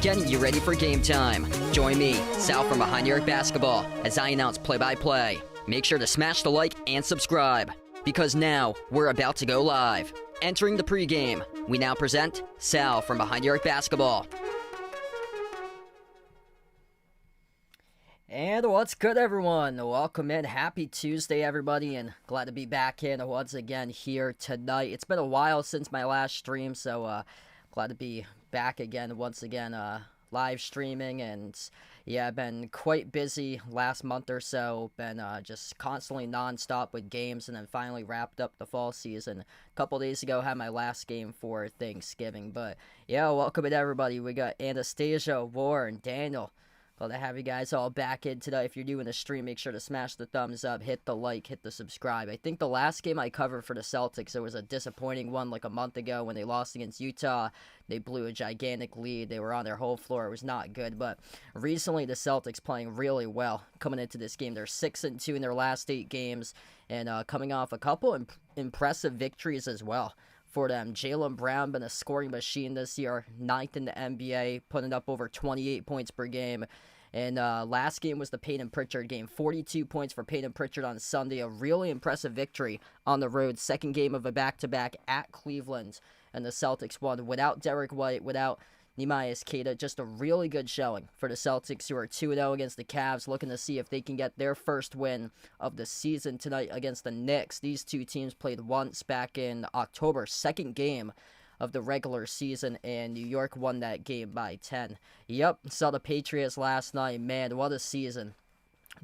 Getting you ready for game time. Join me, Sal from Behind the Arc Basketball, as I announce play-by-play. Make sure to smash the like and subscribe, because now we're about to go live. Entering the pregame, we now present Sal from Behind the Arc Basketball. And what's good, everyone? Welcome in. Happy Tuesday, everybody, and glad to be back in once again here tonight. It's been a while since my last stream, so glad to be back again, once again, live streaming. And yeah, I've been quite busy last month or so. Been just constantly nonstop with games, and then finally wrapped up the fall season. A couple days ago, had my last game for Thanksgiving. But yeah, welcome in, everybody. We got Anastasia, Warren, Daniel. Glad to have you guys all back in today. If you're doing the stream, make sure to smash the thumbs up, hit the like, hit the subscribe. I think the last game I covered for the Celtics, it was a disappointing one like a month ago when they lost against Utah. They blew a gigantic lead. They were on their home floor. It was not good. But recently, the Celtics playing really well coming into this game. They're 6-2 in their last 8 games, and coming off a couple impressive victories as well for them. Jaylen Brown been a scoring machine this year, 9th in the NBA, putting up over 28 points per game. And last game was the Peyton Pritchard game. 42 points for Peyton Pritchard on Sunday. A really impressive victory on the road. Second game of a back-to-back at Cleveland. And the Celtics won without Derek White, without Neemias Queta. Just a really good showing for the Celtics, who are 2-0 against the Cavs, looking to see if they can get their first win of the season tonight against the Knicks. These two teams played once back in October, second game of the regular season, and New York won that game by 10. Yep, saw the Patriots last night. Man, what a season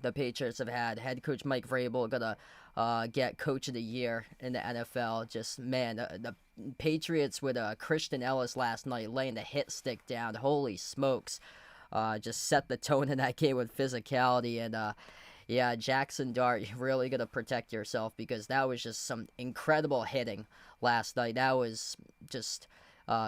the Patriots have had. Head coach Mike Vrabel gonna get Coach of the Year in the NFL. Just, man, the Patriots with Christian Ellis last night laying the hit stick down. Holy smokes. Just set the tone in that game with physicality. And yeah, Jackson Dart, you really got to protect yourself, because that was just some incredible hitting last night. That was just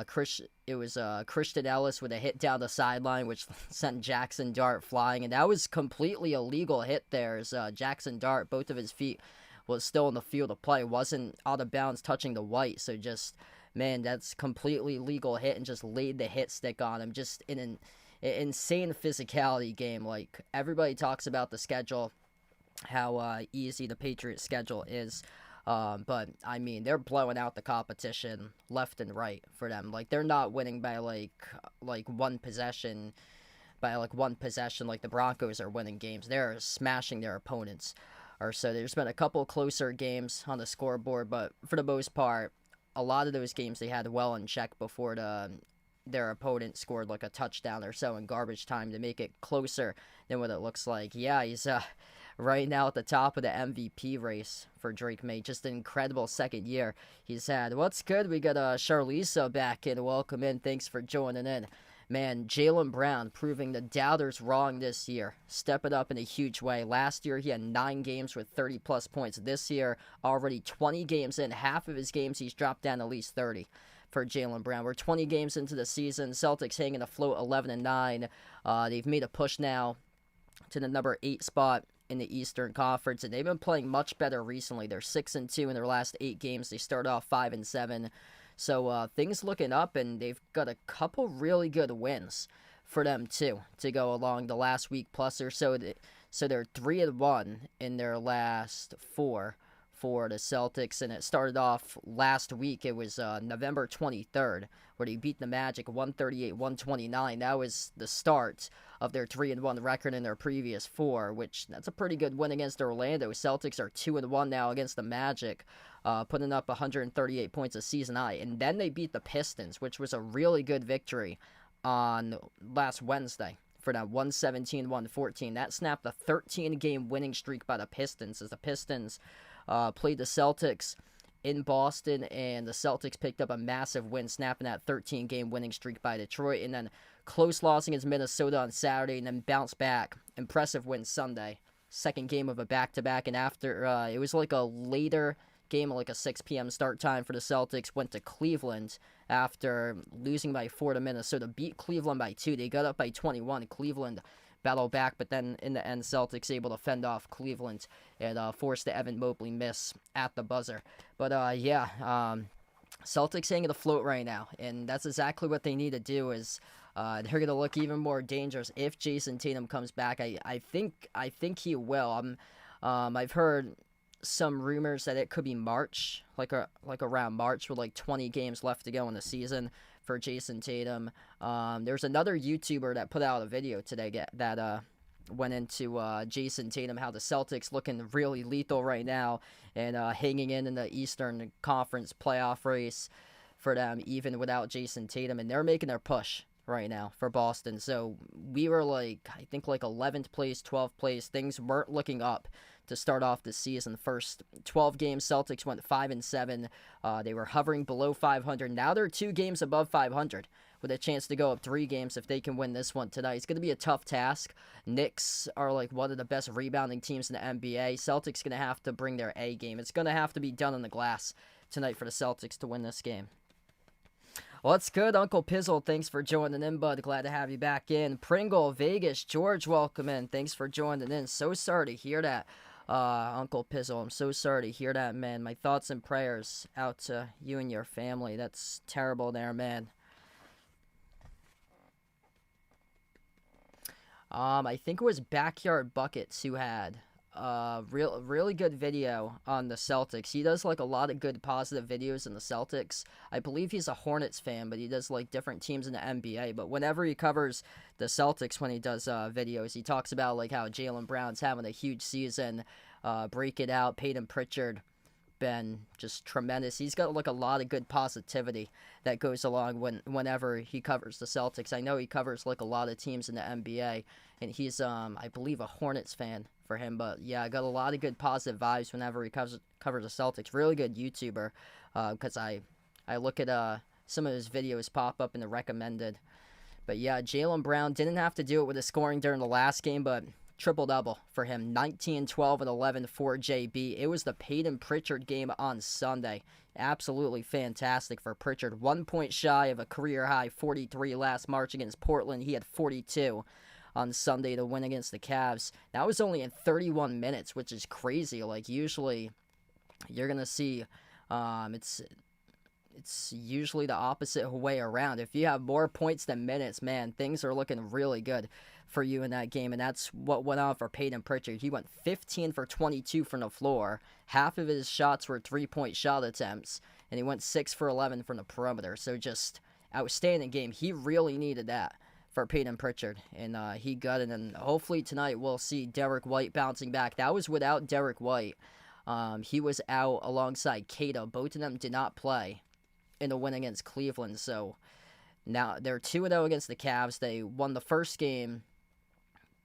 Christian Ellis with a hit down the sideline, which sent Jackson Dart flying. And that was completely a legal hit there, as Jackson Dart, both of his feet was still in the field of play, wasn't out of bounds touching the white. So just, man, that's completely legal hit, and just laid the hit stick on him. Just in an insane physicality game. Like, everybody talks about the schedule, how easy the Patriots schedule is. But I mean, they're blowing out the competition left and right for them. Like, they're not winning by like one possession, like the Broncos are winning games. They're smashing their opponents. Or so there's been a couple closer games on the scoreboard, but for the most part, a lot of those games they had well in check before their opponent scored like a touchdown or so in garbage time to make it closer than what it looks like. Yeah, he's right now at the top of the MVP race for Drake May. Just an incredible second year he's had. What's good? We got Charliza back in. Welcome in. Thanks for joining in. Man, Jaylen Brown proving the doubters wrong this year. Stepping up in a huge way. Last year, he had 9 games with 30-plus points. This year, already 20 games in. Half of his games, he's dropped down at least 30 for Jaylen Brown. We're 20 games into the season. Celtics hanging afloat 11-9. They've made a push now to the number 8 spot in the Eastern Conference, and they've been playing much better recently. They're 6-2 in their last 8 games. They started off 5-7. So things looking up, and they've got a couple really good wins for them too to go along the last week plus or so. So they're 3-1 in their last 4 for the Celtics, and it started off last week. It was November 23rd, where they beat the Magic 138-129. That was the start of their 3-1 record in their previous 4, which that's a pretty good win against Orlando. Celtics are 2-1 now against the Magic, putting up 138 points a season high. And then they beat the Pistons, which was a really good victory on last Wednesday for that 117-114. That snapped a 13-game winning streak by the Pistons, as the Pistons played the Celtics in Boston, and the Celtics picked up a massive win, snapping that 13-game winning streak by Detroit, and then close loss against Minnesota on Saturday, and then bounced back. Impressive win Sunday. Second game of a back-to-back, and after, it was like a later game, like a 6 p.m. start time for the Celtics, went to Cleveland after losing by 4 to Minnesota, beat Cleveland by 2. They got up by 21. Cleveland battled back, but then in the end, Celtics able to fend off Cleveland and force the Evan Mobley miss at the buzzer. But Celtics hanging afloat right now, and that's exactly what they need to do. Is they're going to look even more dangerous if Jason Tatum comes back. I think he will. I've heard some rumors that it could be March, like around March, with like 20 games left to go in the season for Jason Tatum. There's another YouTuber that put out a video today that went into Jason Tatum, how the Celtics looking really lethal right now, and hanging in the Eastern Conference playoff race for them, even without Jason Tatum, and they're making their push right now for Boston. So we were I think 11th place, 12th place. Things weren't looking up to start off the season. First 12 games, Celtics went 5-7. They were hovering below 500. Now they're 2 games above 500 with a chance to go up 3 games if they can win this one tonight. It's going to be a tough task. Knicks are one of the best rebounding teams in the NBA. Celtics going to have to bring their A game. It's going to have to be done on the glass tonight for the Celtics to win this game. Well, that's good, Uncle Pizzle. Thanks for joining in, bud. Glad to have you back in. Pringle, Vegas, George, welcome in. Thanks for joining in. So sorry to hear that, Uncle Pizzle. I'm so sorry to hear that, man. My thoughts and prayers out to you and your family. That's terrible there, man. I think it was Backyard Buckets who had really good video on the Celtics. He does a lot of good positive videos in the Celtics. I believe he's a Hornets fan, but he does different teams in the NBA. But whenever he covers the Celtics, when he does videos, he talks about how Jaylen Brown's having a huge season, break it out. Peyton Pritchard been just tremendous. He's got a lot of good positivity that goes along whenever he covers the Celtics. I know he covers a lot of teams in the NBA, and he's I believe a Hornets fan for him. But yeah, I got a lot of good positive vibes whenever he covers the Celtics. Really good YouTuber, because I look at some of his videos pop up in the recommended. But yeah, Jaylen Brown didn't have to do it with the scoring during the last game, but triple-double for him, 19, 12, and 11 for JB. It was the Peyton Pritchard game on Sunday. Absolutely fantastic for Pritchard. 1 point shy of a career-high 43 last March against Portland. He had 42 on Sunday to win against the Cavs. That was only in 31 minutes, which is crazy. Usually you're going to see it's usually the opposite way around. If you have more points than minutes, man, things are looking really good for you in that game, and that's what went on for Peyton Pritchard. He went 15 for 22 from the floor. Half of his shots were 3-point shot attempts, and he went 6 for 11 from the perimeter. So just outstanding game. He really needed that for Peyton Pritchard, and he got it. And hopefully tonight we'll see Derek White bouncing back. That was without Derek White. He was out alongside Cato. Both of them did not play in the win against Cleveland. So now they're 2-0 against the Cavs. They won the first game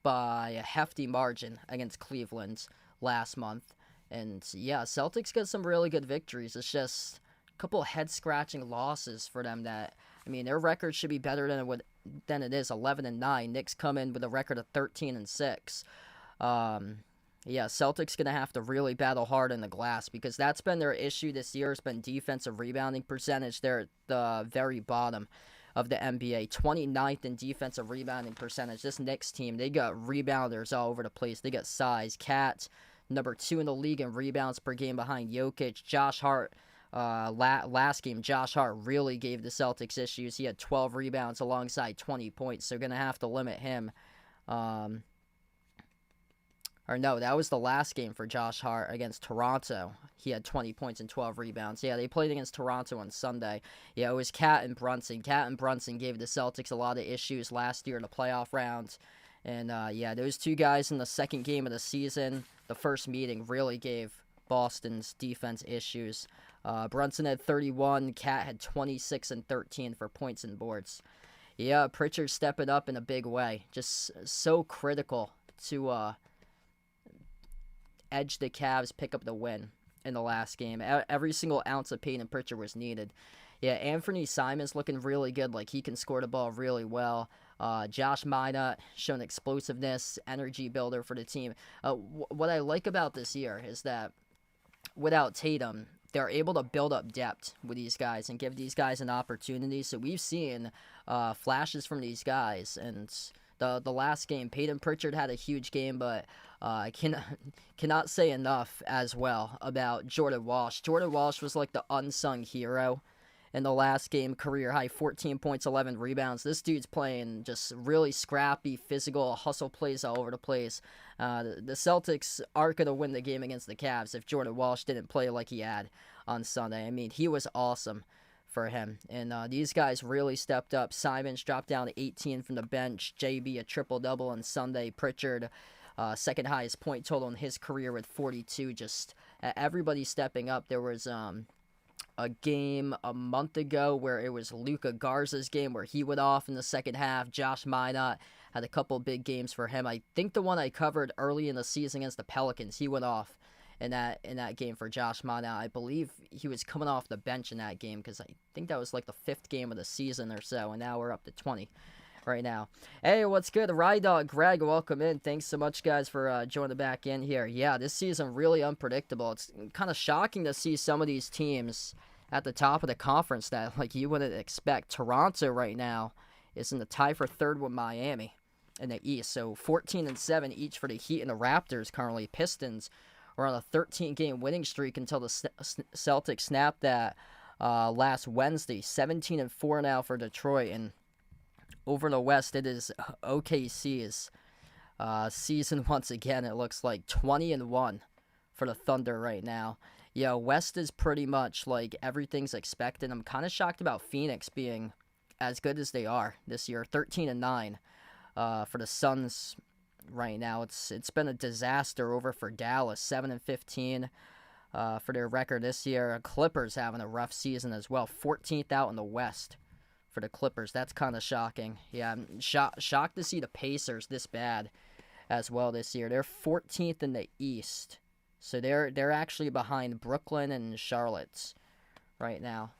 by a hefty margin against Cleveland last month. And yeah, Celtics got some really good victories. It's just a couple of head-scratching losses for them that, their record should be better than it is, 11-9. Knicks come in with a record of 13-6. Yeah, Celtics going to have to really battle hard in the glass, because that's been their issue this year. Has been defensive rebounding percentage. They're at the very bottom of the NBA, 29th in defensive rebounding percentage. This Knicks team, they got rebounders all over the place. They got size. Cat, number 2 in the league in rebounds per game behind Jokic. Josh Hart, last game, Josh Hart really gave the Celtics issues. He had 12 rebounds alongside 20 points, so going to have to limit him. Or no, that was the last game for Josh Hart against Toronto. He had 20 points and 12 rebounds. Yeah, they played against Toronto on Sunday. Yeah, it was Cat and Brunson. Cat and Brunson gave the Celtics a lot of issues last year in the playoff round. And yeah, those two guys in the second game of the season, the first meeting, really gave Boston's defense issues. Brunson had 31. Cat had 26 and 13 for points and boards. Yeah, Pritchard stepping up in a big way. Just so critical to edge the Cavs, pick up the win in the last game. Every single ounce of Peyton Pritchard was needed. Yeah, Anthony Simon's looking really good. Like, he can score the ball really well. Josh Minot showing explosiveness, energy builder for the team. What I like about this year is that without Tatum, they're able to build up depth with these guys and give these guys an opportunity. So we've seen flashes from these guys. And the last game, Peyton Pritchard had a huge game, but I cannot say enough as well about Jordan Walsh. Jordan Walsh was like the unsung hero in the last game, career high 14 points, 11 rebounds. This dude's playing just really scrappy, physical, hustle plays all over the place. The Celtics aren't going to win the game against the Cavs if Jordan Walsh didn't play like he had on Sunday. I mean, he was awesome for him. And these guys really stepped up. Simons dropped down to 18 from the bench. JB a triple-double on Sunday. Pritchard, second highest point total in his career with 42. Just everybody stepping up. There was a game a month ago where it was Luka Garza's game where he went off in the second half. Josh Minot had a couple big games for him. I think the one I covered early in the season against the Pelicans, he went off in that game for Josh Minot. I believe he was coming off the bench in that game because I think that was like the 5th game of the season or so, and now we're up to 20 right now. Hey, what's good? Ride Dog Greg, welcome in. Thanks so much, guys, for joining back in here. Yeah, this season really unpredictable. It's kind of shocking to see some of these teams at the top of the conference that like you wouldn't expect. Toronto right now is in the tie for 3rd with Miami in the East. So 14-7 each for the Heat and the Raptors currently. Pistons are on a 13-game winning streak until the Celtics snapped that last Wednesday. 17-4 now for Detroit. And over in the West, it is OKC's season once again. It looks like 20-1 for the Thunder right now. Yeah, West is pretty much like everything's expected. I'm kind of shocked about Phoenix being as good as they are this year. 13-9 for the Suns right now. It's been a disaster over for Dallas. 7-15 for their record this year. Clippers having a rough season as well. 14th out in the West for the Clippers. That's kind of shocking. Yeah, I'm shocked to see the Pacers this bad as well this year. They're 14th in the East. So they're actually behind Brooklyn and Charlotte right now.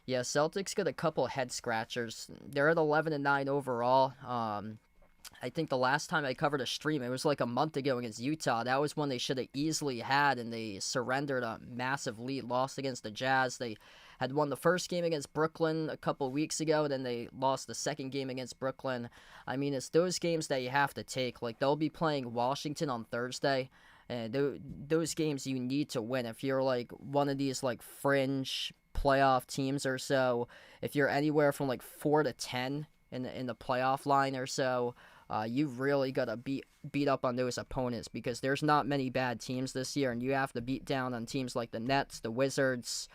Yeah, Celtics got a couple head scratchers. They're at 11-9 overall. I think the last time I covered a stream, it was like a month ago against Utah. That was when they should have easily had, and they surrendered a massive lead, lost against the Jazz. They had won the first game against Brooklyn a couple weeks ago, then they lost the second game against Brooklyn. I mean, it's those games that you have to take. Like, they'll be playing Washington on Thursday. And those games you need to win. If you're like one of these like fringe playoff teams or so, if you're anywhere from like 4 to 10 in the playoff line or so, you've really got to beat up on those opponents because there's not many bad teams this year, and you have to beat down on teams like the Nets, the Wizards,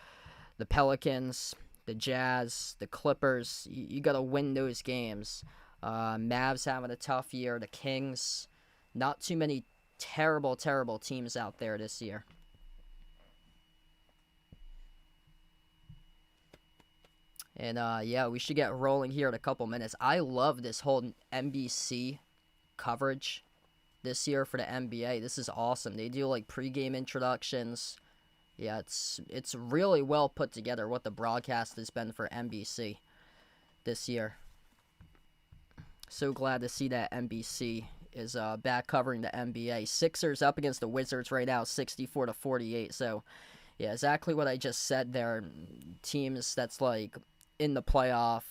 the Pelicans, the Jazz, the Clippers. You got to win those games. Mavs having a tough year. The Kings, not too many terrible teams out there this year. And yeah, we should get rolling here in a couple minutes. I love this whole NBC coverage this year for the NBA. This is awesome. They do like pregame introductions. Yeah, it's really well put together what the broadcast has been for NBC this year. So glad to see that NBC is back covering the NBA. Sixers up against the Wizards right now, 64-48. So, yeah, exactly what I just said there. Teams that's like in the playoff,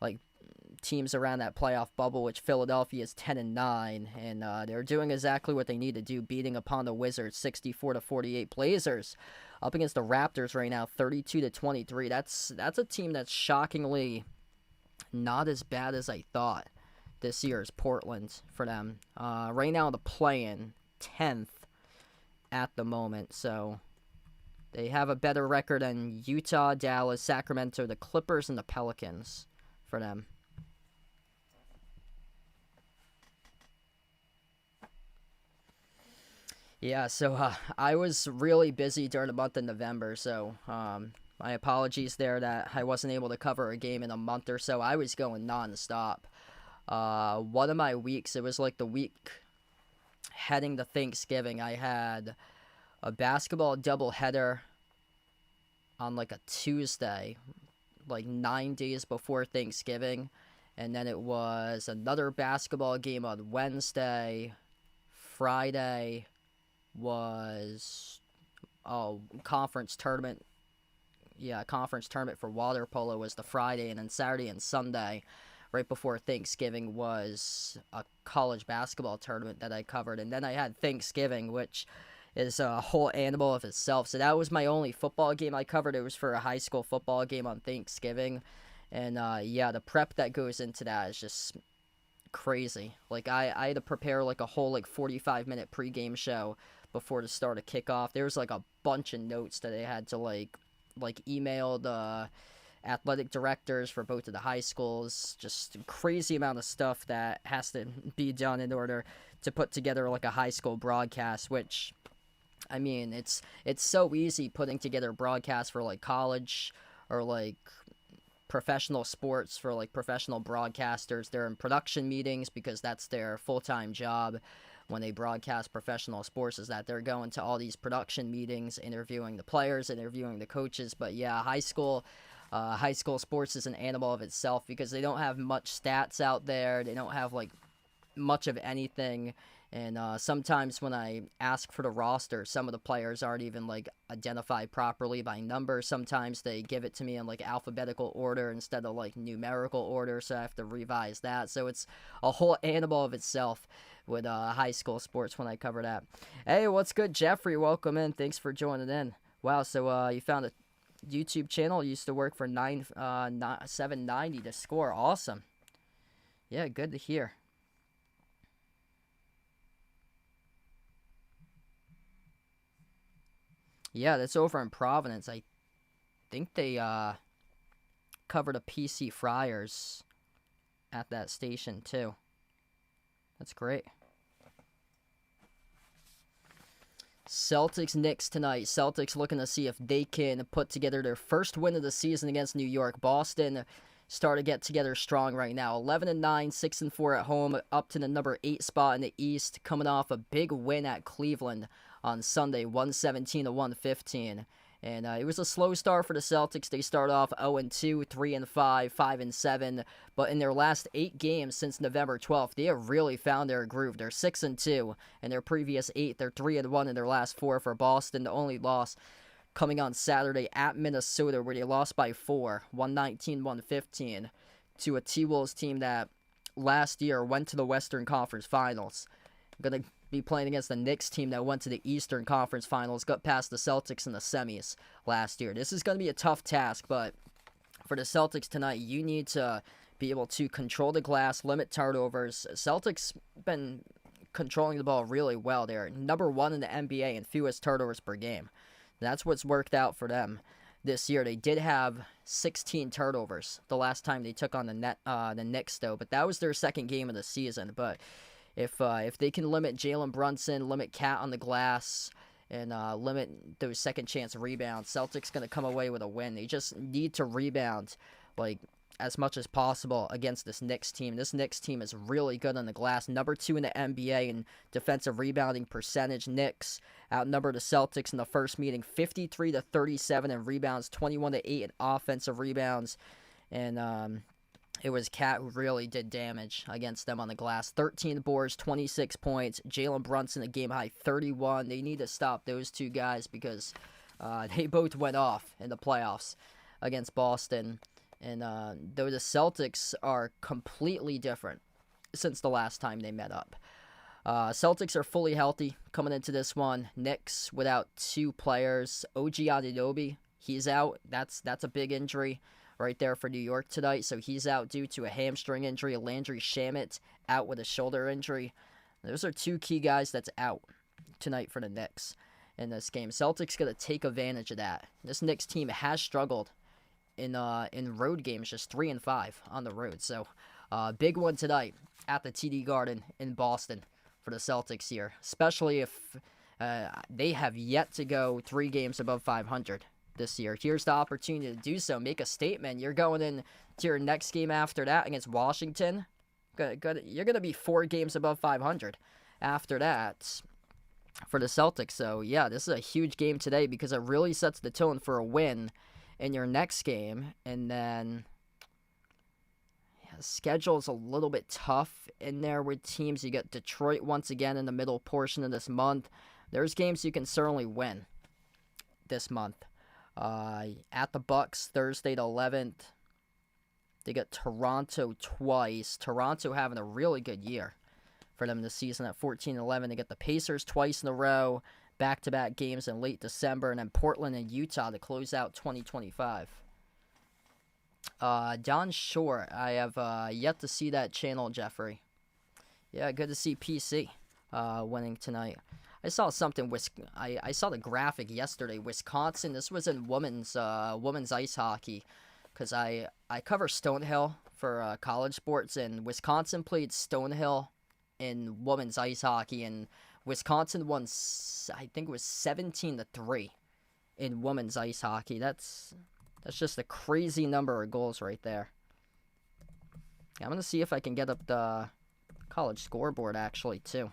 like teams around that playoff bubble, which Philadelphia is 10-9, and they're doing exactly what they need to do, beating upon the Wizards 64-48. Blazers up against the Raptors right now, 32-23. That's a team that's shockingly not as bad as I thought. This year is Portland for them. Right now, the play-in 10th at the moment, so they have a better record than Utah, Dallas, Sacramento, the Clippers, and the Pelicans for them. Yeah, so I was really busy during the month of November, so my apologies there that I wasn't able to cover a game in a month or so. I was going nonstop. One of my weeks, it was like the week heading to Thanksgiving, I had a basketball doubleheader on like a Tuesday, like 9 days before Thanksgiving. And then it was another basketball game on Wednesday. Friday was conference tournament. Yeah, conference tournament for water polo was the Friday. And then Saturday and Sunday, right before Thanksgiving, was a college basketball tournament that I covered. And then I had Thanksgiving, which is a whole animal of itself. So that was my only football game I covered. It was for a high school football game on Thanksgiving. And yeah, the prep that goes into that is just crazy. Like I had to prepare like a whole like 45-minute pregame show before the start of kickoff. There was like a bunch of notes that I had to like email the athletic directors for both of the high schools. Just crazy amount of stuff that has to be done in order to put together like a high school broadcast, which I mean, it's so easy putting together broadcasts for like college or like professional sports for like professional broadcasters. They're in production meetings because that's their full-time job when they broadcast professional sports, is that they're going to all these production meetings, interviewing the players, interviewing the coaches. But yeah, high school sports is an animal of itself because they don't have much stats out there. They don't have like much of anything. And sometimes when I ask for the roster, some of the players aren't even like identified properly by number. Sometimes they give it to me in like alphabetical order instead of like numerical order, so I have to revise that. So it's a whole animal of itself with high school sports when I cover that. Hey, what's good, Jeffrey? Welcome in. Thanks for joining in. Wow, so you found a YouTube channel. You used to work for 790 to score. Awesome. Yeah, good to hear. Yeah, that's over in Providence. I think they covered a PC Friars at that station too. That's great. Celtics Knicks tonight. Celtics looking to see if they can put together their first win of the season against New York. Boston start to get together strong right now. 11-9, 6-4 at home, up to the number 8 spot in the East, coming off a big win at Cleveland on Sunday, 117-115. And it was a slow start for the Celtics. They start off 0-2, 3-5, 5-7. But in their last 8 games since November 12th, they have really found their groove. They're 6-2 in their previous 8. They're 3-1 in their last 4 for Boston. The only loss coming on Saturday at Minnesota, where they lost by 4, 119-115, to a T-Wolves team that last year went to the Western Conference Finals. Going to be playing against the Knicks team that went to the Eastern Conference Finals, got past the Celtics in the semis last year. This is going to be a tough task, but for the Celtics tonight, you need to be able to control the glass, limit turnovers. Celtics been controlling the ball really well. They're number 1 in the NBA in fewest turnovers per game. That's what's worked out for them this year. They did have 16 turnovers the last time they took on the Knicks, though, but that was their second game of the season. But if they can limit Jalen Brunson, limit Cat on the glass, and limit those second chance rebounds, Celtics going to come away with a win. They just need to rebound like as much as possible against this Knicks team. This Knicks team is really good on the glass. Number 2 in the NBA in defensive rebounding percentage. Knicks outnumbered the Celtics in the first meeting 53-37 in rebounds, 21-8 in offensive rebounds. And it was Cat who really did damage against them on the glass. 13 boards, 26 points. Jalen Brunson, a game-high 31. They need to stop those two guys because they both went off in the playoffs against Boston. And though the Celtics are completely different since the last time they met up. Celtics are fully healthy coming into this one. Knicks without 2 players. OG Anunoby, he's out. That's a big injury right there for New York tonight. So he's out due to a hamstring injury. Landry Shamet out with a shoulder injury. Those are 2 key guys that's out tonight for the Knicks in this game. Celtics going to take advantage of that. This Knicks team has struggled in road games, just 3-5 on the road. So big one tonight at the TD Garden in Boston for the Celtics here, especially if they have yet to go 3 games above 500 this year. Here's the opportunity to do so, make a statement. You're going in to your next game after that against Washington. You're going to be 4 games above 500 after that. for the Celtics. So, yeah, this is a huge game today because it really sets the tone for a win in your next game. And then the schedule is a little bit tough in there with teams. You get Detroit once again in the middle portion of this month. There's games you can certainly win this month. At the Bucks, Thursday the 11th. They got Toronto twice. Toronto having a really good year for them this season at 14-11. They get the Pacers twice in a row, back-to-back games in late December, and then Portland and Utah to close out 2025. Don Shore, I have yet to see that channel, Jeffrey. Yeah, good to see PC winning tonight. I saw something. I saw the graphic yesterday. Wisconsin. This was in women's ice hockey, because I cover Stonehill for college sports, and Wisconsin played Stonehill in women's ice hockey, and Wisconsin won. I think it was 17-3 in women's ice hockey. That's just a crazy number of goals right there. I'm gonna see if I can get up the college scoreboard actually too.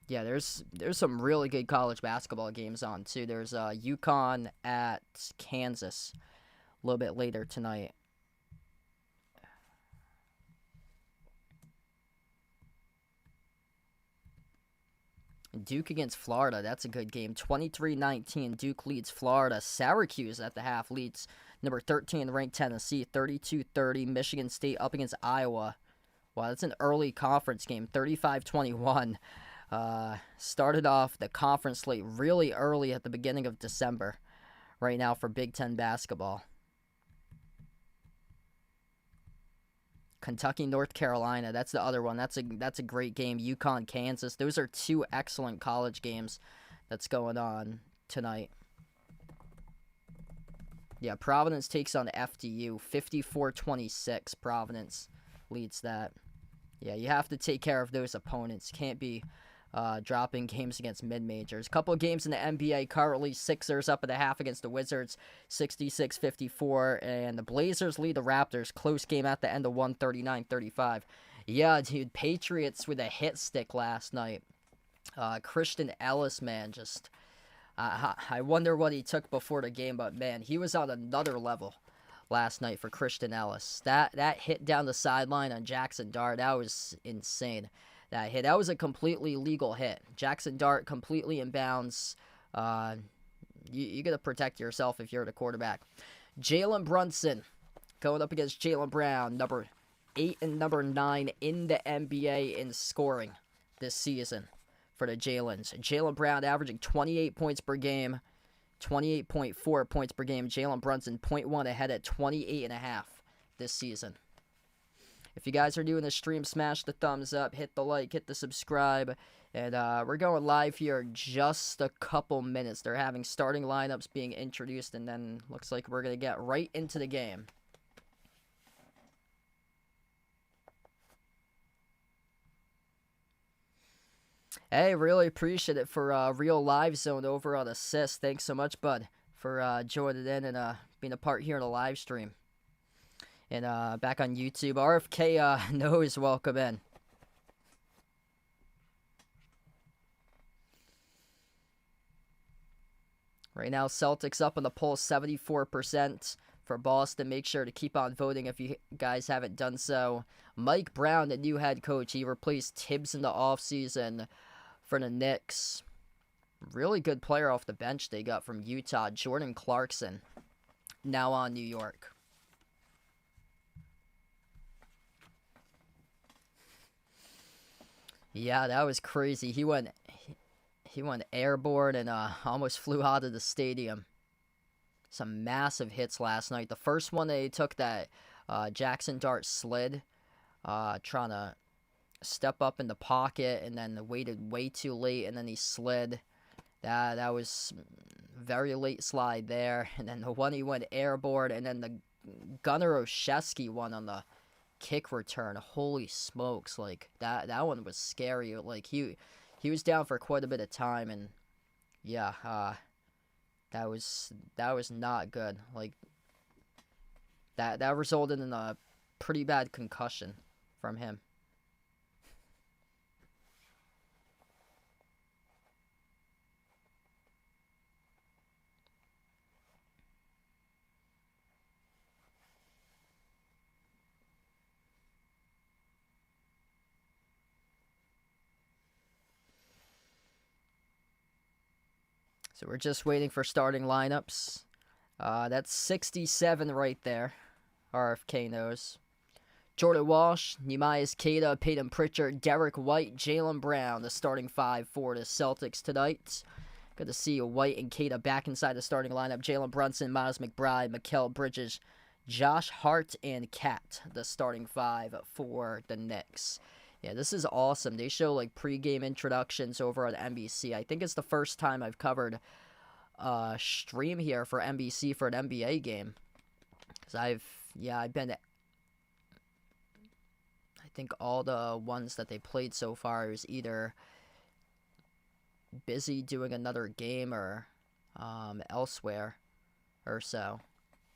Yeah, there's some really good college basketball games on too. There's UConn at Kansas a little bit later tonight. Duke against Florida, that's a good game. 23-19, Duke leads Florida. Syracuse at the half leads number 13 ranked Tennessee, 32-30. Michigan State up against Iowa. Wow, that's an early conference game, 35-21. Started off the conference slate really early at the beginning of December right now for Big Ten basketball. Kentucky, North Carolina, that's the other one. That's a great game. UConn, Kansas. Those are two excellent college games that's going on tonight. Yeah, Providence takes on FDU, 54-26. Providence leads that. Yeah, you have to take care of those opponents. Can't be dropping games against mid-majors. Couple of games in the NBA currently. Sixers up at the half against the Wizards, 66-54. And the Blazers lead the Raptors. Close game at the end of 139-35. Yeah, dude, Patriots with a hit stick last night. Christian Ellis, man, just... I wonder what he took before the game, but, man, he was on another level last night for Christian Ellis. That hit down the sideline on Jackson Dart, that was insane. That was a completely legal hit. Jackson Dart completely in bounds. You got to protect yourself if you're the quarterback. Jalen Brunson going up against Jaylen Brown, number 8 and number 9 in the NBA in scoring this season for the Jaylens. Jaylen Brown averaging 28 points per game, 28.4 points per game. Jalen Brunson 0.1 ahead at 28.5 this season. If you guys are doing the stream, smash the thumbs up, hit the like, hit the subscribe, and we're going live here in just a couple minutes. They're having starting lineups being introduced, and then looks like we're going to get right into the game. Hey, really appreciate it for Real Live Zone over on Assist. Thanks so much, bud, for joining in and being a part here in the live stream. And back on YouTube, RFK knows, welcome in. Right now, Celtics up on the poll, 74% for Boston. Make sure to keep on voting if you guys haven't done so. Mike Brown, the new head coach, he replaced Tibbs in the offseason for the Knicks. Really good player off the bench they got from Utah, Jordan Clarkson, now on New York. Yeah, that was crazy. He went airborne and almost flew out of the stadium. Some massive hits last night. The first one they took, that Jackson Dart slid, trying to step up in the pocket, and then waited way too late, and then he slid. That was very late slide there. And then the one he went airborne, and then the Gunnar Olszewski one on the kick return. Holy smokes, like that one was scary. Like he was down for quite a bit of time, and yeah, that was not good. Like that resulted in a pretty bad concussion from him. So we're just waiting for starting lineups. That's 67 right there. RFK knows. Jordan Walsh, Neemias Queta, Peyton Pritchard, Derek White, Jaylen Brown, the starting 5 for the Celtics tonight. Good to see White and Queta back inside the starting lineup. Jalen Brunson, Miles McBride, Mikal Bridges, Josh Hart, and Cat, the starting 5 for the Knicks. Yeah, this is awesome. They show like pregame introductions over on NBC. I think it's the first time I've covered a stream here for NBC for an NBA game. Because I've been, I think all the ones that they played so far is either busy doing another game or elsewhere or so.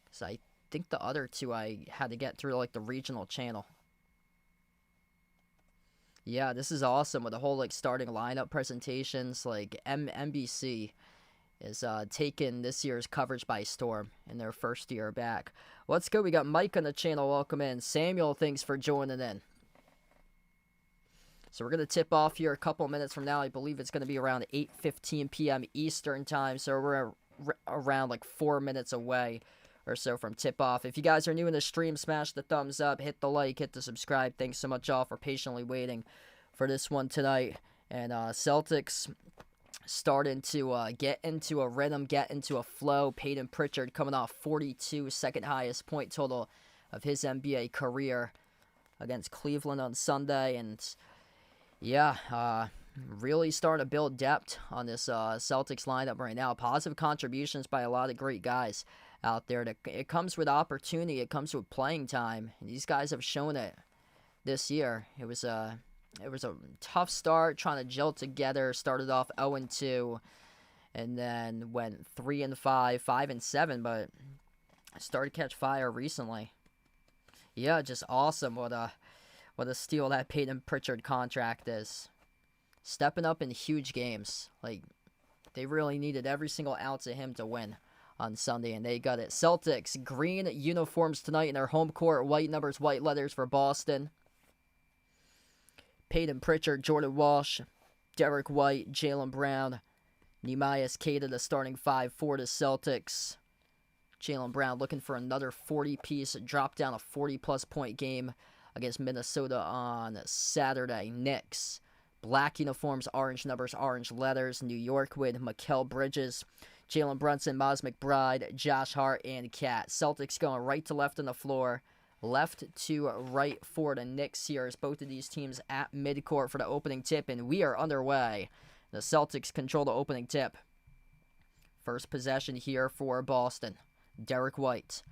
Because I think the other two I had to get through like the regional channel. Yeah, this is awesome with the whole like starting lineup presentations. Like NBC is taking this year's coverage by storm in their first year back. Let's go. We got Mike on the channel. Welcome in. Samuel, thanks for joining in. So we're going to tip off here a couple minutes from now. I believe it's going to be around 8:15 p.m. Eastern time. So we're around like 4 minutes away or so from tip-off. If you guys are new in the stream, smash the thumbs up, hit the like, hit the subscribe. Thanks so much all for patiently waiting for this one tonight. And Celtics starting to get into a rhythm, get into a flow. Peyton Pritchard coming off 42, second highest point total of his NBA career against Cleveland on Sunday. And yeah, really starting to build depth on this Celtics lineup right now. Positive contributions by a lot of great guys out there. It comes with opportunity. It comes with playing time. And these guys have shown it this year. It was a tough start trying to gel together. Started off 0-2, and then went 3-5, 5-7. But started to catch fire recently. Yeah, just awesome. What a steal that Peyton Pritchard contract is. Stepping up in huge games. Like, they really needed every single ounce of him to win on Sunday, and they got it. Celtics, green uniforms tonight in their home court. White numbers, white letters for Boston. Peyton Pritchard, Jordan Walsh, Derek White, Jaylen Brown, Neemias Queta, the starting 5 for the Celtics. Jaylen Brown looking for another 40-piece, drop down a 40-plus point game against Minnesota on Saturday. Knicks, black uniforms, orange numbers, orange letters. New York with Mikal Bridges, Jalen Brunson, Miles McBride, Josh Hart, and Cat. Celtics going right to left on the floor, left to right for the Knicks here as both of these teams at midcourt for the opening tip, and we are underway. The Celtics control the opening tip. First possession here for Boston. Derek White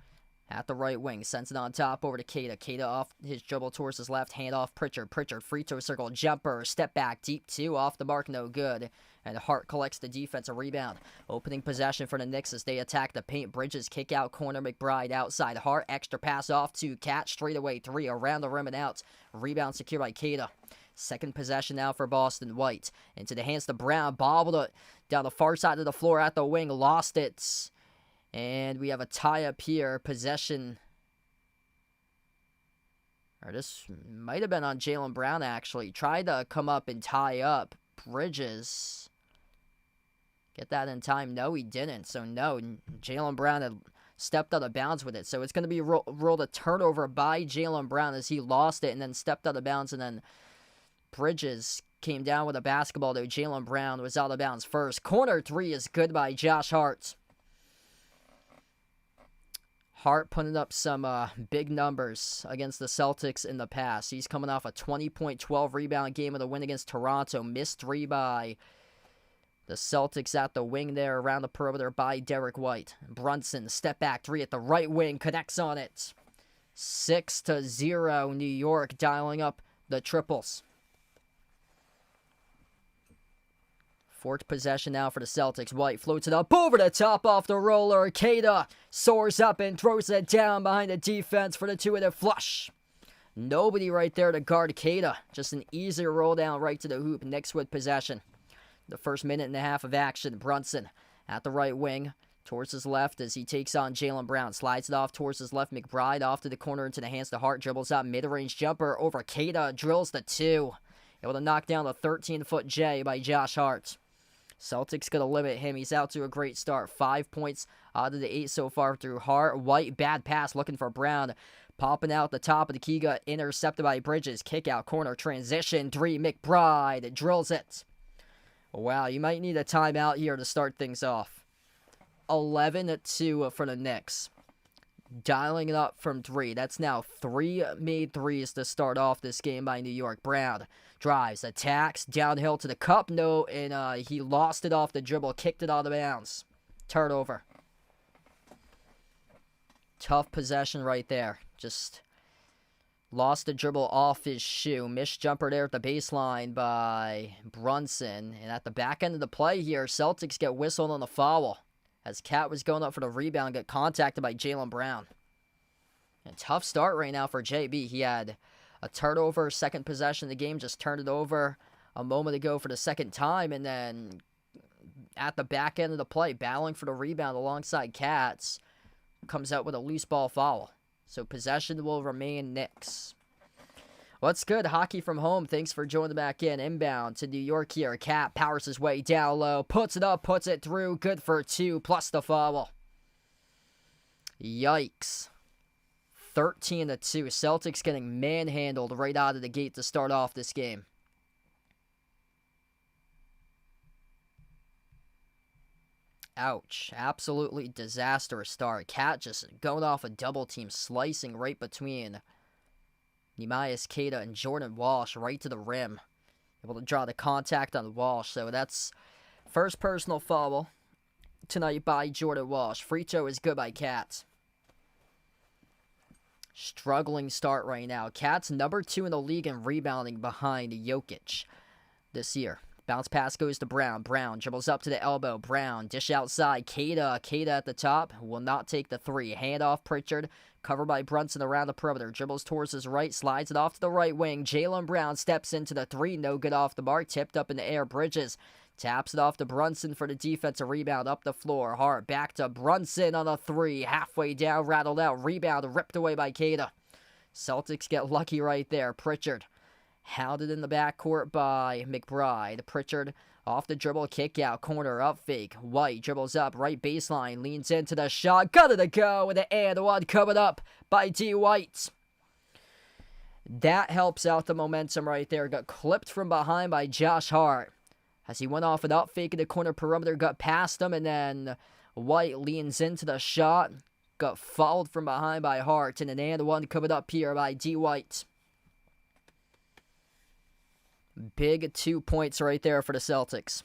at the right wing, sends it on top over to Queta. Queta off his dribble towards his left, hand off Pritchard. Pritchard, free throw circle, jumper, step back, deep 2, off the mark, no good. And Hart collects the defensive rebound. Opening possession for the Knicks as they attack the paint. Bridges kick out corner, McBride outside. Hart, extra pass off to Cat, straightaway 3, around the rim and out. Rebound secured by Queta. Second possession now for Boston. White into the hands to Brown, bobbled it down the far side of the floor at the wing, lost it. And we have a tie up here. Possession. Or this might have been on Jaylen Brown, actually. Tried to come up and tie up. Bridges. Get that in time? No, he didn't. So, no. Jaylen Brown had stepped out of bounds with it. So, it's going to be ruled a turnover by Jaylen Brown as he lost it and then stepped out of bounds. And then Bridges came down with a basketball, though Jaylen Brown was out of bounds first. Corner 3 is good by Josh Hart. Hart putting up some big numbers against the Celtics in the past. He's coming off a 20-point, 12-rebound game of the win against Toronto. Missed 3 by the Celtics at the wing there around the perimeter by Derek White. Brunson, step back 3 at the right wing, connects on it. 6-0, New York dialing up the triples. Fourth possession now for the Celtics. White floats it up over the top off the roller. Queta soars up and throws it down behind the defense for the two-handed flush. Nobody right there to guard Cada. Just an easier roll down right to the hoop. Knicks with possession. The first minute and a half of action. Brunson at the right wing. Towards his left as he takes on Jaylen Brown. Slides it off towards his left. McBride off to the corner into the hands to Hart. Dribbles up. Mid-range jumper over Cada. Drills the 2. Able to knock down the 13-foot J by Josh Hart. Celtics going to limit him. He's out to a great start. 5 points out of the 8 so far through Hart. White, bad pass looking for Brown. Popping out the top of the key, got intercepted by Bridges. Kick out, corner, transition, 3. McBride drills it. Wow, you might need a timeout here to start things off. 11-2 for the Knicks. Dialing it up from 3. That's now 3 made threes to start off this game by New York. Brown drives, attacks, downhill to the cup. No, and he lost it off the dribble, kicked it out of bounds. Turnover. Tough possession right there. Just lost the dribble off his shoe. Missed jumper there at the baseline by Brunson. And at the back end of the play here, Celtics get whistled on the foul. As Cat was going up for the rebound, got contacted by Jaylen Brown. A tough start right now for JB. He had a turnover, second possession of the game, just turned it over a moment ago for the second time, and then at the back end of the play, battling for the rebound alongside Cats, comes out with a loose ball foul. So possession will remain Knicks. What's good? Hockey from home. Thanks for joining back in. Inbound to New York here. Cat powers his way down low. Puts it up. Puts it through. Good for 2. Plus the foul. Yikes. 13-2. Celtics getting manhandled right out of the gate to start off this game. Ouch. Absolutely disastrous start. Cat just going off a double team. Slicing right between Neemias Queta and Jordan Walsh right to the rim. Able to draw the contact on Walsh. So that's first personal foul tonight by Jordan Walsh. Free throw is good by Cat. Struggling start right now. Cat's number 2 in the league in rebounding behind Jokic this year. Bounce pass goes to Brown. Brown dribbles up to the elbow. Brown dish outside. Queta at the top. Will not take the 3. Hand off Pritchard. Covered by Brunson around the perimeter. Dribbles towards his right. Slides it off to the right wing. Jaylen Brown steps into the 3. No good off the mark. Tipped up in the air. Bridges taps it off to Brunson for the defensive rebound. Up the floor. Hart back to Brunson on a 3. Halfway down. Rattled out. Rebound ripped away by Queta. Celtics get lucky right there. Pritchard hounded in the backcourt by McBride. Pritchard off the dribble, kick out, corner, up fake. White dribbles up, right baseline, leans into the shot, got it to go, with the and one coming up by D. White. That helps out the momentum right there. Got clipped from behind by Josh Hart. As he went off an up fake in the corner perimeter, got past him, and then White leans into the shot. Got fouled from behind by Hart, and an and one coming up here by D. White. Big 2 points right there for the Celtics.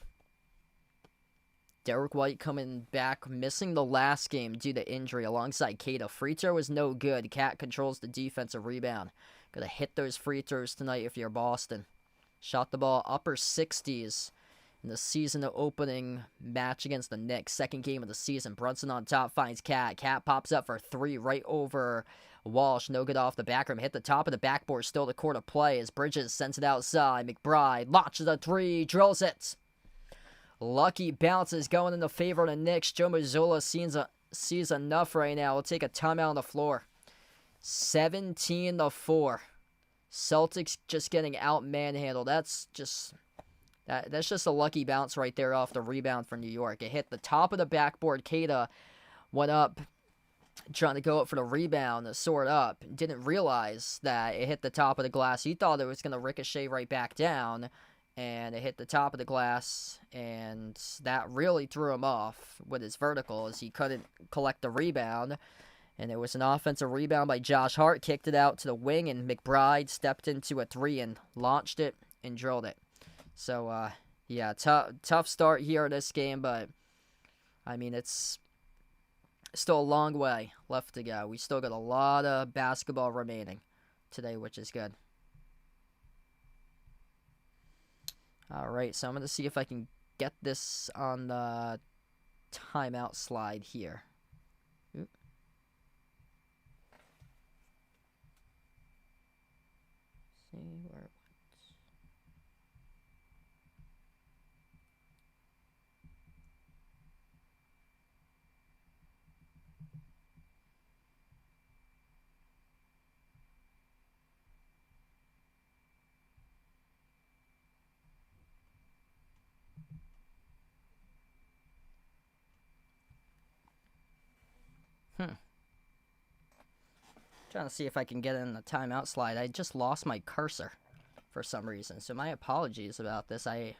Derek White coming back, missing the last game due to injury alongside Queta. Free throw is no good. Cat controls the defensive rebound. Gotta hit those free throws tonight if you're Boston. Shot the ball upper 60s in the season opening match against the Knicks. Second game of the season. Brunson on top finds Cat. Cat pops up for 3 right over Walsh. No good off the back rim. Hit the top of the backboard. Still the court of play as Bridges sends it outside. McBride launches a 3. Drills it. Lucky bounces going in the favor of the Knicks. Joe Mazzulla sees enough right now. We'll take a timeout on the floor. 17-4. Celtics just getting out manhandled. That's just a lucky bounce right there off the rebound for New York. It hit the top of the backboard. Queta went up trying to go up for the rebound, soared up. Didn't realize that it hit the top of the glass. He thought it was going to ricochet right back down, and it hit the top of the glass, and that really threw him off with his vertical as he couldn't collect the rebound. And it was an offensive rebound by Josh Hart, kicked it out to the wing, and McBride stepped into a 3 and launched it and drilled it. So, yeah, tough start here in this game, but, I mean, it's still a long way left to go. We still got a lot of basketball remaining today, which is good. All right, so I'm going to see if I can get this on the timeout slide here. See where. Trying to see if I can get in the timeout slide. I just lost my cursor for some reason, so my apologies about this. All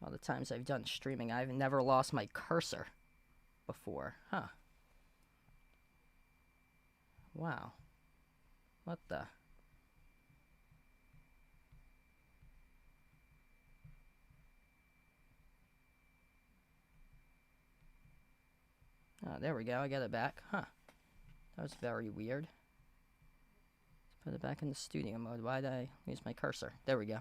the times I've done streaming, I've never lost my cursor before. Huh. Wow. What the? Oh, there we go. I got it back. Huh. That was very weird. Let's put it back in the studio mode. Why did I lose my cursor? There we go.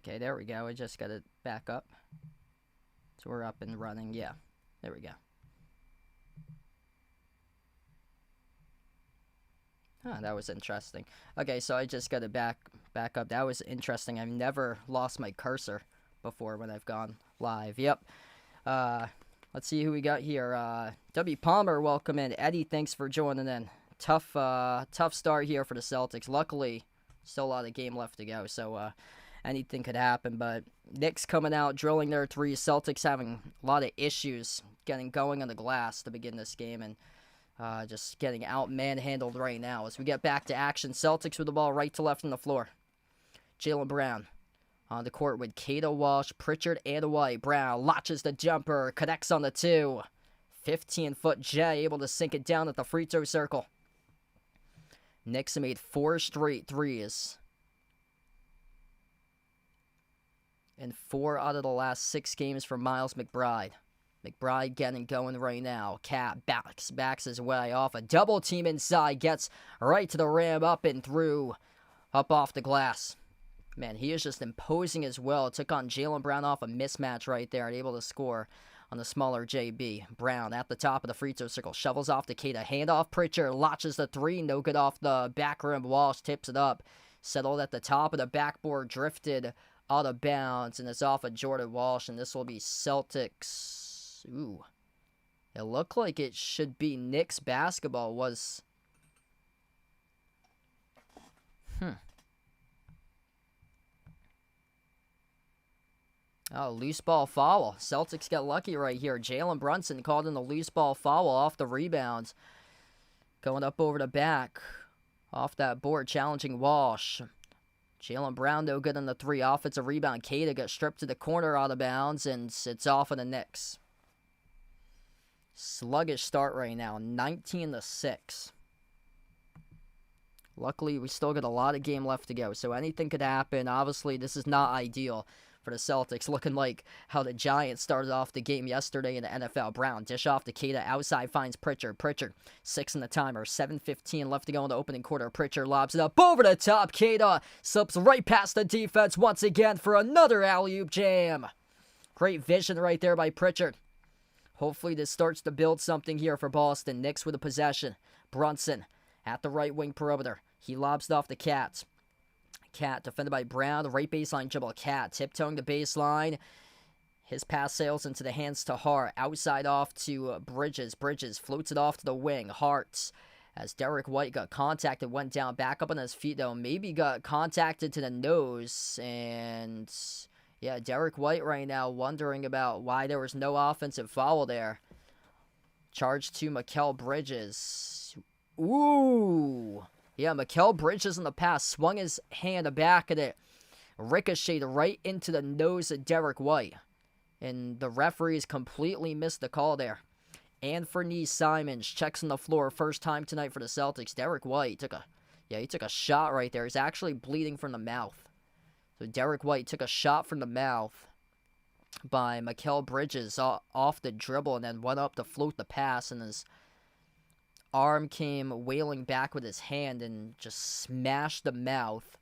Okay, there we go. I just got it back up. So we're up and running. Yeah, there we go. Huh, that was interesting. Okay, so I just got it back up. That was interesting. I've never lost my cursor before when I've gone live. Yep. Let's see who we got here. W. Palmer, welcome in. Eddie, thanks for joining in. Tough start here for the Celtics. Luckily, still a lot of game left to go, so anything could happen. But Knicks coming out, drilling their threes. Celtics having a lot of issues getting going on the glass to begin this game, and just getting out manhandled right now. As we get back to action, Celtics with the ball right to left on the floor. Jaylen Brown on the court with Keita, Walsh, Pritchard, and White. Brown launches the jumper, connects on the 2. 15-foot J, able to sink it down at the free throw circle. Knicks have made 4 straight threes. And 4 out of the last 6 games for Miles McBride. McBride getting going right now. Cat backs his way off a double team inside. Gets right to the rim, up and through. Up off the glass. Man, he is just imposing as well. Took on Jaylen Brown off a mismatch right there and able to score on the smaller JB. Brown at the top of the free throw circle. Shovels off to Keita. Handoff Pritchard. Launches the 3. No good off the back rim. Walsh tips it up. Settled at the top of the backboard. Drifted out of bounds. And it's off of Jordan Walsh. And this will be Celtics. Ooh. It looked like it should be Knicks basketball. Was... Oh, loose ball foul. Celtics get lucky right here. Jalen Brunson called in the loose ball foul off the rebounds. Going up over the back. Off that board, challenging Walsh. Jaylen Brown, no good on the 3. Offensive rebound. Keita got stripped to the corner out of bounds, and it's off of the Knicks. Sluggish start right now. 19-6. Luckily, we still got a lot of game left to go, so anything could happen. Obviously, this is not ideal for the Celtics, looking like how the Giants started off the game yesterday in the NFL. Brown, dish off to Keita, outside finds Pritchard. Pritchard, 6 in the timer, 7:15 left to go in the opening quarter. Pritchard lobs it up over the top. Keita slips right past the defense once again for another alley-oop jam. Great vision right there by Pritchard. Hopefully this starts to build something here for Boston. Knicks with a possession. Brunson at the right wing perimeter. He lobs it off the Cats. Cat defended by Brown, right baseline dribble. Cat tiptoeing the baseline. His pass sails into the hands to Hart. Outside off to Bridges. Bridges floats it off to the wing. Hart, as Derek White got contacted, went down. Back up on his feet though. Maybe got contacted to the nose. And yeah, Derek White right now wondering about why there was no offensive foul there. Charge to Mikal Bridges. Ooh. Yeah, Mikal Bridges in the pass swung his hand back at it. ricocheted right into the nose of Derek White. And the referees completely missed the call there. Anthony Simons checks on the floor, first time tonight for the Celtics. Derek White took a shot right there. He's actually bleeding from the mouth. So Derek White took a shot from the mouth by Mikal Bridges off the dribble and then went up to float the pass, and his arm came wailing back with his hand and just smashed the mouth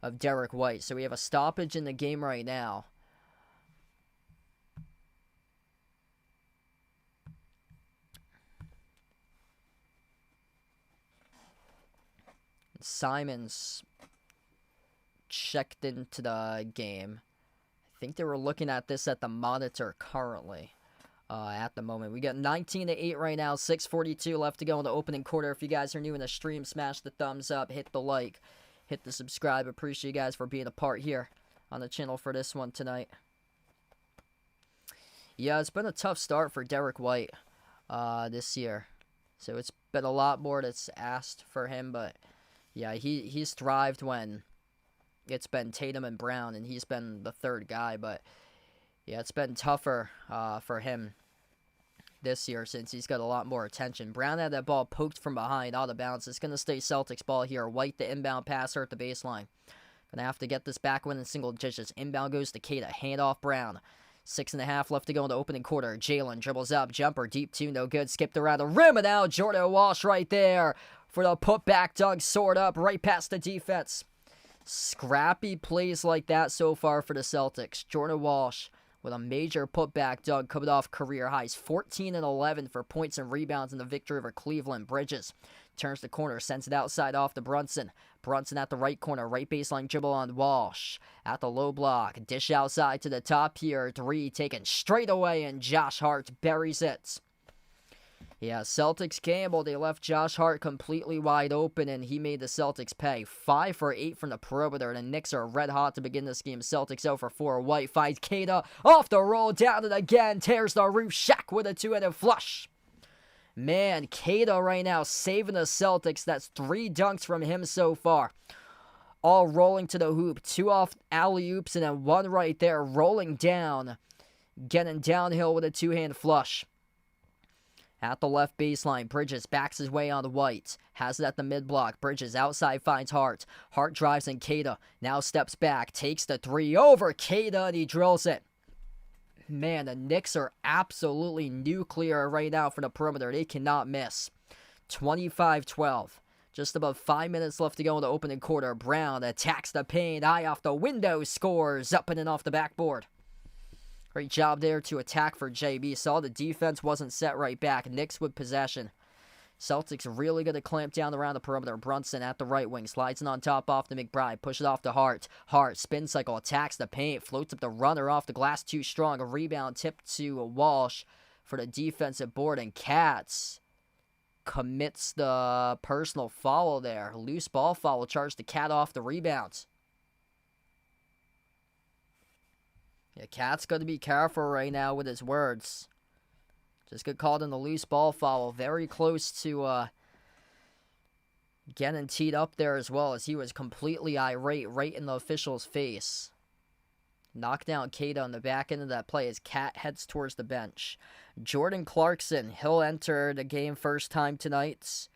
of Derek White. So we have a stoppage in the game right now. Simons checked into the game. I think they were looking at this at the monitor currently. At the moment, we got 19-8 right now. 6:42 left to go in the opening quarter. If you guys are new in the stream, smash the thumbs up, hit the like, hit the subscribe. Appreciate you guys for being a part here on the channel for this one tonight. Yeah, it's been a tough start for Derek White this year. So it's been a lot more that's asked for him, but yeah, he's thrived when it's been Tatum and Brown, and he's been the third guy. But yeah, it's been tougher for him this year since he's got a lot more attention. Brown had that ball poked from behind, out of bounds. It's going to stay Celtics ball here. White, the inbound passer at the baseline. Going to have to get this back win in single digits. Inbound goes to Keita. Hand off Brown. 6.5 left to go in the opening quarter. Jalen dribbles up. Jumper. Deep two. No good. Skipped around the rim. And now Jordan Walsh right there for the putback dunk. Soared up right past the defense. Scrappy plays like that so far for the Celtics. Jordan Walsh with a major putback dunk coming off career highs. 14 and 11 for points and rebounds in the victory over Cleveland. Bridges turns the corner, sends it outside off to Brunson. Brunson at the right corner, right baseline dribble on Walsh. At the low block, dish outside to the top here. Three taken straight away, and Josh Hart buries it. Yeah, Celtics gamble. They left Josh Hart completely wide open, and he made the Celtics pay. 5 for 8 from the perimeter. The Knicks are red hot to begin this game. Celtics 0 for 4. White finds Keita off the roll, down it again. Tears the roof. Shaq with a two-headed flush. Man, Keita right now saving the Celtics. That's 3 dunks from him so far. All rolling to the hoop. 2 off alley-oops, and then 1 right there rolling down. Getting downhill with a two-hand flush. At the left baseline, Bridges backs his way on the White. Has it at the mid-block. Bridges outside finds Hart. Hart drives in Keita. Now steps back. Takes the 3 over Keita, and he drills it. Man, the Knicks are absolutely nuclear right now for the perimeter. They cannot miss. 25-12. Just about 5 minutes left to go in the opening quarter. Brown attacks the paint. Eye off the window. Scores up and in off the backboard. Great job there to attack for JB. Saw the defense wasn't set right back. Knicks with possession. Celtics really going to clamp down around the perimeter. Brunson at the right wing. Slides in on top off to McBride. Push it off to Hart. Hart, spin cycle, attacks the paint. Floats up the runner off the glass too strong. A rebound tip to Walsh for the defensive board. And Katz commits the personal foul there. Loose ball foul. Charged the Cat off the rebound. Yeah, Cat's got to be careful right now with his words. Just got called in the loose ball foul. Very close to getting teed up there as well, as he was completely irate right in the official's face. Knocked down Keita on the back end of that play as Cat heads towards the bench. Jordan Clarkson, he'll enter the game first time tonight,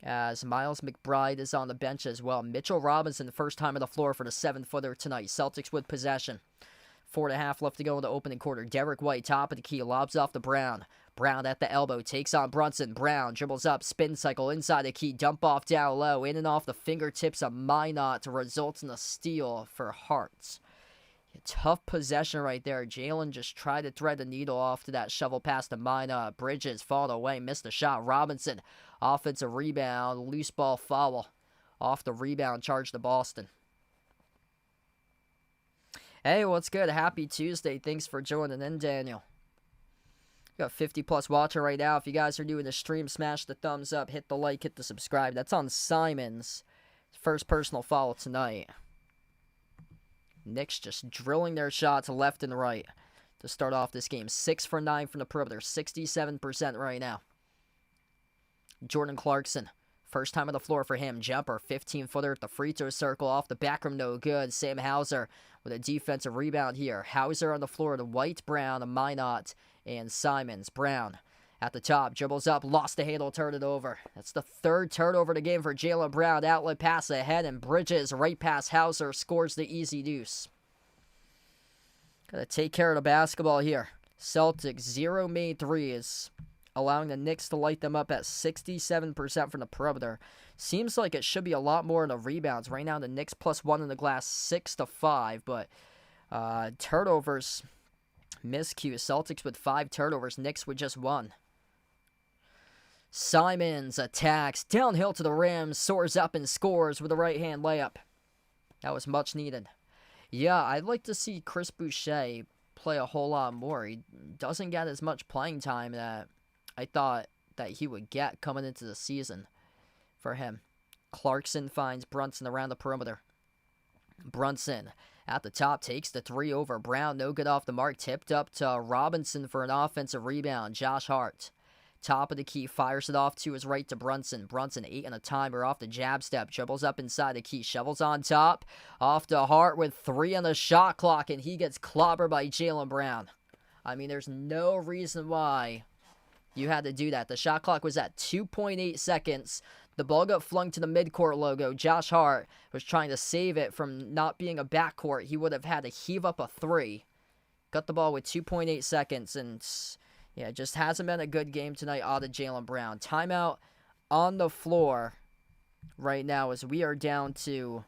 as Miles McBride is on the bench as well. Mitchell Robinson, first time on the floor for the 7-footer tonight. Celtics with possession. 4.5 left to go in the opening quarter. Derek White, top of the key, lobs off to Brown. Brown at the elbow, takes on Brunson. Brown dribbles up, spin cycle inside the key, dump off down low, in and off the fingertips of Minot to result in a steal for Hart. Tough possession right there. Jalen just tried to thread the needle off to that shovel pass to Minot. Bridges falling away, missed the shot. Robinson, offensive rebound, loose ball foul. Off the rebound, charge to Boston. Hey, what's good? Happy Tuesday. Thanks for joining in, Daniel. Got 50+ watching right now. If you guys are new in the stream, smash the thumbs up, hit the like, hit the subscribe. That's on Simons. First personal foul tonight. Knicks just drilling their shots left and right to start off this game. 6 for 9 from the perimeter. 67% right now. Jordan Clarkson, First time on the floor for him. Jumper, 15-footer at the free throw circle. Off the back rim, no good. Sam Hauser with a defensive rebound here. Hauser on the floor to White, Brown, Minot, and Simons. Brown at the top, dribbles up, lost the handle, turned it over. That's the third turnover of the game for Jaylen Brown. Outlet pass ahead, and Bridges right past Hauser scores the easy deuce. Gotta take care of the basketball here. Celtics, 0 made threes, allowing the Knicks to light them up at 67% from the perimeter. Seems like it should be a lot more in the rebounds. Right now, the Knicks +1 in the glass, 6-5, but turnovers, miscues. Celtics with 5 turnovers, Knicks with just 1. Simons attacks, downhill to the rim, soars up and scores with a right-hand layup. That was much needed. Yeah, I'd like to see Chris Boucher play a whole lot more. He doesn't get as much playing time that I thought that he would get coming into the season for him. Clarkson finds Brunson around the perimeter. Brunson at the top takes the 3 over Brown. No good off the mark. Tipped up to Robinson for an offensive rebound. Josh Hart, top of the key, fires it off to his right to Brunson. Brunson 8 on a timer off the jab step. Dribbles up inside the key. Shovels on top. Off to Hart with 3 on the shot clock, and he gets clobbered by Jaylen Brown. I mean, there's no reason why you had to do that. The shot clock was at 2.8 seconds. The ball got flung to the midcourt logo. Josh Hart was trying to save it from not being a backcourt. He would have had to heave up a 3. Got the ball with 2.8 seconds, and yeah, it just hasn't been a good game tonight out of Jaylen Brown. Timeout on the floor right now as we are down to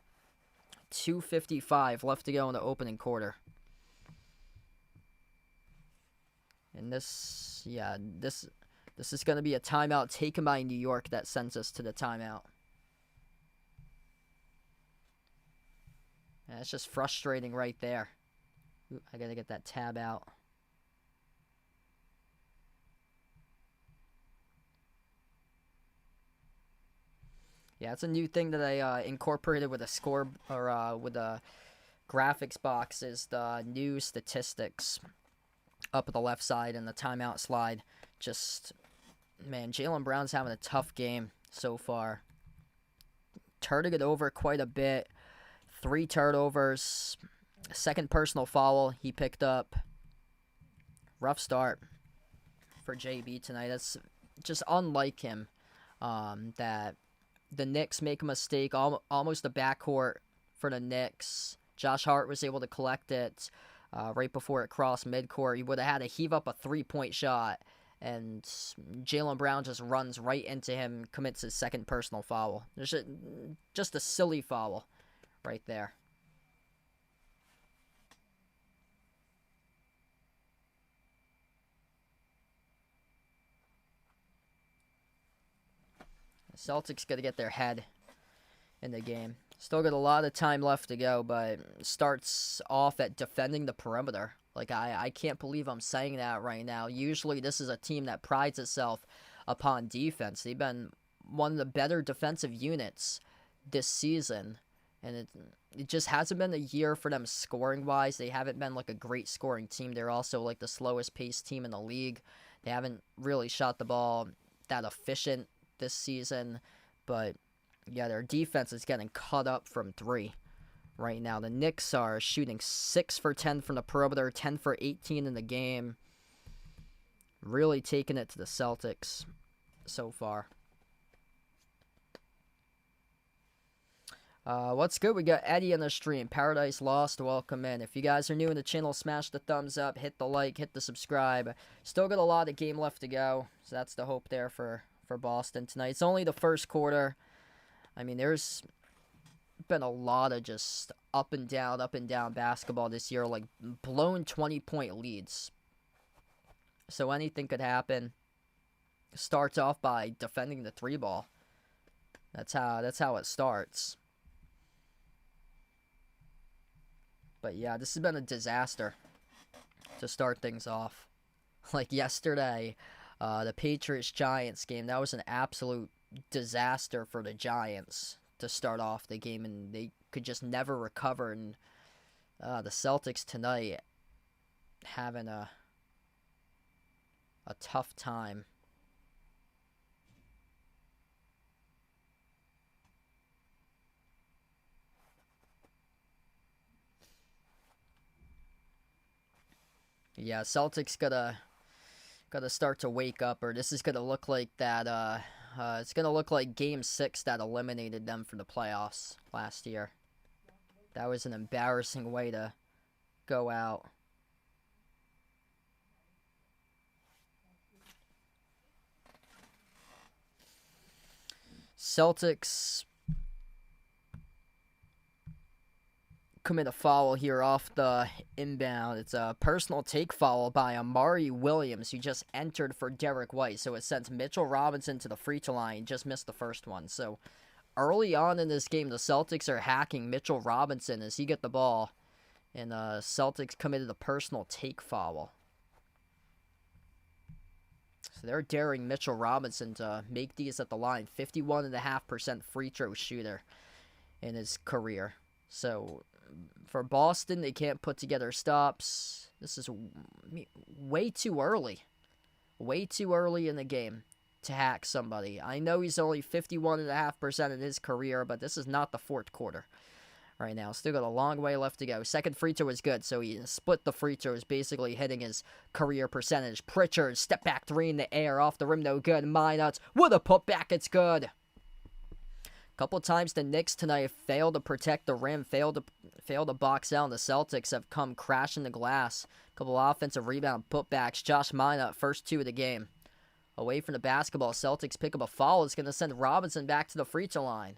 2:55 left to go in the opening quarter. And this is going to be a timeout taken by New York that sends us to the timeout. And it's just frustrating right there. Ooh, I got to get that tab out. Yeah, it's a new thing that I incorporated with a score or with a graphics box is the new statistics up at the left side and the timeout slide. Just, man, Jaylen Brown's having a tough game so far. Turning it over quite a bit. 3 turnovers. Second personal foul he picked up. Rough start for JB tonight. That's just unlike him. That the Knicks make a mistake, almost a backcourt for the Knicks. Josh Hart was able to collect it right before it crossed midcourt. He would have had to heave up a 3-point shot, and Jaylen Brown just runs right into him, commits his second personal foul. There's just a silly foul right there. Celtics got to get their head in the game. Still got a lot of time left to go, but starts off at defending the perimeter. Like, I can't believe I'm saying that right now. Usually this is a team that prides itself upon defense. They've been one of the better defensive units this season, and it just hasn't been a year for them scoring-wise. They haven't been like a great scoring team. They're also like the slowest paced team in the league. They haven't really shot the ball that efficient this season, but yeah, their defense is getting cut up from 3 right now. The Knicks are shooting 6 for 10 from the perimeter, 10 for 18 in the game. Really taking it to the Celtics so far. What's good? We got Eddie on the stream. Paradise Lost, welcome in. If you guys are new in the channel, smash the thumbs up, hit the like, hit the subscribe. Still got a lot of game left to go, so that's the hope there for Boston tonight. It's only the first quarter. I mean, there's been a lot of just up and down basketball this year, like blown 20-point leads. So anything could happen. Starts off by defending the 3 ball. That's how it starts. But yeah, this has been a disaster to start things off. Like yesterday, the Patriots-Giants game, that was an absolute disaster for the Giants to start off the game, and they could just never recover. And the Celtics tonight having a tough time. Yeah, Celtics gotta start to wake up, or this is gonna look like that. It's gonna look like Game 6 that eliminated them from the playoffs last year. That was an embarrassing way to go out. Celtics commit a foul here off the inbound. It's a personal take foul by Amari Williams, who just entered for Derek White. So it sends Mitchell Robinson to the free throw line. Just missed the first one. So early on in this game, the Celtics are hacking Mitchell Robinson as he get the ball. And Celtics committed a personal take foul. So they're daring Mitchell Robinson to make these at the line. 51.5% free throw shooter in his career. So for Boston, they can't put together stops. This is way too early. Way too early in the game to hack somebody. I know he's only 51.5% in his career, but this is not the fourth quarter right now. Still got a long way left to go. Second free throw was good, so he split the free throws, basically hitting his career percentage. Pritchard, step back three in the air, off the rim, no good. Minot with a putback, it's good. Couple times the Knicks tonight failed to protect the rim, failed to box out, and the Celtics have come crashing the glass. Couple offensive rebound putbacks. Josh Minot, first two of the game. Away from the basketball, Celtics pick up a foul. It's going to send Robinson back to the free throw line.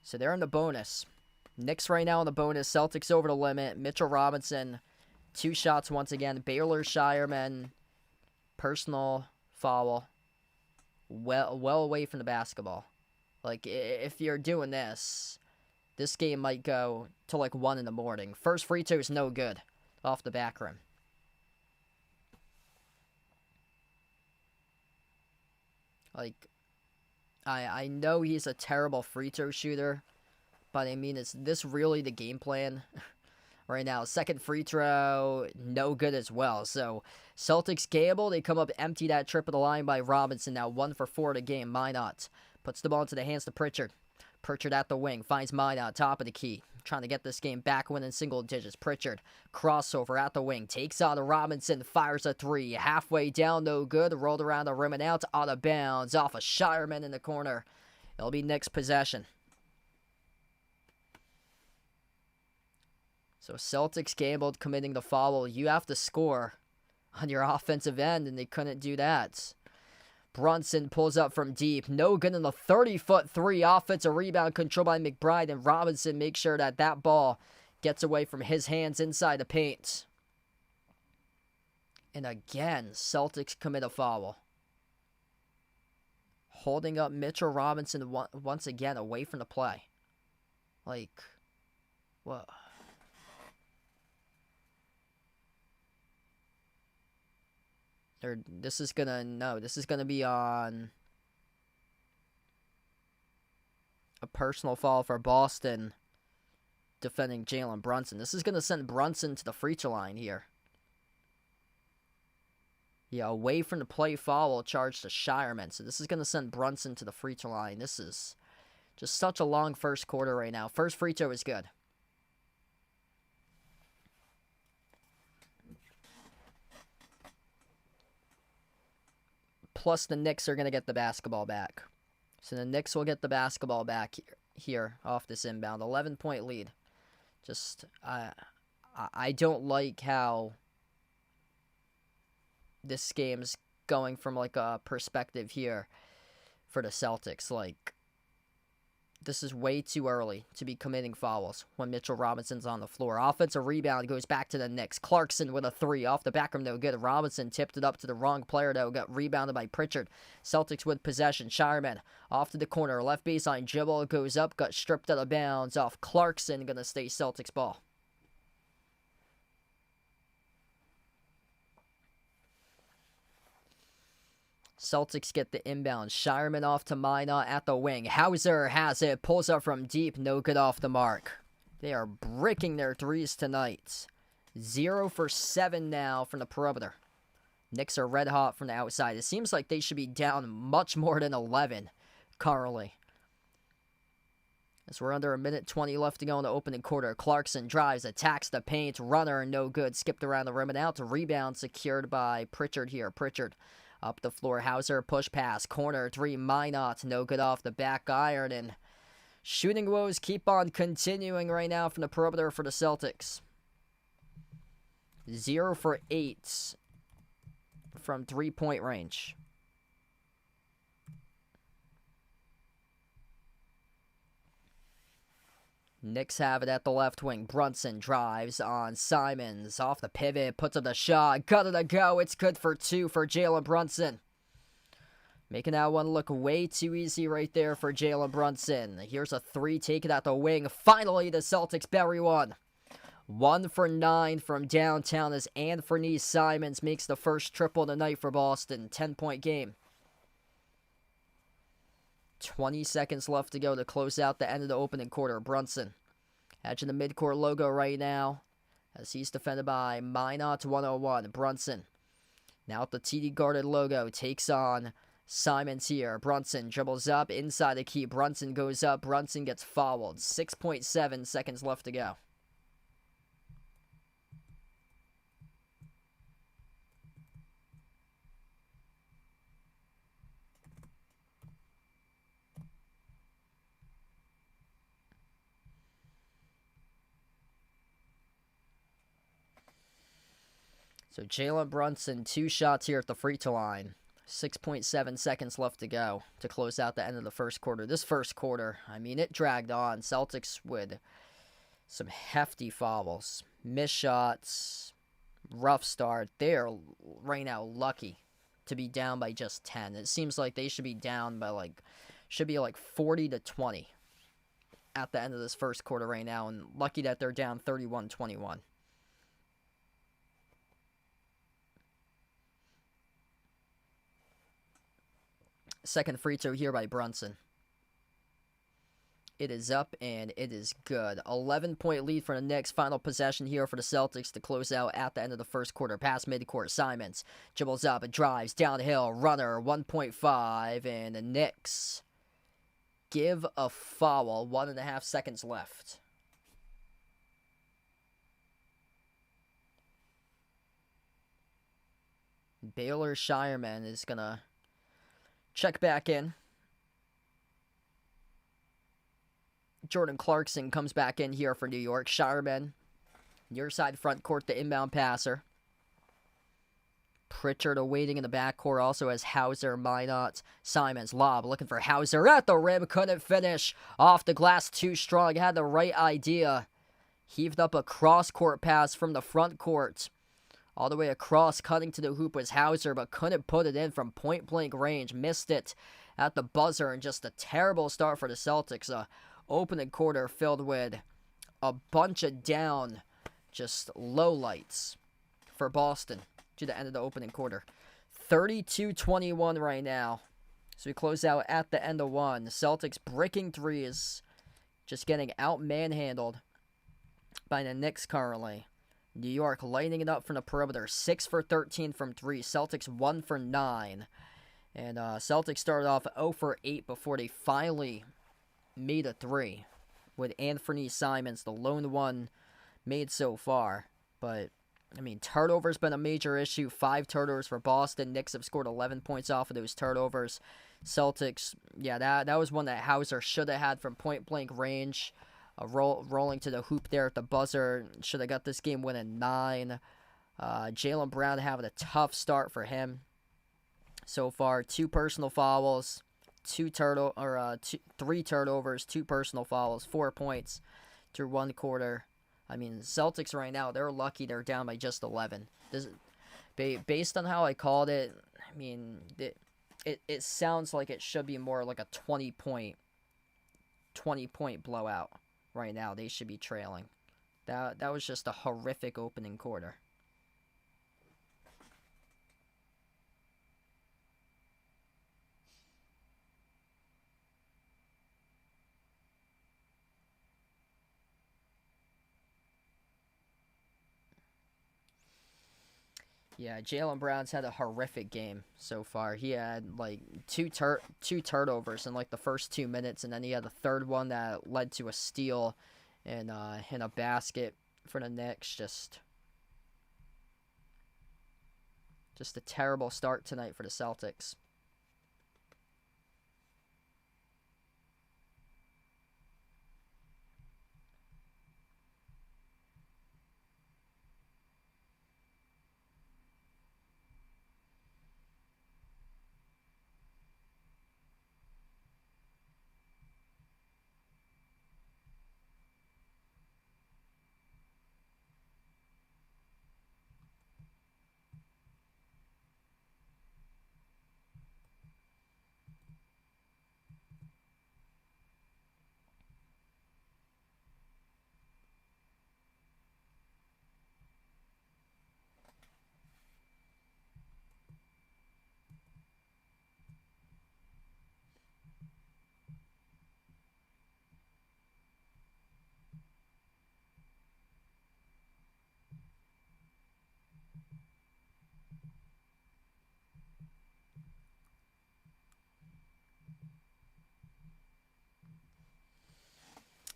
So they're in the bonus. Knicks right now in the bonus. Celtics over the limit. Mitchell Robinson, 2 shots once again. Baylor Shireman, personal foul, well away from the basketball. Like, if you're doing this game might go to like 1 in the morning. First free throw is no good off the back rim. Like, I know he's a terrible free throw shooter, but I mean, is this really the game plan? Right now, second free throw, no good as well. So, Celtics gamble. They come up empty that trip of the line by Robinson. Now 1 for 4 to game. Minot puts the ball into the hands to Pritchard. Pritchard at the wing. Finds Minot, top of the key. Trying to get this game back, winning single digits. Pritchard, crossover at the wing. Takes on to Robinson. Fires a 3. Halfway down, no good. Rolled around the rim and out. Out of bounds. Off a Shireman in the corner. It'll be Knicks possession. So Celtics gambled, committing the foul. You have to score on your offensive end, and they couldn't do that. Brunson pulls up from deep. No good in the 30-foot 3. Offensive rebound controlled by McBride, and Robinson makes sure that ball gets away from his hands inside the paint. And again, Celtics commit a foul. Holding up Mitchell Robinson once again away from the play. Like, what? This is gonna be on a personal foul for Boston defending Jalen Brunson. This is gonna send Brunson to the free throw line here. Yeah, away from the play foul charged to Shireman. So this is gonna send Brunson to the free throw line. This is just such a long first quarter right now. First free throw is good. Plus, the Knicks are going to get the basketball back. So the Knicks will get the basketball back here off this inbound. 11-point lead. Just, I don't like how this game's going from, like, a perspective here for the Celtics. Like, this is way too early to be committing fouls when Mitchell Robinson's on the floor. Offensive rebound goes back to the Knicks. Clarkson with a 3 off the back rim, no good. Robinson tipped it up to the wrong player, though. Got rebounded by Pritchard. Celtics with possession. Shireman off to the corner. Left baseline dribble goes up. Got stripped out of bounds off Clarkson. Gonna stay Celtics ball. Celtics get the inbound. Shireman off to Minot at the wing. Hauser has it. Pulls up from deep. No good off the mark. They are breaking their threes tonight. 0 for 7 now from the perimeter. Knicks are red hot from the outside. It seems like they should be down much more than 11 currently. As we're under a minute 20 left to go in the opening quarter, Clarkson drives, attacks the paint, runner, no good, skipped around the rim and out. Rebound secured by Pritchard here. Pritchard up the floor, Hauser, push pass, corner, three, Minot, no good off the back iron, and shooting woes keep on continuing right now from the perimeter for the Celtics. 0 for 8 from three-point range. Knicks have it at the left wing. Brunson drives on Simons. Off the pivot, puts up the shot. Got it to go. It's good for 2 for Jalen Brunson. Making that one look way too easy right there for Jalen Brunson. Here's a 3 taken at the wing. Finally, the Celtics bury one. 1 for 9 from downtown as Anthony Simons makes the first triple of the night for Boston. 10-point game. 20 seconds left to go to close out the end of the opening quarter. Brunson edging the midcourt logo right now as he's defended by Minot 101. Brunson now at the TD guarded logo takes on Simons here. Brunson dribbles up inside the key. Brunson goes up. Brunson gets fouled. 6.7 seconds left to go. So Jalen Brunson, 2 shots here at the free throw line. 6.7 seconds left to go to close out the end of the first quarter. This first quarter, I mean, it dragged on. Celtics with some hefty fouls, missed shots, rough start. They're right now lucky to be down by just 10. It seems like they should be down by should be 40-20 at the end of this first quarter right now, and lucky that they're down 31-21. Second free throw here by Brunson. It is up, and it is good. 11-point lead for the Knicks. Final possession here for the Celtics to close out at the end of the first quarter. Pass midcourt. Simons dribbles up and drives downhill. Runner, 1.5, and the Knicks give a foul. 1.5 seconds left. Baylor Shireman is going to check back in. Jordan Clarkson comes back in here for New York. Shireman, near side front court, the inbound passer. Pritchard awaiting in the backcourt, also has Hauser, Minot, Simons, lob, looking for Hauser at the rim, couldn't finish. Off the glass, too strong, had the right idea. Heaved up a cross-court pass from the front court. All the way across, cutting to the hoop was Hauser, but couldn't put it in from point-blank range. Missed it at the buzzer, and just a terrible start for the Celtics. Opening quarter filled with a bunch of down, just lowlights for Boston to the end of the opening quarter. 32-21 right now. So we close out at the end of one. The Celtics breaking threes, just getting out-manhandled by the Knicks currently. New York lighting it up from the perimeter. 6 for 13 from 3. Celtics 1 for 9. And Celtics started off 0 for 8 before they finally made a 3. With Anthony Simons, the lone one made so far. But, I mean, turnovers been a major issue. 5 turnovers for Boston. Knicks have scored 11 points off of those turnovers. Celtics, yeah, that was one that Hauser should have had from point-blank range. Rolling to the hoop there at the buzzer. Should have got this game winning 9. Jaylen Brown having a tough start for him so far. 2 personal fouls, 3 turnovers, 2 personal fouls, 4 points through 1 quarter. I mean, Celtics right now, they're lucky they're down by just 11. Based on how I called it, I mean, it sounds like it should be more like a 20-point blowout. Right now, they should be trailing. That was just a horrific opening quarter. Yeah, Jaylen Brown's had a horrific game so far. He had like two turnovers in like the first 2 minutes, and then he had a third one that led to a steal and in a basket for the Knicks. Just a terrible start tonight for the Celtics.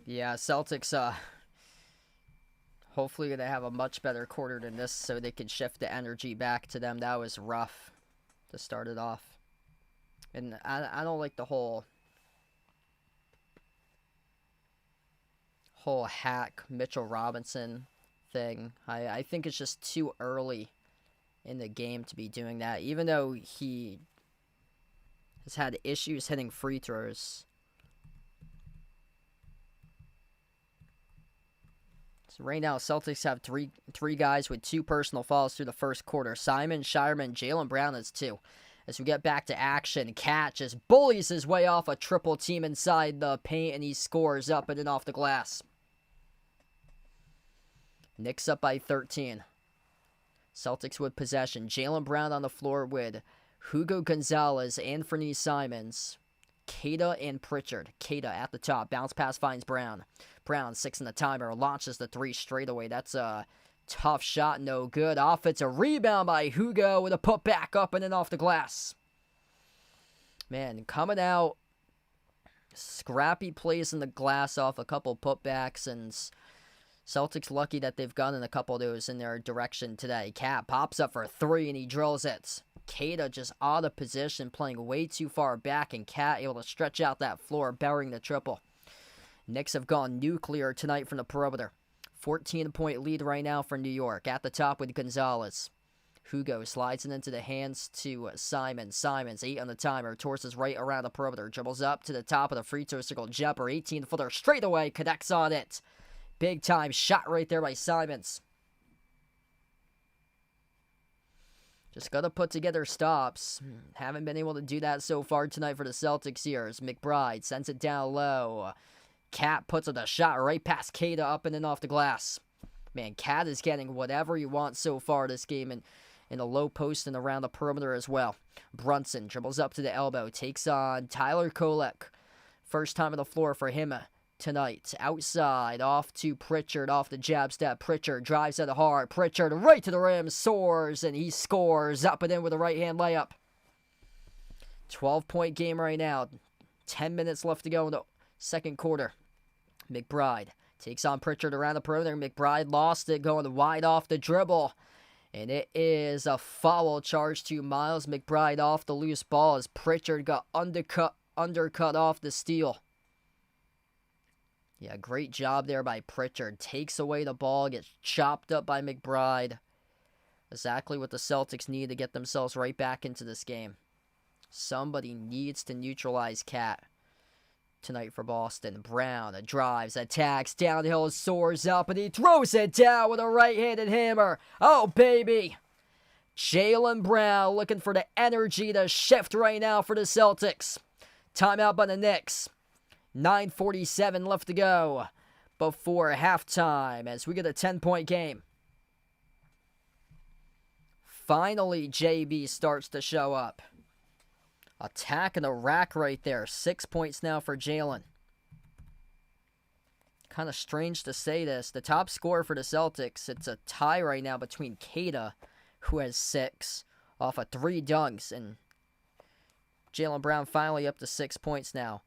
Yeah, Celtics hopefully going to have a much better quarter than this so they can shift the energy back to them. That was rough to start it off. And I don't like the whole hack Mitchell Robinson thing. I think it's just too early in the game to be doing that. Even though he has had issues hitting free throws. So right now, Celtics have three guys with 2 personal fouls through the first quarter. Simon, Shireman, Jaylen Brown has 2. As we get back to action, Cat just bullies his way off a triple team inside the paint, and he scores up and in off the glass. Knicks up by 13. Celtics with possession. Jaylen Brown on the floor with Hugo Gonzalez, Anthony Simons, Keita, and Pritchard. Keita at the top. Bounce pass finds Brown. Brown, 6 in the timer, launches the 3 straight away. That's a tough shot, no good. Offensive rebound by Hugo with a putback up and then off the glass. Man, coming out, scrappy plays in the glass off a couple putbacks, and Celtics lucky that they've gotten a couple of those in their direction today. Cat pops up for 3 and he drills it. Keita just out of position, playing way too far back, and Cat able to stretch out that floor, burying the triple. Knicks have gone nuclear tonight from the perimeter. 14-point lead right now for New York. At the top with Gonzalez. Hugo slides it into the hands to Simons. Simons, 8 on the timer. Torses right around the perimeter. Dribbles up to the top of the free throw circle. Jumper, 18-footer straight away. Connects on it. Big time shot right there by Simons. Just got to put together stops. Haven't been able to do that so far tonight for the Celtics here. As McBride sends it down low. Cat puts it a shot right past Keita up and then off the glass. Man, Cat is getting whatever he wants so far this game in the low post and around the perimeter as well. Brunson dribbles up to the elbow. Takes on Tyler Kolek. First time on the floor for him tonight. Outside, off to Pritchard, off the jab step. Pritchard drives at the hard. Pritchard right to the rim, soars, and he scores up and in with a right-hand layup. 12-point game right now. 10 minutes left to go in the second quarter. McBride takes on Pritchard around the perimeter. McBride lost it, going wide off the dribble. And it is a foul charge to Miles McBride off the loose ball as Pritchard got undercut off the steal. Yeah, great job there by Pritchard. Takes away the ball, gets chopped up by McBride. Exactly what the Celtics need to get themselves right back into this game. Somebody needs to neutralize Cat tonight for Boston. Brown drives, attacks, downhill, soars up, and he throws it down with a right-handed hammer. Oh, baby. Jaylen Brown looking for the energy to shift right now for the Celtics. Timeout by the Knicks. 9:47 left to go before halftime as we get a 10-point game. Finally, JB starts to show up. Attacking the rack right there. 6 points now for Jaylen. Kind of strange to say this. The top scorer for the Celtics, it's a tie right now between Keita, who has 6 off of 3 dunks. And Jaylen Brown finally up to 6 points now.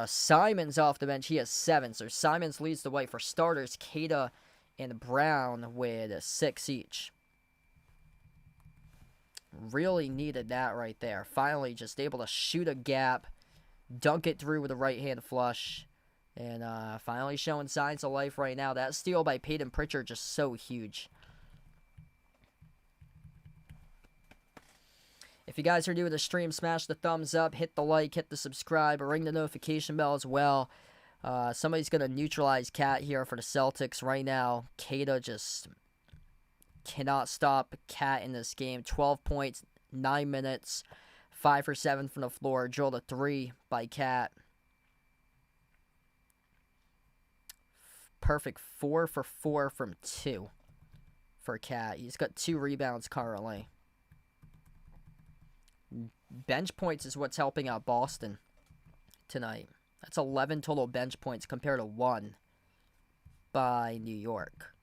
Simons off the bench. He has 7. So Simons leads the way for starters. Queta and Brown with 6 each. Really needed that right there. Finally just able to shoot a gap, dunk it through with a right-hand flush, and finally showing signs of life right now. That steal by Peyton Pritchard just so huge. If you guys are new to the stream, smash the thumbs up, hit the like, hit the subscribe, ring the notification bell as well. Somebody's going to neutralize Cat here for the Celtics right now. Queta just cannot stop Cat in this game. 12 points, 9 minutes, 5 for 7 from the floor. Drilled a 3 by Cat. Perfect 4 for 4 from 2 for Cat. He's got 2 rebounds currently. Bench points is what's helping out Boston tonight. That's 11 total bench points compared to 1 by New York.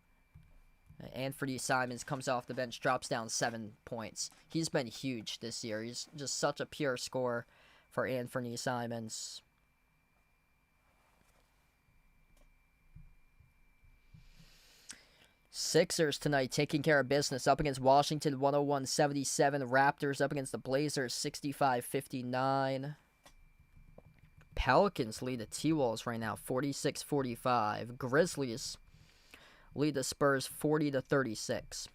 Anthony Simons comes off the bench, drops down 7 points. He's been huge this year. He's just such a pure scorer for Anthony Simons. Sixers tonight taking care of business up against Washington 101-77. Raptors up against the Blazers 65-59. Pelicans lead the T-Wolves right now 46-45. Grizzlies lead the Spurs 40-36.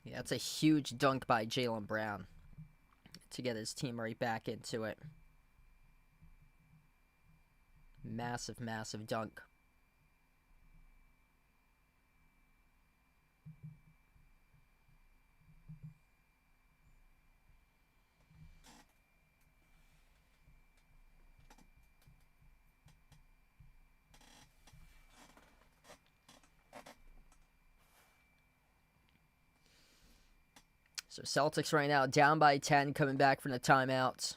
Yeah, that's a huge dunk by Jaylen Brown to get his team right back into it. Massive, massive dunk. So Celtics right now down by 10, coming back from the timeouts.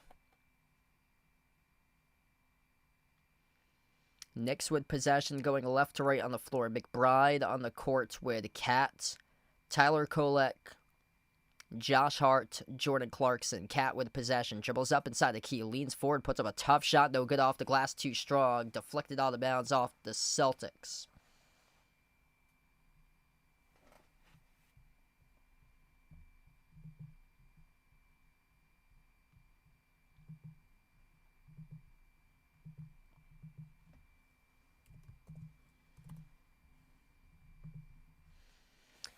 Knicks with possession going left to right on the floor. McBride on the court with Cat, Tyler Kolek, Josh Hart, Jordan Clarkson. Cat with possession. Dribbles up inside the key. Leans forward, puts up a tough shot. No good off the glass. Too strong. Deflected out of bounds off the Celtics.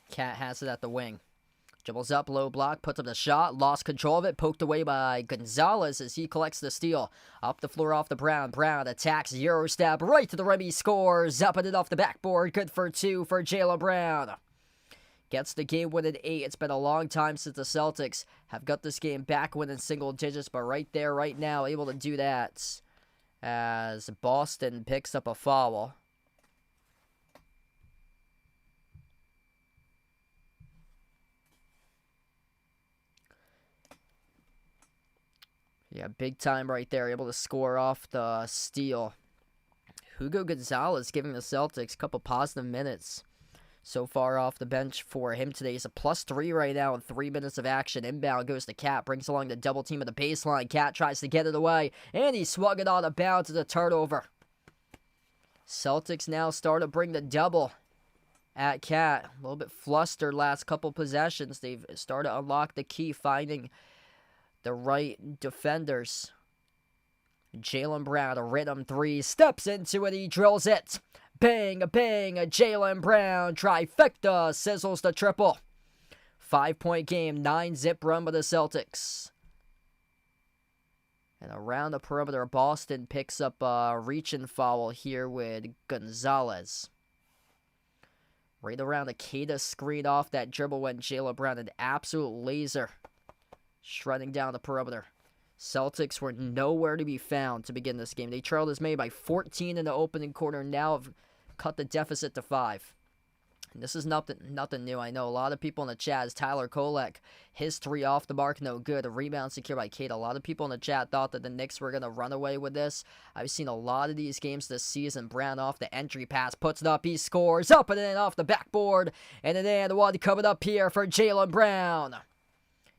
Cat has it at the wing. Dribbles up, low block, puts up the shot, lost control of it, poked away by Gonzalez as he collects the steal. Up the floor off the Brown. Brown attacks, Euro step, right to the rim, he scores. Up and it off the backboard, good for 2 for Jaylen Brown. Gets the game winning 8. It's been a long time since the Celtics have got this game back within single digits, but right there, right now, able to do that as Boston picks up a foul. Yeah, big time right there. Able to score off the steal. Hugo Gonzalez giving the Celtics a couple positive minutes so far off the bench for him today. He's a +3 right now in 3 minutes of action. Inbound goes to Cat. Brings along the double team at the baseline. Cat tries to get it away. And he swung it out of bounds as a turnover. Celtics now start to bring the double at Cat. A little bit flustered last couple possessions. They've started to unlock the key, finding the right defenders. Jaylen Brown, a rhythm 3, steps into it, he drills it. Bang, bang, Jaylen Brown, trifecta, sizzles the triple. 5-point game, 9-zip run by the Celtics. And around the perimeter, Boston picks up a reach-and foul here with Gonzalez. Right around the Keita screen off that dribble went Jaylen Brown, an absolute laser. Shredding down the perimeter. Celtics were nowhere to be found to begin this game. They trailed as many by 14 in the opening quarter, now have cut the deficit to 5. And this is nothing new. I know a lot of people in the chat, as Tyler Kolek, his 3 off the mark, no good. A rebound secured by Keita. A lot of people in the chat thought that the Knicks were going to run away with this. I've seen a lot of these games this season. Brown off the entry pass, puts it up, he scores, up and in off the backboard. And then one coming up here for Jaylen Brown.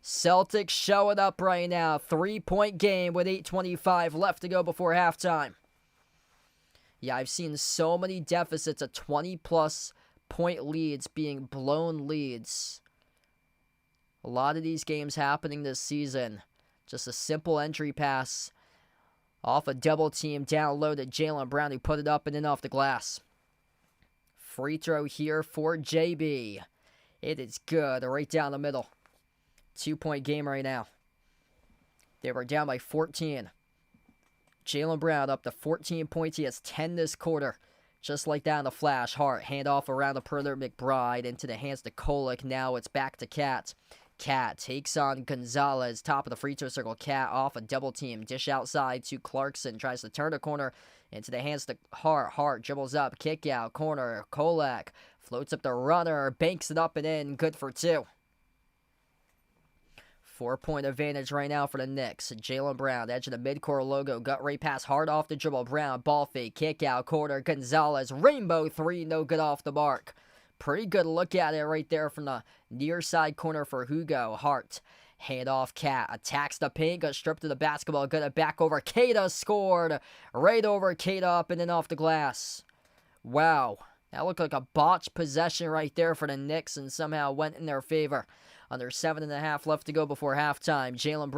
Celtics showing up right now. 3-point game with 8:25 left to go before halftime. Yeah, I've seen so many deficits of 20-plus point leads being blown leads. A lot of these games happening this season. Just a simple entry pass off a double team down low to Jaylen Brown, who put it up and in off the glass. Free throw here for JB. It is good, right down the middle. 2-point game right now. They were down by 14. Jaylen Brown up to 14 points. He has 10 this quarter. Just like that in the flash. Hart, handoff around the perimeter. McBride into the hands to Kolek. Now it's back to Cat. Cat takes on Gonzalez. Top of the free throw circle. Cat off a double team. Dish outside to Clarkson. Tries to turn the corner. Into the hands to Hart. Hart dribbles up. Kick out. Corner. Kolek floats up the runner. Banks it up and in. Good for 2. 4-point advantage right now for the Knicks. Jaylen Brown, edge of the midcourt logo. Gut right pass, hard off the dribble. Brown, ball fake, kick out, corner. Gonzalez, rainbow 3, no good off the mark. Pretty good look at it right there from the near side corner for Hugo. Hart, hand off Cat, attacks the paint, got stripped of the basketball, got it back over. Keita scored, right over Keita up and then off the glass. Wow, that looked like a botched possession right there for the Knicks and somehow went in their favor. Under 7.5 left to go before halftime. Jaylen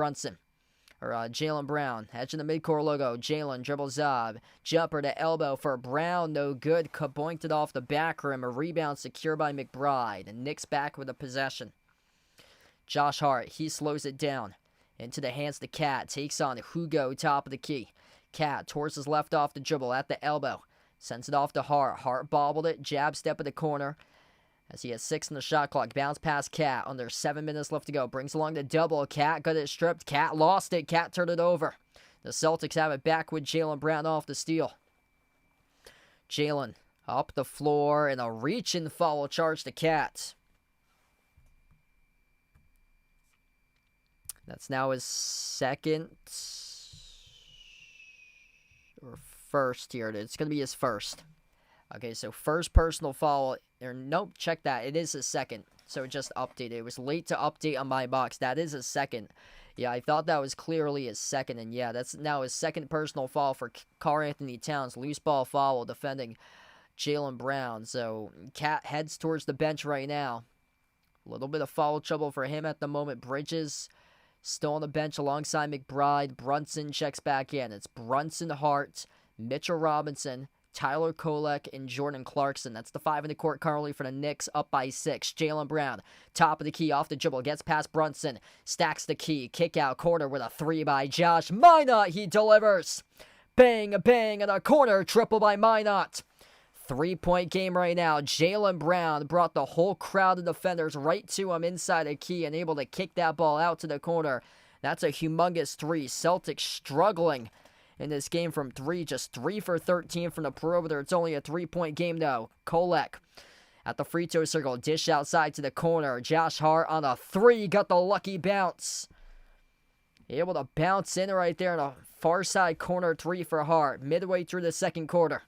Brown, edge in the midcourt logo. Jaylen dribbles up. Jumper to elbow for Brown. No good. Kaboinked it off the back rim. A rebound secured by McBride. And Knicks back with a possession. Josh Hart, he slows it down. Into the hands to Cat. Takes on Hugo, top of the key. Cat towards his left off the dribble at the elbow. Sends it off to Hart. Hart bobbled it. Jab step at the corner. As he has 6 in the shot clock. Bounce past Cat. Under 7 minutes left to go. Brings along the double. Cat got it stripped. Cat lost it. Cat turned it over. The Celtics have it back with Jaylen Brown off the steal. Jaylen up the floor and a reach-in foul charge to Cat. That's now his second or first here. It's going to be his first. Okay, so first personal foul. Nope, check that. It is his second. So it just updated. It was late to update on my box. That is his second. Yeah, I thought that was clearly his second. And yeah, that's now his second personal foul for Karl-Anthony Towns. Loose ball foul defending Jaylen Brown. So Cat heads towards the bench right now. A little bit of foul trouble for him at the moment. Bridges still on the bench alongside McBride. Brunson checks back in. It's Brunson, Hart, Mitchell Robinson, Tyler Kolek, and Jordan Clarkson. That's the 5 in the court currently for the Knicks, up by 6. Jaylen Brown, top of the key, off the dribble, gets past Brunson, stacks the key, kick out corner with a 3 by Josh Minot. He delivers. Bang, bang, and a corner triple by Minot. 3-point game right now. Jaylen Brown brought the whole crowd of defenders right to him inside the key and able to kick that ball out to the corner. That's a humongous 3. Celtics struggling in this game from 3, just 3 for 13 from the perimeter. It's only a 3-point game, though. Kolek at the free throw circle. Dish outside to the corner. Josh Hart on a 3. Got the lucky bounce. Able to bounce in right there in a far side corner 3 for Hart. Midway through the second quarter.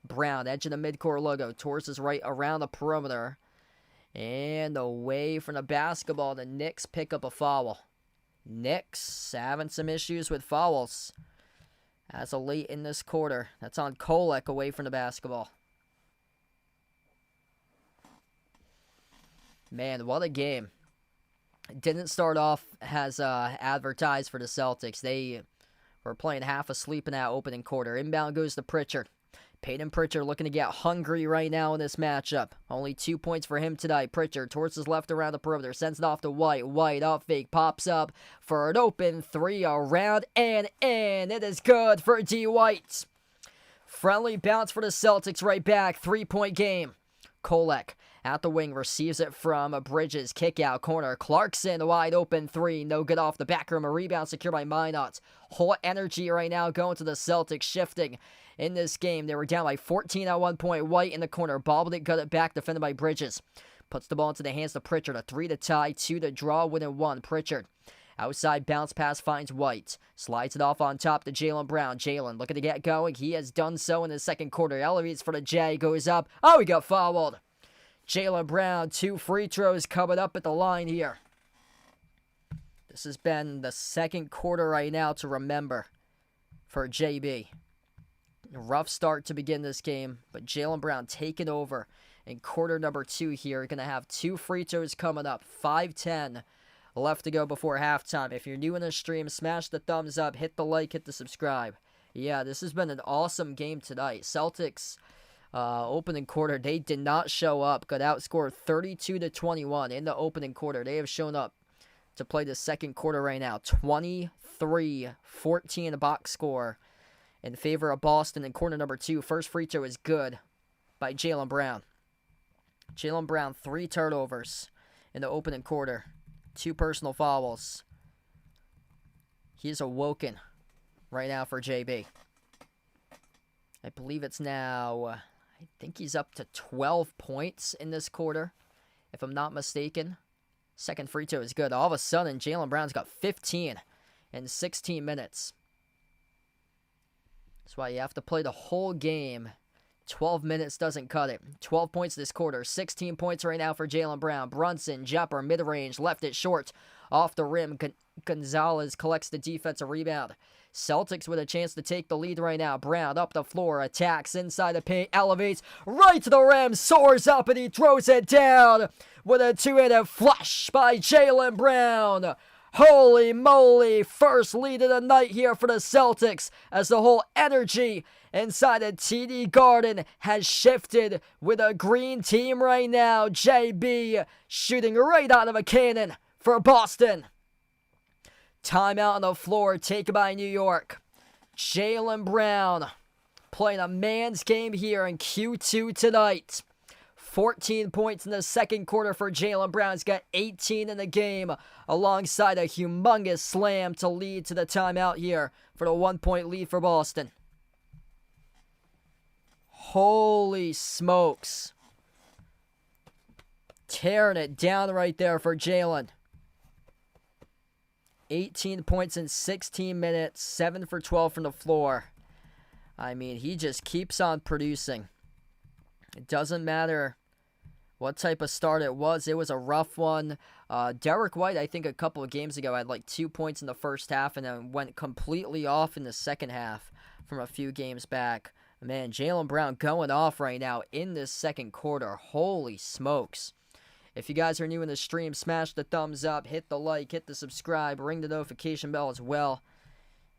Brown, edge of the midcourt logo. Towards his right around the perimeter. And away from the basketball. The Knicks pick up a foul. Knicks having some issues with fouls. As of late in this quarter. That's on Kolek away from the basketball. Man, what a game. It didn't start off as advertised for the Celtics. They were playing half asleep in that opening quarter. Inbound goes to Pritchard. Peyton Pritchard looking to get hungry right now in this matchup. Only 2 points for him tonight. Pritchard towards his left around the perimeter. Sends it off to White. White off fake. Pops up for an open three. Around and in. It is good for D. White. Friendly bounce for the Celtics right back. 3-point game. Kolek at the wing receives it from Bridges. Kick out corner. Clarkson wide open three. No good off the back rim. A rebound secured by Minot. Whole energy right now going to the Celtics. Shifting in this game. They were down by 14 at one point. White in the corner. Bobbled it. Got it back. Defended by Bridges. Puts the ball into the hands of Pritchard. A 3 to tie. 2 to draw. Within 1. Pritchard. Outside bounce pass finds White. Slides it off on top to Jaylen Brown. Jaylen looking to get going. He has done so in the second quarter. Elevates for the J. Goes up. Oh, he got fouled. Jaylen Brown, 2 free throws coming up at the line here. This has been the second quarter right now to remember for JB. A rough start to begin this game, but Jaylen Brown taking over in quarter number 2 here. Going to have 2 free throws coming up. 5:10 left to go before halftime. If you're new in the stream, smash the thumbs up, hit the like, hit the subscribe. Yeah, this has been an awesome game tonight. Celtics opening quarter, they did not show up. Got outscored 32-21 in the opening quarter. They have shown up to play the second quarter right now. 23-14 box score in favor of Boston in quarter number 2. First free throw is good by Jaylen Brown. Jaylen Brown, 3 turnovers in the opening quarter. 2 personal fouls. He is awoken right now for JB. I believe it's now, I think he's up to 12 points in this quarter, if I'm not mistaken. Second free throw is good. All of a sudden, Jaylen Brown's got 15 in 16 minutes. That's why you have to play the whole game. 12 minutes doesn't cut it. 12 points this quarter. 16 points right now for Jaylen Brown. Brunson, jumper, mid-range, left it short. Off the rim, Gonzalez collects the defensive rebound. Celtics with a chance to take the lead right now. Brown up the floor, attacks inside the paint, elevates right to the rim, soars up, and he throws it down with a two-handed flush by Jaylen Brown. Holy moly, first lead of the night here for the Celtics as the whole energy inside the TD Garden has shifted with a green team right now. JB shooting right out of a cannon for Boston. Timeout on the floor taken by New York. Jaylen Brown playing a man's game here in Q2 tonight. 14 points in the second quarter for Jaylen Brown. He's got 18 in the game alongside a humongous slam to lead to the timeout here for the 1-point lead for Boston. Holy smokes. Tearing it down right there for Jaylen. 18 points in 16 minutes, 7 for 12 from the floor. I mean, he just keeps on producing. It doesn't matter what type of start it was. It was a rough one. Derek White, I think a couple of games ago, had like 2 points in the first half and then went completely off in the second half from a few games back. Man, Jaylen Brown going off right now in this second quarter. Holy smokes. If you guys are new in the stream, smash the thumbs up, hit the like, hit the subscribe, ring the notification bell as well.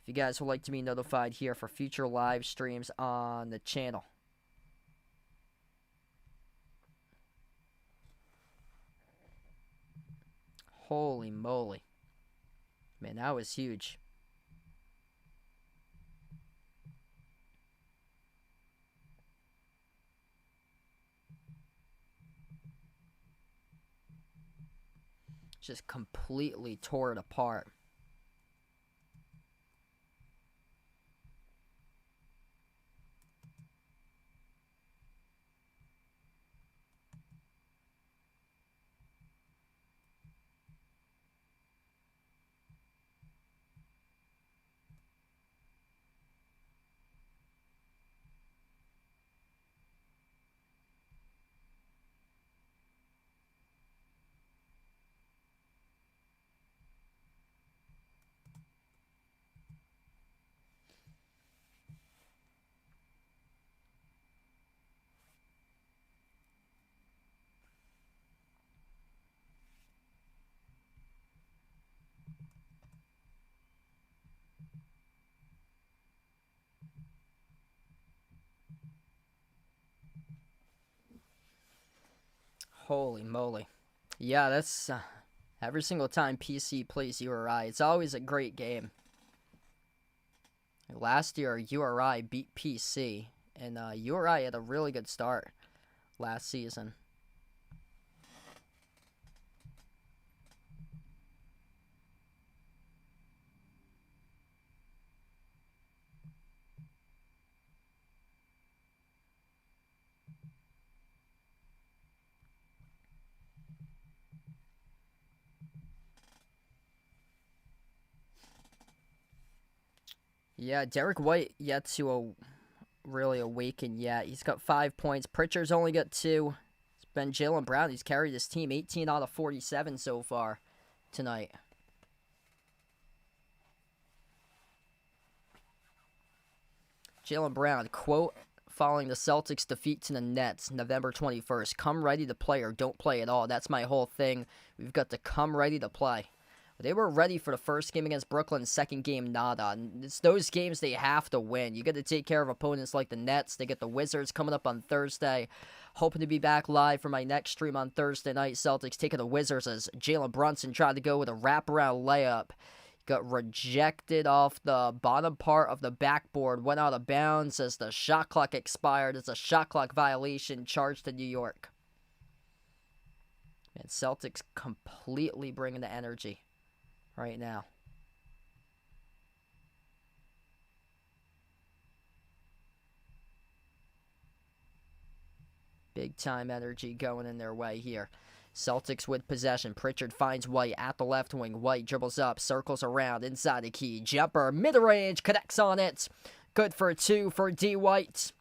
If you guys would like to be notified here for future live streams on the channel. Holy moly. Man, that was huge. Just completely tore it apart. Holy moly. Yeah, that's every single time PC plays URI, it's always a great game. Last year, URI beat PC, and URI had a really good start last season. Yeah, Derek White yet to really awaken yet. He's got 5 points. Pritchard's only got 2. It's been Jaylen Brown. He's carried his team 18 out of 47 so far tonight. Jaylen Brown, quote, following the Celtics' defeat to the Nets November 21st, "Come ready to play or don't play at all. That's my whole thing. We've got to come ready to play." They were ready for the first game against Brooklyn, second game, nada. And it's those games they have to win. You got to take care of opponents like the Nets. They get the Wizards coming up on Thursday. Hoping to be back live for my next stream on Thursday night. Celtics taking the Wizards as Jalen Brunson tried to go with a wraparound layup. Got rejected off the bottom part of the backboard. Went out of bounds as the shot clock expired. It's a shot clock violation charged to New York. And Celtics completely bringing the energy right now. Big time energy going in their way here. Celtics with possession. Pritchard finds White at the left wing. White dribbles up, circles around, inside the key. Jumper, mid-range, connects on it. Good for 2 for D. White.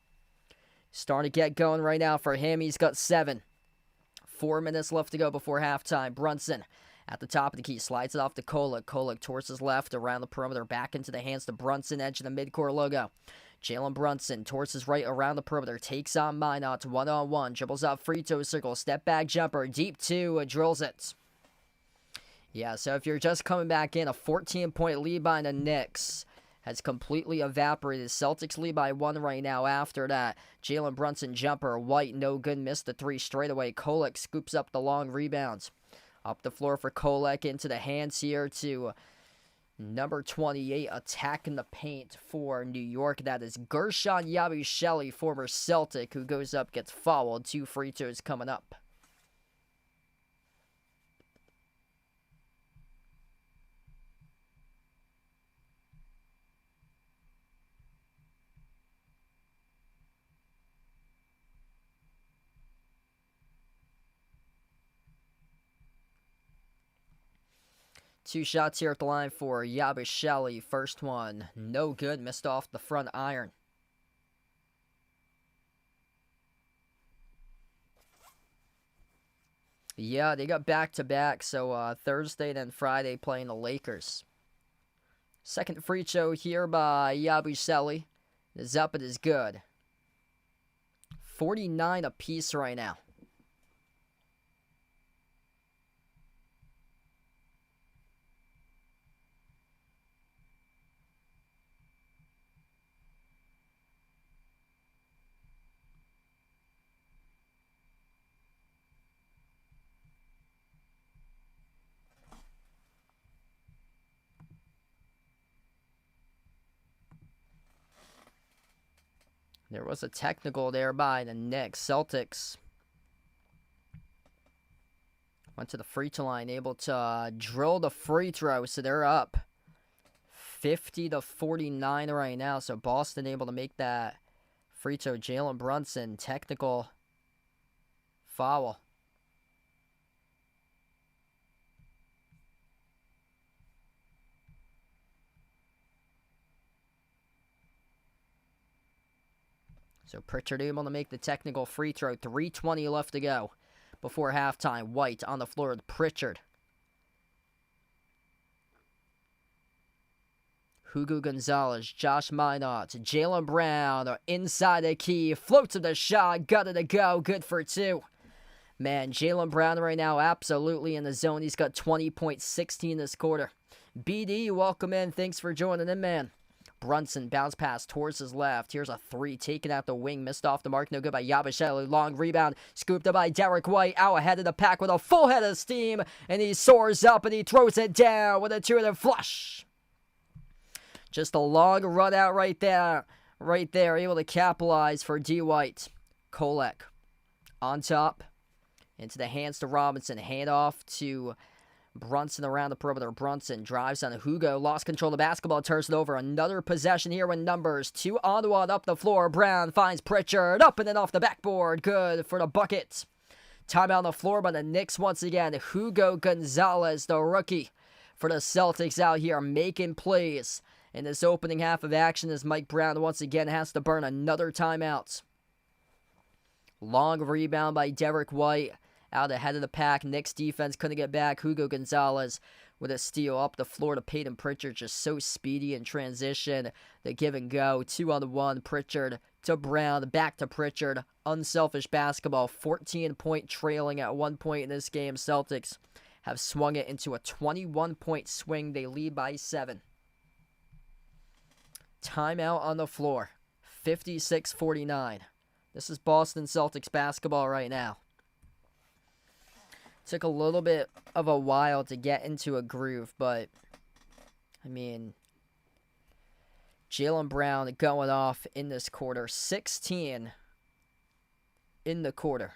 Starting to get going right now for him. He's got 7. 4 minutes left to go before halftime. Brunson at the top of the key, slides it off to Kolek. Kolek towards his left, around the perimeter, back into the hands to Brunson, edge of the midcourt logo. Jalen Brunson towards his right, around the perimeter, takes on Minot, one-on-one, dribbles out free throw circle, step back jumper, deep 2, drills it. Yeah, so if you're just coming back in, a 14-point lead by the Knicks has completely evaporated. Celtics lead by 1 right now after that. Jalen Brunson jumper, White, no good, missed the 3 straight away. Kolek scoops up the long rebounds. Up the floor for Kolek, into the hands here to number 28, attacking the paint for New York. That is Gershon Yabusele, former Celtic, who goes up, gets fouled. 2 free throws coming up. Two shots here at the line for Yabusele. First one, no good. Missed off the front iron. Yeah, they got back-to-back. So Thursday, then Friday, playing the Lakers. Second free throw here by Yabusele. Is up, it is good. 49 apiece right now. There was a technical there by the Knicks. Celtics went to the free throw line, able to drill the free throw, so they're up 50-49 right now. So Boston able to make that free throw. Jalen Brunson, technical foul. So Pritchard able to make the technical free throw. 3:20 left to go before halftime. White on the floor with Pritchard. Hugo Gonzalez, Josh Minot, Jaylen Brown inside the key. Floats of the shot. Got it to go. Good for 2. Man, Jaylen Brown right now absolutely in the zone. He's got 20.16 this quarter. BD, welcome in. Thanks for joining in, man. Brunson bounce pass towards his left. Here's a three taken at the wing. Missed off the mark. No good by Yabashele. Long rebound. Scooped up by Derek White. Out ahead of the pack with a full head of steam. And he soars up and he throws it down with a two-handed flush. Just a long run out right there. Right there. Able to capitalize for D. White. Kolek on top. Into the hands to Robinson. Handoff to Brunson around the perimeter. Brunson drives on Hugo. Lost control of the basketball. Turns it over. Another possession here with numbers. 2-on-1 up the floor. Brown finds Pritchard. Up and then off the backboard. Good for the bucket. Timeout on the floor by the Knicks once again. Hugo Gonzalez, the rookie for the Celtics out here making plays in this opening half of action as Mike Brown once again has to burn another timeout. Long rebound by Derek White. Out ahead of the pack. Knicks defense couldn't get back. Hugo Gonzalez with a steal up the floor to Peyton Pritchard. Just so speedy in transition. The give and go. 2-on-1. Pritchard to Brown. Back to Pritchard. Unselfish basketball. 14-point trailing at one point in this game. Celtics have swung it into a 21-point swing. They lead by 7. Timeout on the floor. 56-49. This is Boston Celtics basketball right now. Took a little bit of a while to get into a groove, but, I mean, Jaylen Brown going off in this quarter. 16 in the quarter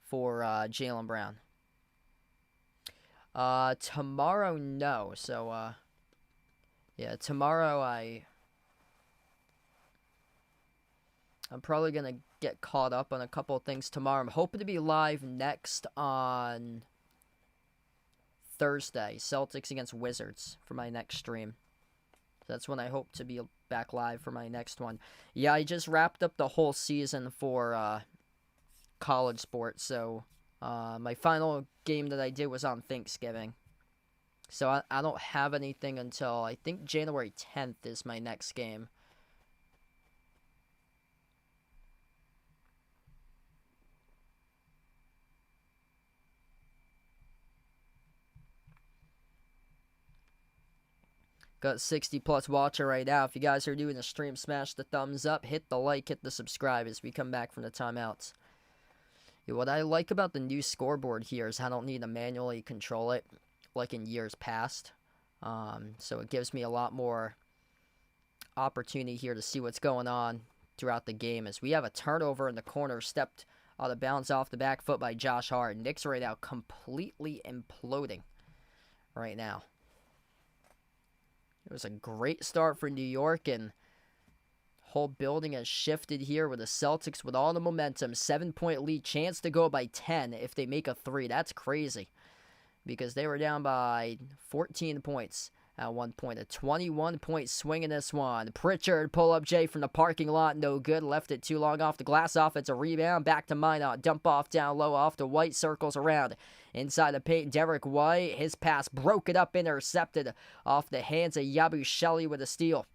for Jaylen Brown. Tomorrow, no. So, yeah, tomorrow I'm probably going to get caught up on a couple of things tomorrow. I'm hoping to be live next on Thursday. Celtics against Wizards for my next stream. That's when I hope to be back live for my next one. Yeah, I just wrapped up the whole season for college sports. So my final game that I did was on Thanksgiving. So I don't have anything until I think January 10th is my next game. Got 60+ watcher right now. If you guys are doing the stream, smash the thumbs up, hit the like, hit the subscribe as we come back from the timeouts. Yeah, what I like about the new scoreboard here is I don't need to manually control it like in years past. So it gives me a lot more opportunity here to see what's going on throughout the game. As we have a turnover in the corner, stepped out of bounds off the back foot by Josh Hart. Knicks right now completely imploding right now. It was a great start for New York, and whole building has shifted here with the Celtics with all the momentum. 7-point lead, chance to go by 10 if they make a 3. That's crazy because they were down by 14 points at one point. A 21-point swing in this one. Pritchard, pull-up J from the parking lot, no good. Left it too long off the glass. Offensive rebound, back to Minot. Dump off down low off to White, circles around. Inside the paint, Derek White. His pass broke it up, intercepted off the hands of Yabusele with a steal.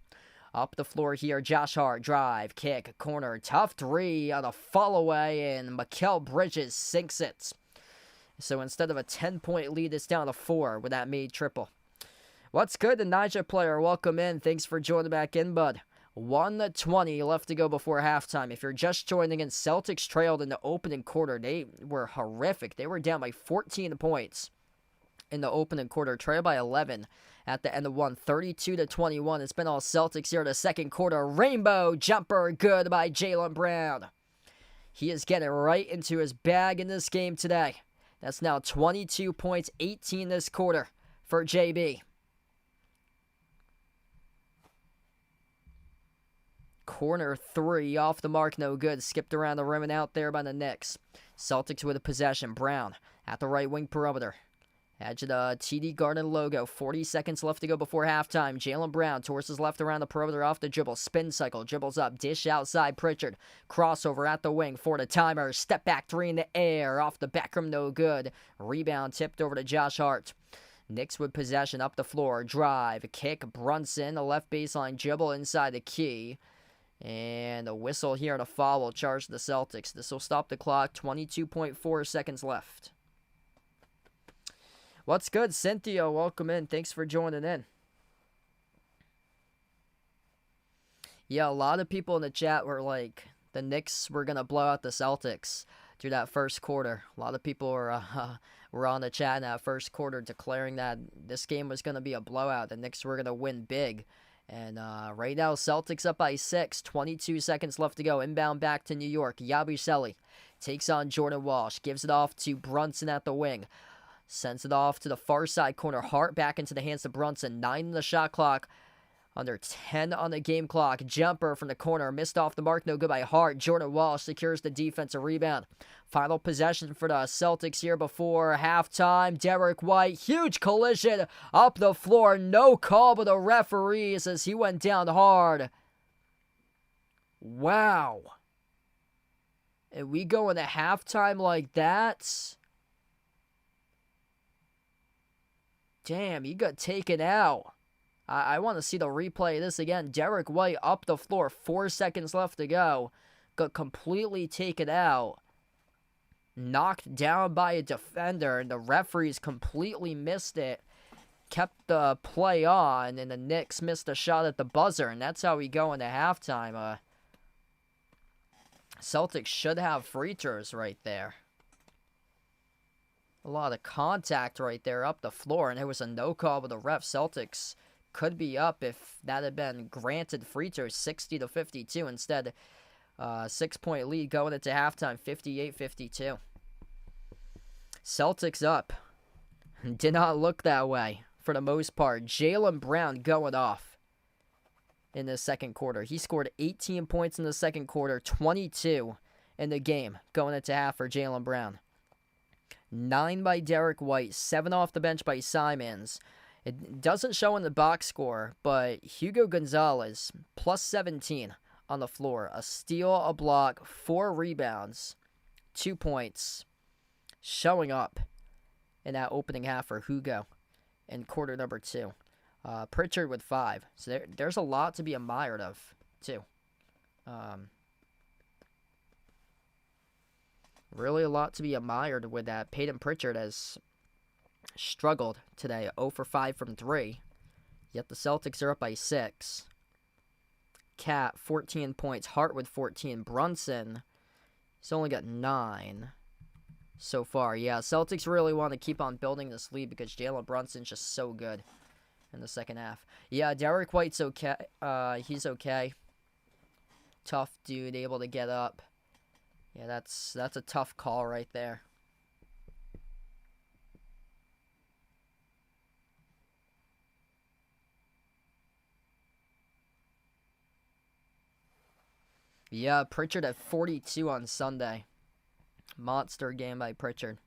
Up the floor here, Josh Hart, drive, kick, corner, tough 3 on a fall away, and Mikal Bridges sinks it. So instead of a 10-point lead, it's down to 4 with that made triple. What's good, the Niger player? Welcome in. Thanks for joining back in, bud. 1:20 left to go before halftime. If you're just joining in, Celtics trailed in the opening quarter. They were horrific. They were down by 14 points in the opening quarter, trailed by 11 at the end of one. 32-21. It's been all Celtics here in the second quarter. Rainbow jumper, good by Jaylen Brown. He is getting right into his bag in this game today. That's now 22 points, 18 this quarter for JB. Corner 3 off the mark, no good. Skipped around the rim and out there by the Knicks. Celtics with a possession. Brown at the right wing perimeter. Edge of the TD Garden logo. 40 seconds left to go before halftime. Jaylen Brown towards his left around the perimeter off the dribble. Spin cycle. Dribbles up. Dish outside. Pritchard. Crossover at the wing for the timer. Step back 3 in the air. Off the back rim, no good. Rebound tipped over to Josh Hart. Knicks with possession up the floor. Drive. Kick. Brunson. A left baseline dribble inside the key. And a whistle here and a foul will charge the Celtics. This will stop the clock. 22.4 seconds left. What's good, Cynthia? Welcome in. Thanks for joining in. Yeah, a lot of people in the chat were like, the Knicks were going to blow out the Celtics through that first quarter. A lot of people were on the chat in that first quarter declaring that this game was going to be a blowout. The Knicks were going to win big. And right now, Celtics up by 6. 22 seconds left to go. Inbound back to New York. Yabusele takes on Jordan Walsh. Gives it off to Brunson at the wing. Sends it off to the far side corner. Hart back into the hands of Brunson. 9 on the shot clock. Under 10 on the game clock. Jumper from the corner. Missed off the mark. No good by Hart. Jordan Walsh secures the defensive rebound. Final possession for the Celtics here before halftime. Derek White. Huge collision up the floor. No call by the referees as he went down hard. Wow. And we go into halftime like that? Damn, he got taken out. I want to see the replay of this again. Derek White up the floor. 4 seconds left to go. Got completely taken out. Knocked down by a defender. And the referees completely missed it. Kept the play on. And the Knicks missed a shot at the buzzer. And that's how we go into halftime. Celtics should have free throws right there. A lot of contact right there up the floor. And there was a no call with the ref. Celtics could be up if that had been granted free throws, 60-52 instead. 6-point lead going into halftime, 58-52. Celtics up. Did not look that way for the most part. Jaylen Brown going off in the second quarter. He scored 18 points in the second quarter, 22 in the game going into half for Jaylen Brown. 9 by Derek White, 7 off the bench by Simons. It doesn't show in the box score, but Hugo Gonzalez, plus 17 on the floor. A steal, a block, 4 rebounds, 2 points. Showing up in that opening half for Hugo in quarter number 2. Pritchard with 5. So there's a lot to be admired of, too. Really a lot to be admired with that. Peyton Pritchard has struggled today, 0 for 5 from 3. Yet the Celtics are up by 6. Cat, 14 points. Hart with 14. Brunson, he's only got 9 so far. Yeah, Celtics really want to keep on building this lead because Jalen Brunson's just so good in the second half. Yeah, Derek White's okay. He's okay. Tough dude, able to get up. Yeah, that's a tough call right there. Yeah, Pritchard at 42 on Sunday. Monster game by Pritchard.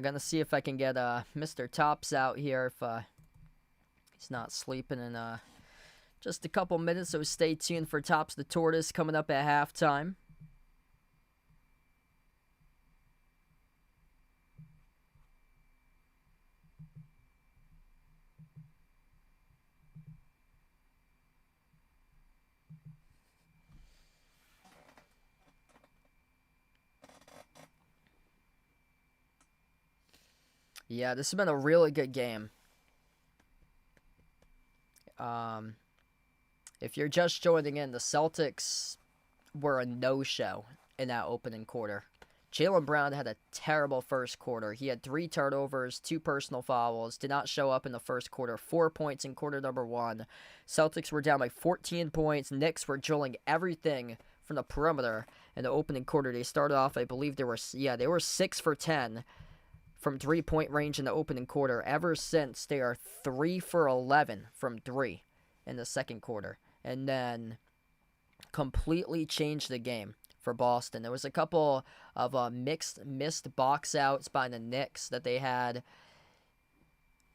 Gonna see if I can get Mr. Tops out here if he's not sleeping in just a couple minutes. So stay tuned for Tops the Tortoise coming up at halftime. Yeah, this has been a really good game. If you're just joining in, the Celtics were a no-show in that opening quarter. Jaylen Brown had a terrible first quarter. He had 3 turnovers, 2 personal fouls, did not show up in the first quarter, 4 points in quarter number 1. Celtics were down by 14 points. Knicks were drilling everything from the perimeter in the opening quarter. They started off, I believe they were 6 for 10. From 3-point range in the opening quarter. Ever since, they are 3 for 11 from 3 in the second quarter. And then completely changed the game for Boston. There was a couple of missed box outs by the Knicks that they had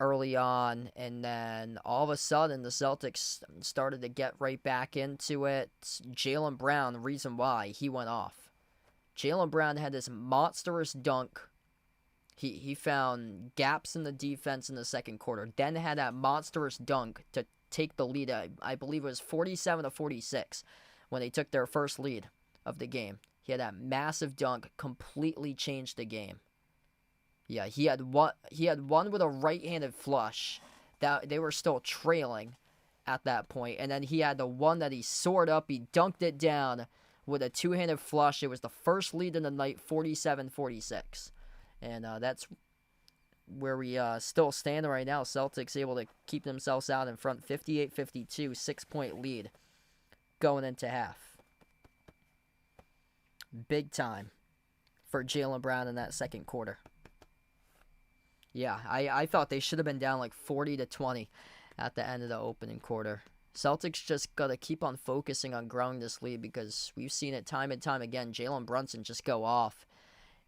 early on, and then all of a sudden the Celtics started to get right back into it. Jaylen Brown, the reason why he went off. Jaylen Brown had this monstrous dunk. He found gaps in the defense in the second quarter, then had that monstrous dunk to take the lead. I believe it was 47-46 when they took their first lead of the game. He had that massive dunk, completely changed the game. Yeah, he had one with a right-handed flush that they were still trailing at that point, and then he had the one that he soared up, he dunked it down with a two-handed flush. It was the first lead in the night, 47-46. And that's where we still stand right now. Celtics able to keep themselves out in front, 58-52, 6-point lead going into half. Big time for Jaylen Brown in that second quarter. Yeah, I thought they should have been down like 40-20 at the end of the opening quarter. Celtics just got to keep on focusing on growing this lead because we've seen it time and time again. Jalen Brunson just go off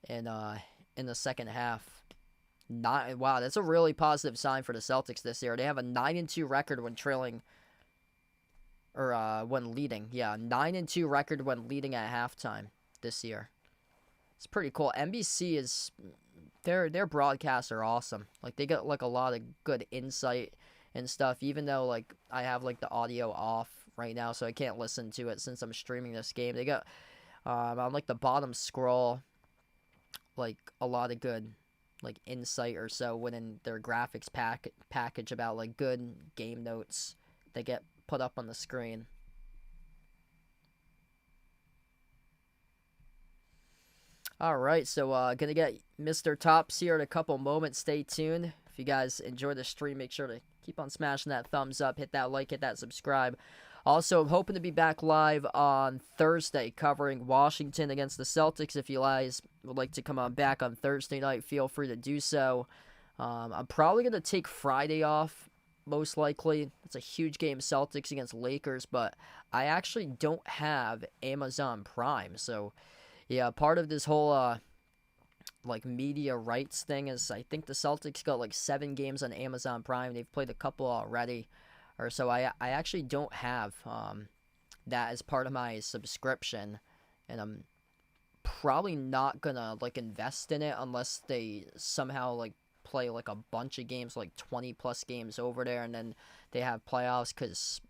in the second half. Wow, that's a really positive sign for the Celtics this year. They have a 9-2 record when trailing, or when leading. Yeah, 9-2 record when leading at halftime this year. It's pretty cool. NBC is their broadcasts are awesome. Like they got like a lot of good insight and stuff. Even though like I have like the audio off right now, so I can't listen to it since I'm streaming this game. They got on like the bottom scroll, like a lot of good like insight or so within their graphics package about like good game notes that get put up on the screen. All right, so gonna get Mr. Tops here in a couple moments. Stay tuned. If you guys enjoy the stream, make sure to keep on smashing that thumbs up, hit that like, hit that subscribe. Also, I'm hoping to be back live on Thursday covering Washington against the Celtics. If you guys would like to come on back on Thursday night, feel free to do so. I'm probably going to take Friday off, most likely. It's a huge game, Celtics against Lakers, but I actually don't have Amazon Prime. So, yeah, part of this whole like media rights thing is I think the Celtics got like 7 games on Amazon Prime. They've played a couple already. Or so I actually don't have that as part of my subscription, and I'm probably not gonna like invest in it unless they somehow like play like a bunch of games, like 20+ games over there, and then they have playoffs. Because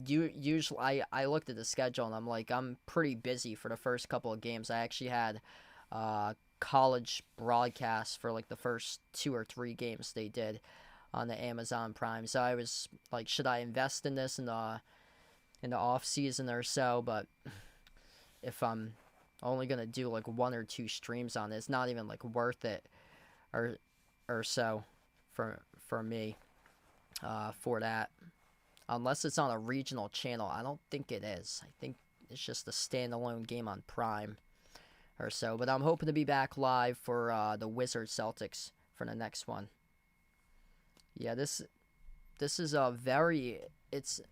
usually I looked at the schedule and I'm like, I'm pretty busy for the first couple of games. I actually had college broadcasts for like the first 2 or 3 games they did on the Amazon Prime. So I was like, should I invest in this in the off season or so? But if I'm only gonna do like 1 or 2 streams on it, it's not even like worth it or so for me for that. Unless it's on a regional channel. I don't think it is. I think it's just a standalone game on Prime or so. But I'm hoping to be back live for the Wizards Celtics for the next one. Yeah, this is a very it's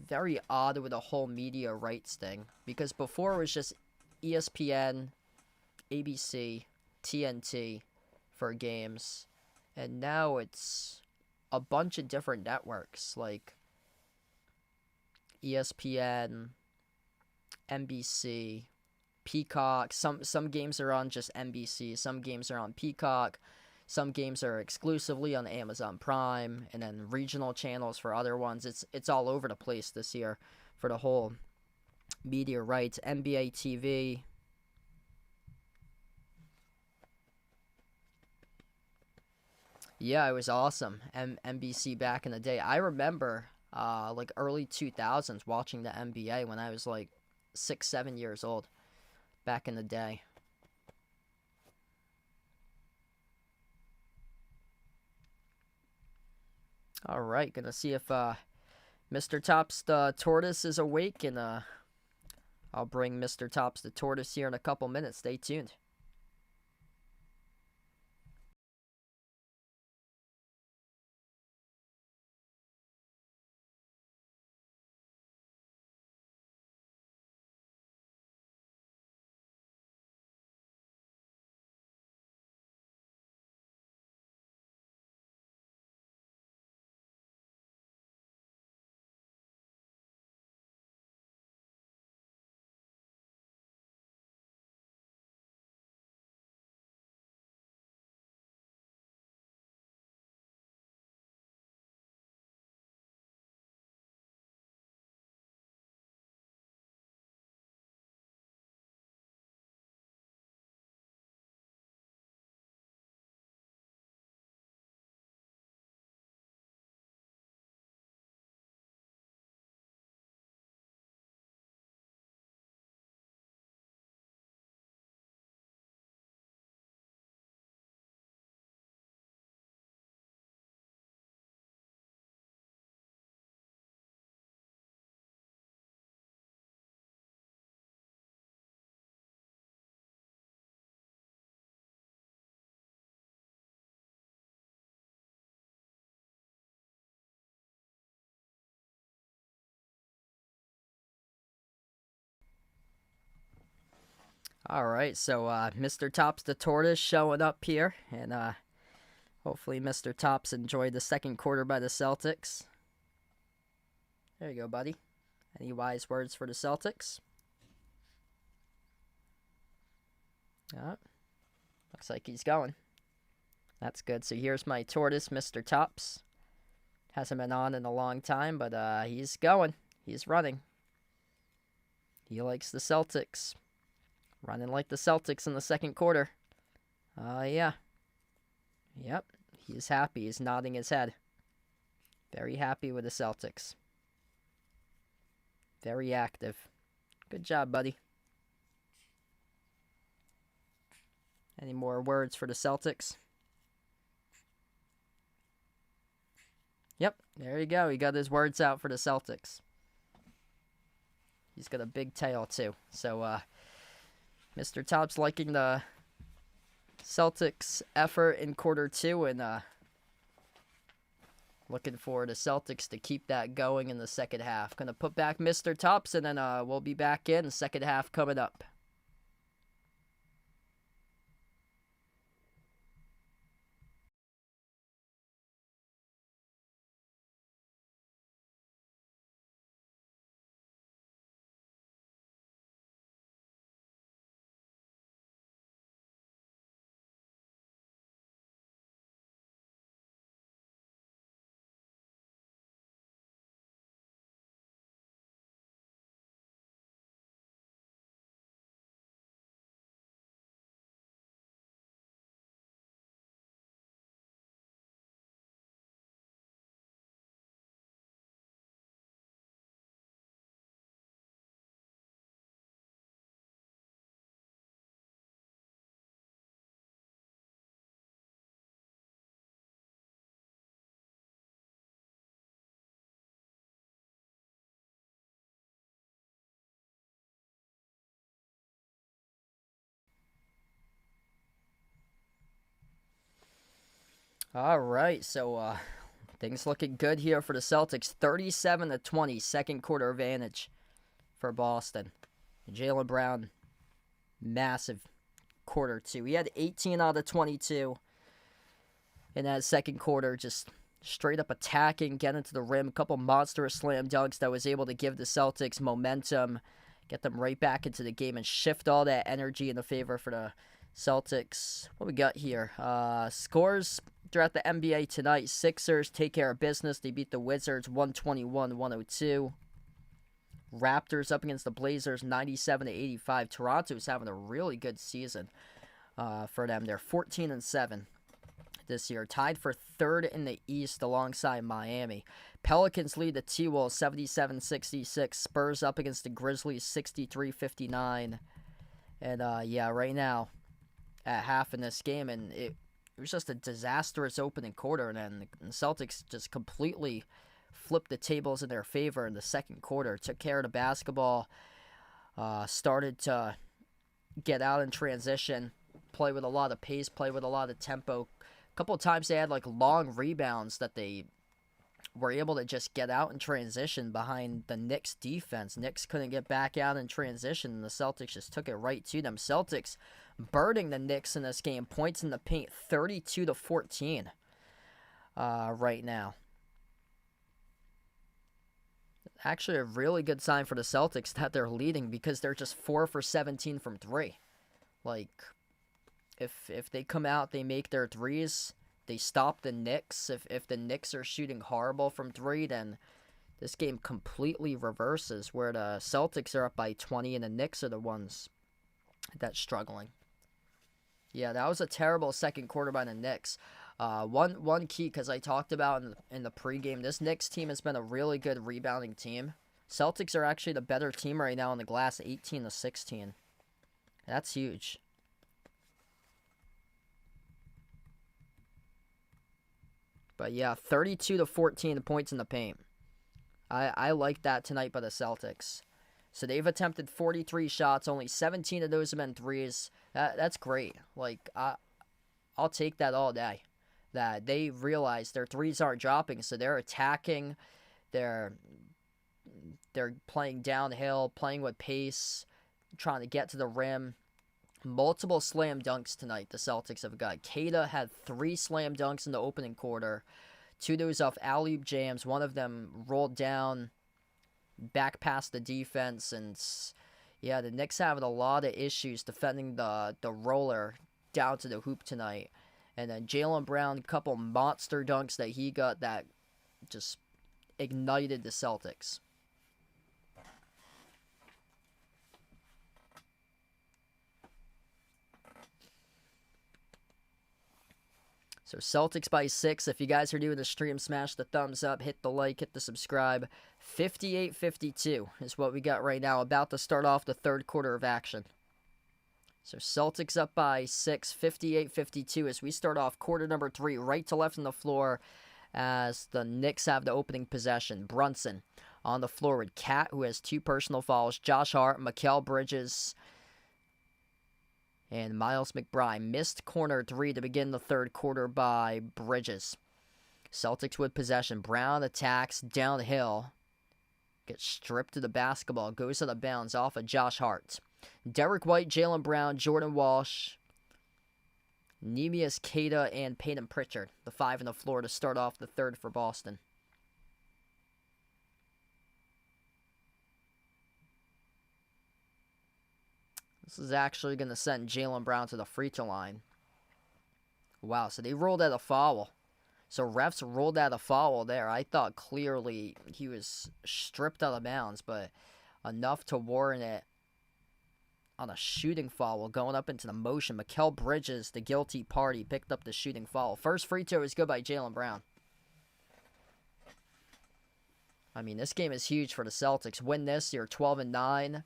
very odd with the whole media rights thing, because before it was just ESPN, ABC, TNT for games, and now it's a bunch of different networks like ESPN, NBC, Peacock. Some games are on just NBC, some games are on Peacock. Some games are exclusively on Amazon Prime, and then regional channels for other ones. It's all over the place this year for the whole media rights. NBA TV. Yeah, it was awesome. NBC back in the day. I remember like early 2000s watching the NBA when I was like 6-7 years old back in the day. All right, gonna see if Mr. Tops the Tortoise is awake, and I'll bring Mr. Tops the Tortoise here in a couple minutes. Stay tuned. All right, so Mr. Tops the Tortoise showing up here, and hopefully Mr. Tops enjoyed the second quarter by the Celtics. There you go, buddy. Any wise words for the Celtics? Looks like he's going. That's good. So here's my tortoise, Mr. Tops. Hasn't been on in a long time, but he's going. He's running. He likes the Celtics. Running like the Celtics in the second quarter. Yeah. Yep. He's happy. He's nodding his head. Very happy with the Celtics. Very active. Good job, buddy. Any more words for the Celtics? Yep, there you go. He got his words out for the Celtics. He's got a big tail, too. So, Mr. Tops liking the Celtics' effort in quarter two, and looking for the Celtics to keep that going in the second half. Going to put back Mr. Tops, and then we'll be back in the second half coming up. All right, so things looking good here for the Celtics. 37-20, second quarter advantage for Boston. Jaylen Brown, massive quarter two. He had 18 out of 22 in that second quarter, just straight up attacking, getting to the rim. A couple monstrous slam dunks that was able to give the Celtics momentum, get them right back into the game, and shift all that energy in the favor for the Celtics. What we got here? Scores throughout the NBA tonight. Sixers take care of business. They beat the Wizards 121-102. Raptors up against the Blazers 97-85. Toronto's having a really good season for them. They're 14-7 this year, tied for third in the East alongside Miami. Pelicans lead the T-Wolves 77-66. Spurs up against the Grizzlies 63-59. And yeah, right now at half in this game, and it was just a disastrous opening quarter, and then the Celtics just completely flipped the tables in their favor in the second quarter. Took care of the basketball, started to get out in transition, play with a lot of pace, play with a lot of tempo. A couple of times they had like long rebounds that they were able to just get out in transition behind the Knicks defense. Knicks couldn't get back out in transition, and the Celtics just took it right to them. Celtics burning the Knicks in this game. Points in the paint, 32-14 right now. Actually, a really good sign for the Celtics that they're leading, because they're just 4 for 17 from three. Like, if they come out, they make their threes, they stop the Knicks. If the Knicks are shooting horrible from three, then this game completely reverses, where the Celtics are up by 20 and the Knicks are the ones that's struggling. Yeah, that was a terrible second quarter by the Knicks. One key, because I talked about in the pregame, this Knicks team has been a really good rebounding team. Celtics are actually the better team right now on the glass, 18-16. That's huge. But yeah, 32-14 points in the paint. I like that tonight by the Celtics. So they've attempted 43 shots, only 17 of those have been threes. That's great. Like, I'll take that all day. That they realize their threes aren't dropping, so they're attacking. They're playing downhill, playing with pace, trying to get to the rim. Multiple slam dunks tonight the Celtics have got. Kata had 3 slam dunks in the opening quarter. 2 of those off alley-oop jams. One of them rolled down back past the defense. And yeah, the Knicks having a lot of issues defending the roller down to the hoop tonight. And then Jaylen Brown, a couple monster dunks that he got that just ignited the Celtics. So Celtics by 6. If you guys are doing the stream, smash the thumbs up, hit the like, hit the subscribe. 58-52 is what we got right now. About to start off the third quarter of action. So Celtics up by 6, 58-52 as we start off quarter number 3, right to left on the floor as the Knicks have the opening possession. Brunson on the floor with Cat, who has 2 personal fouls. Josh Hart, Mikal Bridges, and Miles McBride. Missed corner 3 to begin the third quarter by Bridges. Celtics with possession. Brown attacks downhill. Gets stripped to the basketball. Goes out of bounds off of Josh Hart. Derek White, Jaylen Brown, Jordan Walsh, Neemias Queta, and Peyton Pritchard. The 5 on the floor to start off the third for Boston. This is actually going to send Jaylen Brown to the free throw line. Wow, so they rolled out a foul. So refs rolled out a foul there. I thought clearly he was stripped out of bounds, but enough to warrant it on a shooting foul going up into the motion. Mikal Bridges, the guilty party, picked up the shooting foul. First free throw is good by Jaylen Brown. I mean, this game is huge for the Celtics. Win this, you're 12-9.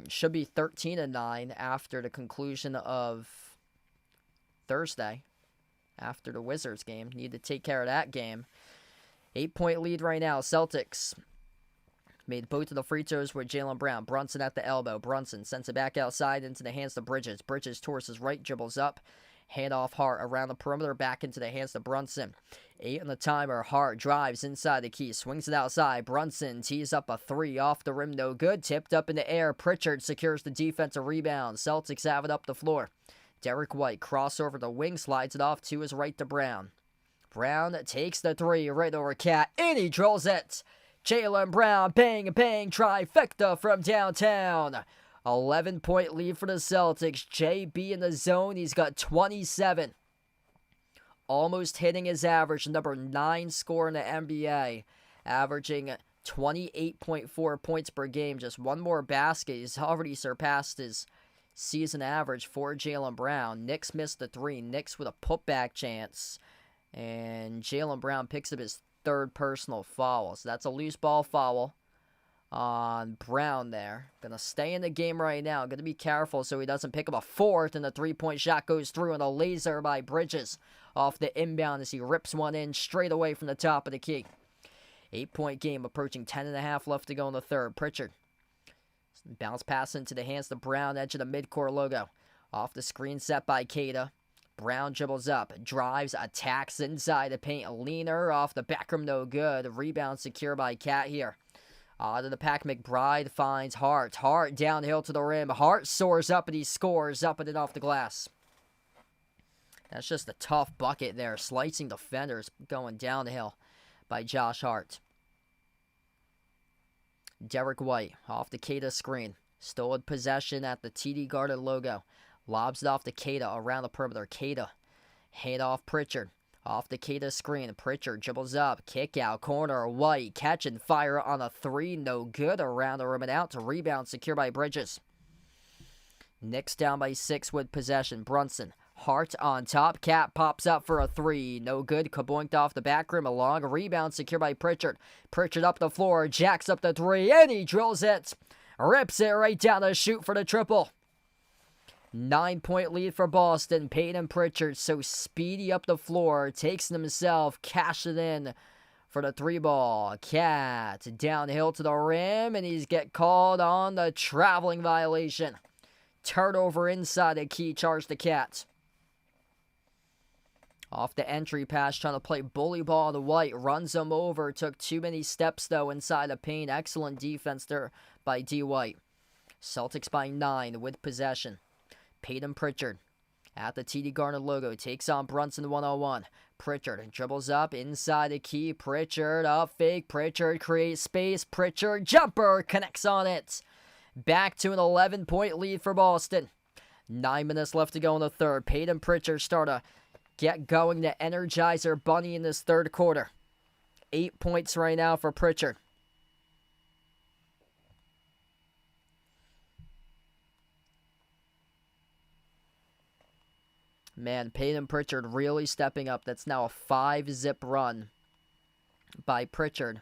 Should be 13-9 after the conclusion of Thursday. After the Wizards game. Need to take care of that game. 8-point lead right now. Celtics made both of the free throws with Jaylen Brown. Brunson at the elbow. Brunson sends it back outside into the hands of Bridges. Bridges towards his right, dribbles up. Hand off Hart around the perimeter, back into the hands of Brunson. 8 on the timer. Hart drives inside the key, swings it outside. Brunson tees up a 3 off the rim, no good. Tipped up in the air. Pritchard secures the defensive rebound. Celtics have it up the floor. Derek White crossover the wing, slides it off to his right to Brown. Brown takes the 3 right over Cat, and he drills it. Jaylen Brown, bang, bang, trifecta from downtown. 11-point lead for the Celtics. JB in the zone. He's got 27. Almost hitting his average. Number 9 scorer in the NBA. Averaging 28.4 points per game. Just one more basket. He's already surpassed his season average for Jaylen Brown. Knicks missed the 3. Knicks with a putback chance. And Jaylen Brown picks up his 3rd personal foul. So that's a loose ball foul on Brown there. Gonna stay in the game right now. Gonna be careful so he doesn't pick up a 4th, and the 3-point shot goes through, and a laser by Bridges off the inbound as he rips one in straight away from the top of the key. 8-point game, approaching 10.5 left to go in the third. Pritchard. Bounce pass into the hands of Brown, edge of the midcourt logo. Off the screen set by Queta. Brown dribbles up, drives, attacks inside the paint. Leaner off the back rim, no good. Rebound secure by Cat here. Out of the pack, McBride finds Hart. Hart downhill to the rim. Hart soars up and he scores up and in off the glass. That's just a tough bucket there. Slicing defenders going downhill by Josh Hart. Derek White off the Queta screen. Stolen possession at the TD Garden logo. Lobs it off to Queta around the perimeter. Queta. Hand off Pritchard. Off the Queta screen. Pritchard dribbles up. Kick out. Corner. White. Catch and fire on a 3. No good. Around the rim and out to rebound. Secure by Bridges. Knicks down by 6 with possession. Brunson. Hart on top. Cat pops up for a 3. No good. Kaboinked off the back rim. A long rebound secured by Pritchard. Pritchard up the floor. Jacks up the 3. And he drills it. Rips it right down to shoot for the triple. 9-point lead for Boston. Peyton Pritchard so speedy up the floor. Takes it himself. Cash it in for the 3 ball. Cat downhill to the rim. And he's get called on the traveling violation. Turnover inside the key. Charge the Cat. Off the entry pass, trying to play bully ball to White. Runs him over. Took too many steps, though, inside the paint. Excellent defense there by D. White. Celtics by 9 with possession. Peyton Pritchard at the TD Garner logo takes on Brunson one-on-one. Pritchard dribbles up inside the key. Pritchard up fake. Pritchard creates space. Pritchard jumper connects on it. Back to an 11-point lead for Boston. 9 minutes left to go in the third. Peyton Pritchard start to get going to Energizer Bunny in this third quarter. 8 points right now for Pritchard. Man, Peyton Pritchard really stepping up. That's now a 5-zip run by Pritchard.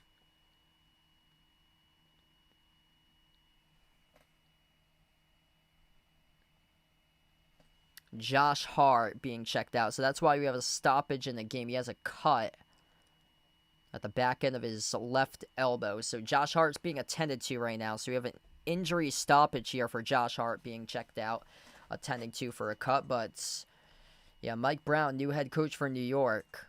Josh Hart being checked out. So that's why we have a stoppage in the game. He has a cut at the back end of his left elbow. So Josh Hart's being attended to right now. So we have an injury stoppage here for Josh Hart being checked out, attending to for a cut. But yeah, Mike Brown, new head coach for New York,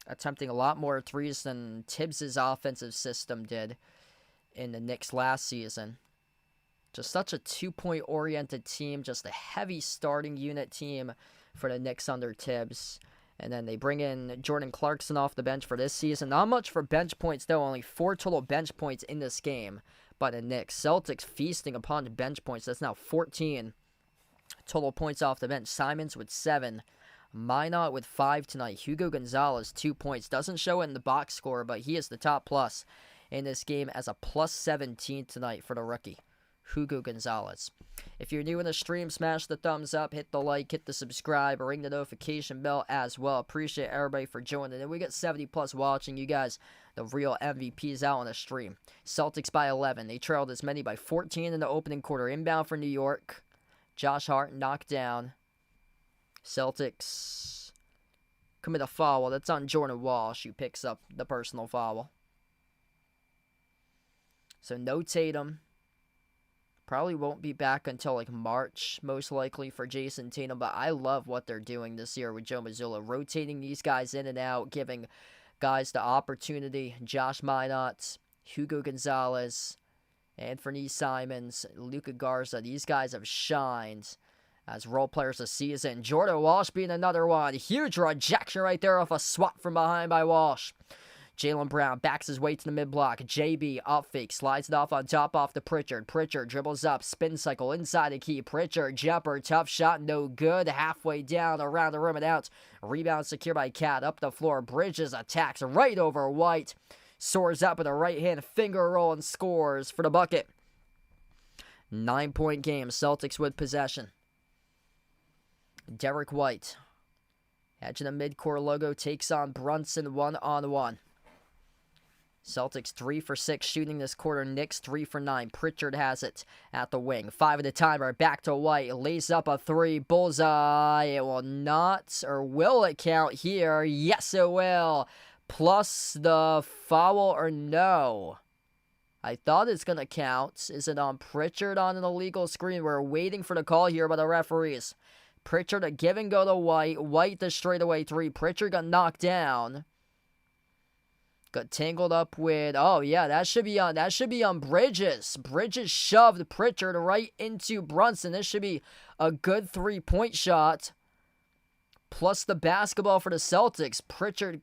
attempting a lot more threes than Tibbs' offensive system did in the Knicks last season. Just such a two-point oriented team, just a heavy starting unit team for the Knicks under Tibbs. And then they bring in Jordan Clarkson off the bench for this season. Not much for bench points, though. Only 4 total bench points in this game by the Knicks. Celtics feasting upon the bench points. That's now 14 total points off the bench. Simons with 7. Minot with 5 tonight. Hugo Gonzalez, 2 points. Doesn't show it in the box score, but he is the top plus in this game as a plus 17 tonight for the rookie, Hugo Gonzalez. If you're new in the stream, smash the thumbs up, hit the like, hit the subscribe, or ring the notification bell as well. Appreciate everybody for joining. And we got 70 plus watching. You guys, the real MVPs out on the stream. Celtics by 11. They trailed as many by 14 in the opening quarter. Inbound for New York. Josh Hart knocked down. Celtics commit a foul. That's on Jordan Walsh, who picks up the personal foul. So no Tatum. Probably won't be back until like March, most likely, for Jason Tatum. But I love what they're doing this year with Joe Mazzulla, rotating these guys in and out, giving guys the opportunity. Josh Minot, Hugo Gonzalez, Anthony Simons, Luka Garza. These guys have shined as role players this season. Jordan Walsh being another one. Huge rejection right there off a swat from behind by Walsh. Jaylen Brown backs his way to the mid-block. JB up fake, slides it off on top off to Pritchard. Pritchard dribbles up, spin cycle inside the key. Pritchard jumper, tough shot, no good. Halfway down, around the rim and out. Rebound secured by Cat, up the floor. Bridges attacks right over White. Soars up with a right hand finger roll and scores for the bucket. 9-point game, Celtics with possession. Derek White, edge of the midcourt logo, takes on Brunson one-on-one. Celtics 3 for 6 shooting this quarter. Knicks 3 for 9. Pritchard has it at the wing. 5 at the timer. Back to White. Lays up a 3. Bullseye. It will not, or will it count here? Yes, it will. Plus the foul or no? I thought it's going to count. Is it on Pritchard on an illegal screen? We're waiting for the call here by the referees. Pritchard a give and go to White. White the straightaway 3. Pritchard got knocked down. Got tangled up with, oh yeah, that should be on Bridges. Bridges shoved Pritchard right into Brunson. This should be a good 3-point shot. Plus the basketball for the Celtics. Pritchard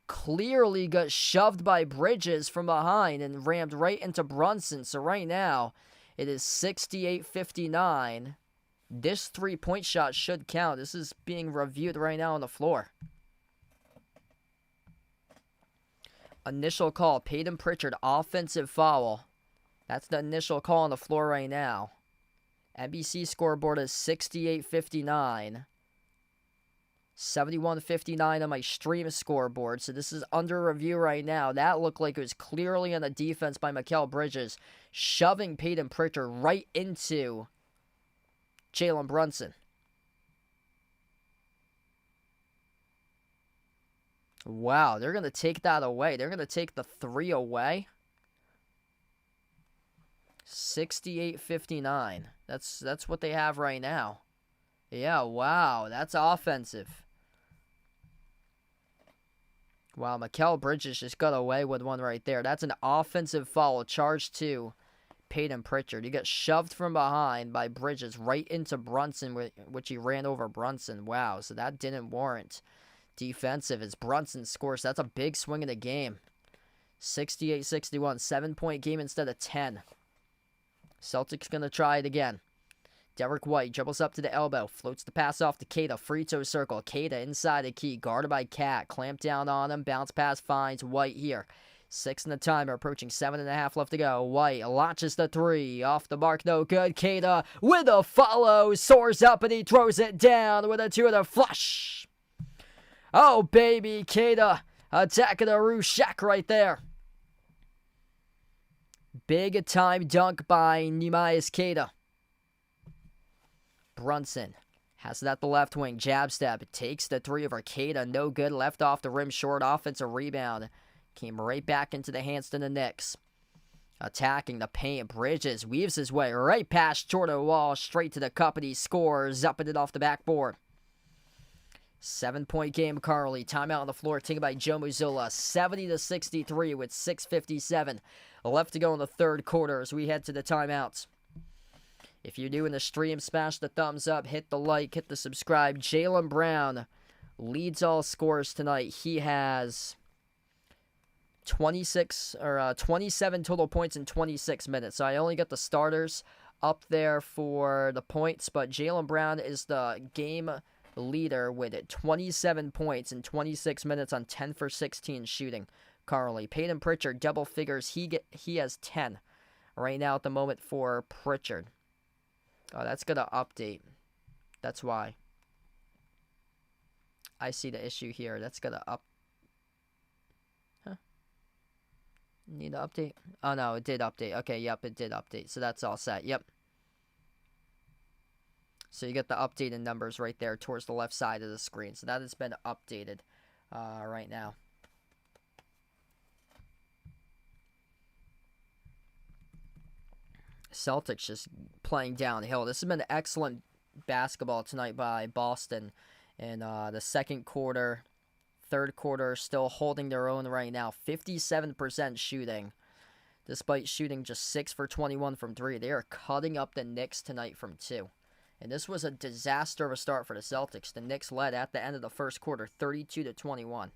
clearly got shoved by Bridges from behind and rammed right into Brunson. So right now, it is 68-59. This 3-point shot should count. This is being reviewed right now on the floor. Initial call, Peyton Pritchard, offensive foul. That's the initial call on the floor right now. NBC scoreboard is 68-59. 71-59 on my stream scoreboard. So this is under review right now. That looked like it was clearly on the defense by Mikal Bridges, shoving Peyton Pritchard right into Jalen Brunson. Wow, they're going to take that away. They're going to take the 3 away. 68-59. That's what they have right now. Yeah, wow, that's offensive. Wow, Mikal Bridges just got away with one right there. That's an offensive foul charged to Peyton Pritchard. He got shoved from behind by Bridges right into Brunson, which he ran over Brunson. Wow, so that didn't warrant defensive as Brunson scores. That's a big swing in the game. 68-61, 7-point game instead of 10. Celtics going to try it again. Derek White dribbles up to the elbow, floats the pass off to Keita, free toe circle. Keita inside the key, guarded by Cat, clamp down on him, bounce pass finds White here. 6 in the timer, approaching 7.5 left to go. White launches the 3, off the mark, no good. Keita with a follow, soars up and he throws it down with a 2 and a flush. Oh baby, Keita attacking the Rushek right there. Big time dunk by Neemias Queta. Brunson has it at the left wing. Jab step. Takes the 3 over Queta. No good. Left off the rim. Short offensive rebound. Came right back into the hands of the Knicks. Attacking the paint. Bridges weaves his way right past Jordan Wall. Straight to the cup and he scores. Up and it off the backboard. 7-point game currently. Timeout on the floor taken by Joe Mazzulla. 70-63 with 6:57 left to go in the third quarter as we head to the timeouts. If you're new in the stream, smash the thumbs up, hit the like, hit the subscribe. Jaylen Brown leads all scorers tonight. He has 27 total points in 26 minutes. So I only got the starters up there for the points, but Jaylen Brown is the game leader with 27 points in 26 minutes on 10 for 16 shooting currently. Peyton Pritchard, double figures. He has 10 right now at the moment for Pritchard. Oh, that's going to update. That's why. I see the issue here. That's going to Huh? Need to update? Oh, no, it did update. Okay, yep, it did update. So that's all set. Yep. So you get the updated numbers right there towards the left side of the screen. So that has been updated right now. Celtics just playing downhill. This has been excellent basketball tonight by Boston. In the second quarter, third quarter, still holding their own right now. 57% shooting, despite shooting just 6 for 21 from 3. They are cutting up the Knicks tonight from 2. And this was a disaster of a start for the Celtics. The Knicks led at the end of the first quarter, 32-21.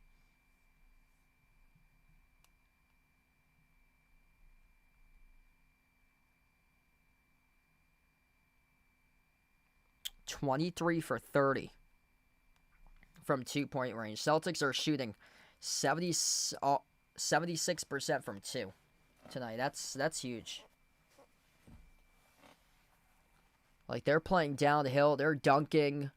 (23 for 30 from 2-point range. Celtics are shooting 76% from 2 tonight. That's huge. Like, they're playing downhill. They're dunking.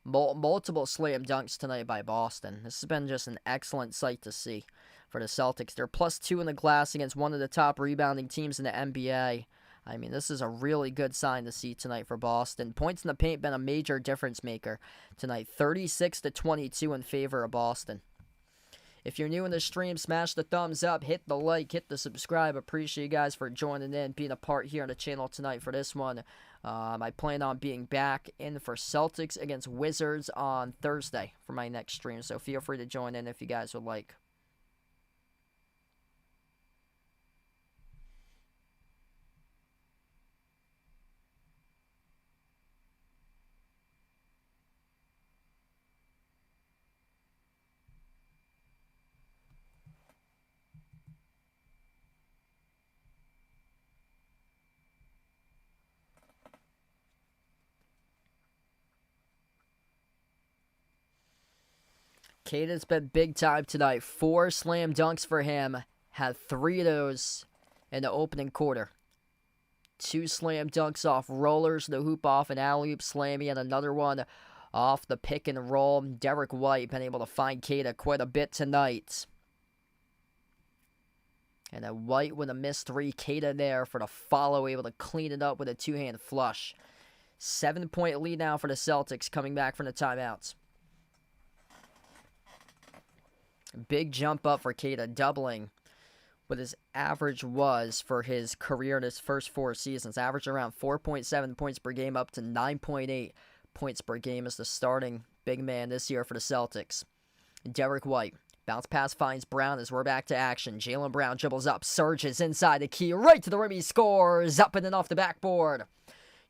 Multiple slam dunks tonight by Boston. This has been just an excellent sight to see for the Celtics. They're +2 in the glass against one of the top rebounding teams in the NBA. I mean, this is a really good sign to see tonight for Boston. Points in the paint been a major difference maker tonight. 36-22 in favor of Boston. If you're new in the stream, smash the thumbs up, hit the like, hit the subscribe. Appreciate you guys for joining in, being a part here on the channel tonight for this one. I plan on being back in for Celtics against Wizards on Thursday for my next stream. So feel free to join in if you guys would like. Caden's been big time tonight. 4 slam dunks for him. Had 3 of those in the opening quarter. 2 slam dunks off rollers, the hoop off an alley-oop slam. He had another one off the pick and roll. Derek White been able to find Keita quite a bit tonight. And then White with a missed 3. Keita there for the follow, able to clean it up with a 2-hand flush. 7-point lead now for the Celtics coming back from the timeouts. Big jump up for Keita, doubling what his average was for his career in his first 4 seasons. Average around 4.7 points per game, up to 9.8 points per game as the starting big man this year for the Celtics. Derek White Bounce pass finds Brown as we're back to action. Jaylen Brown dribbles up, surges inside the key, right to the rim. He scores, up and then off the backboard.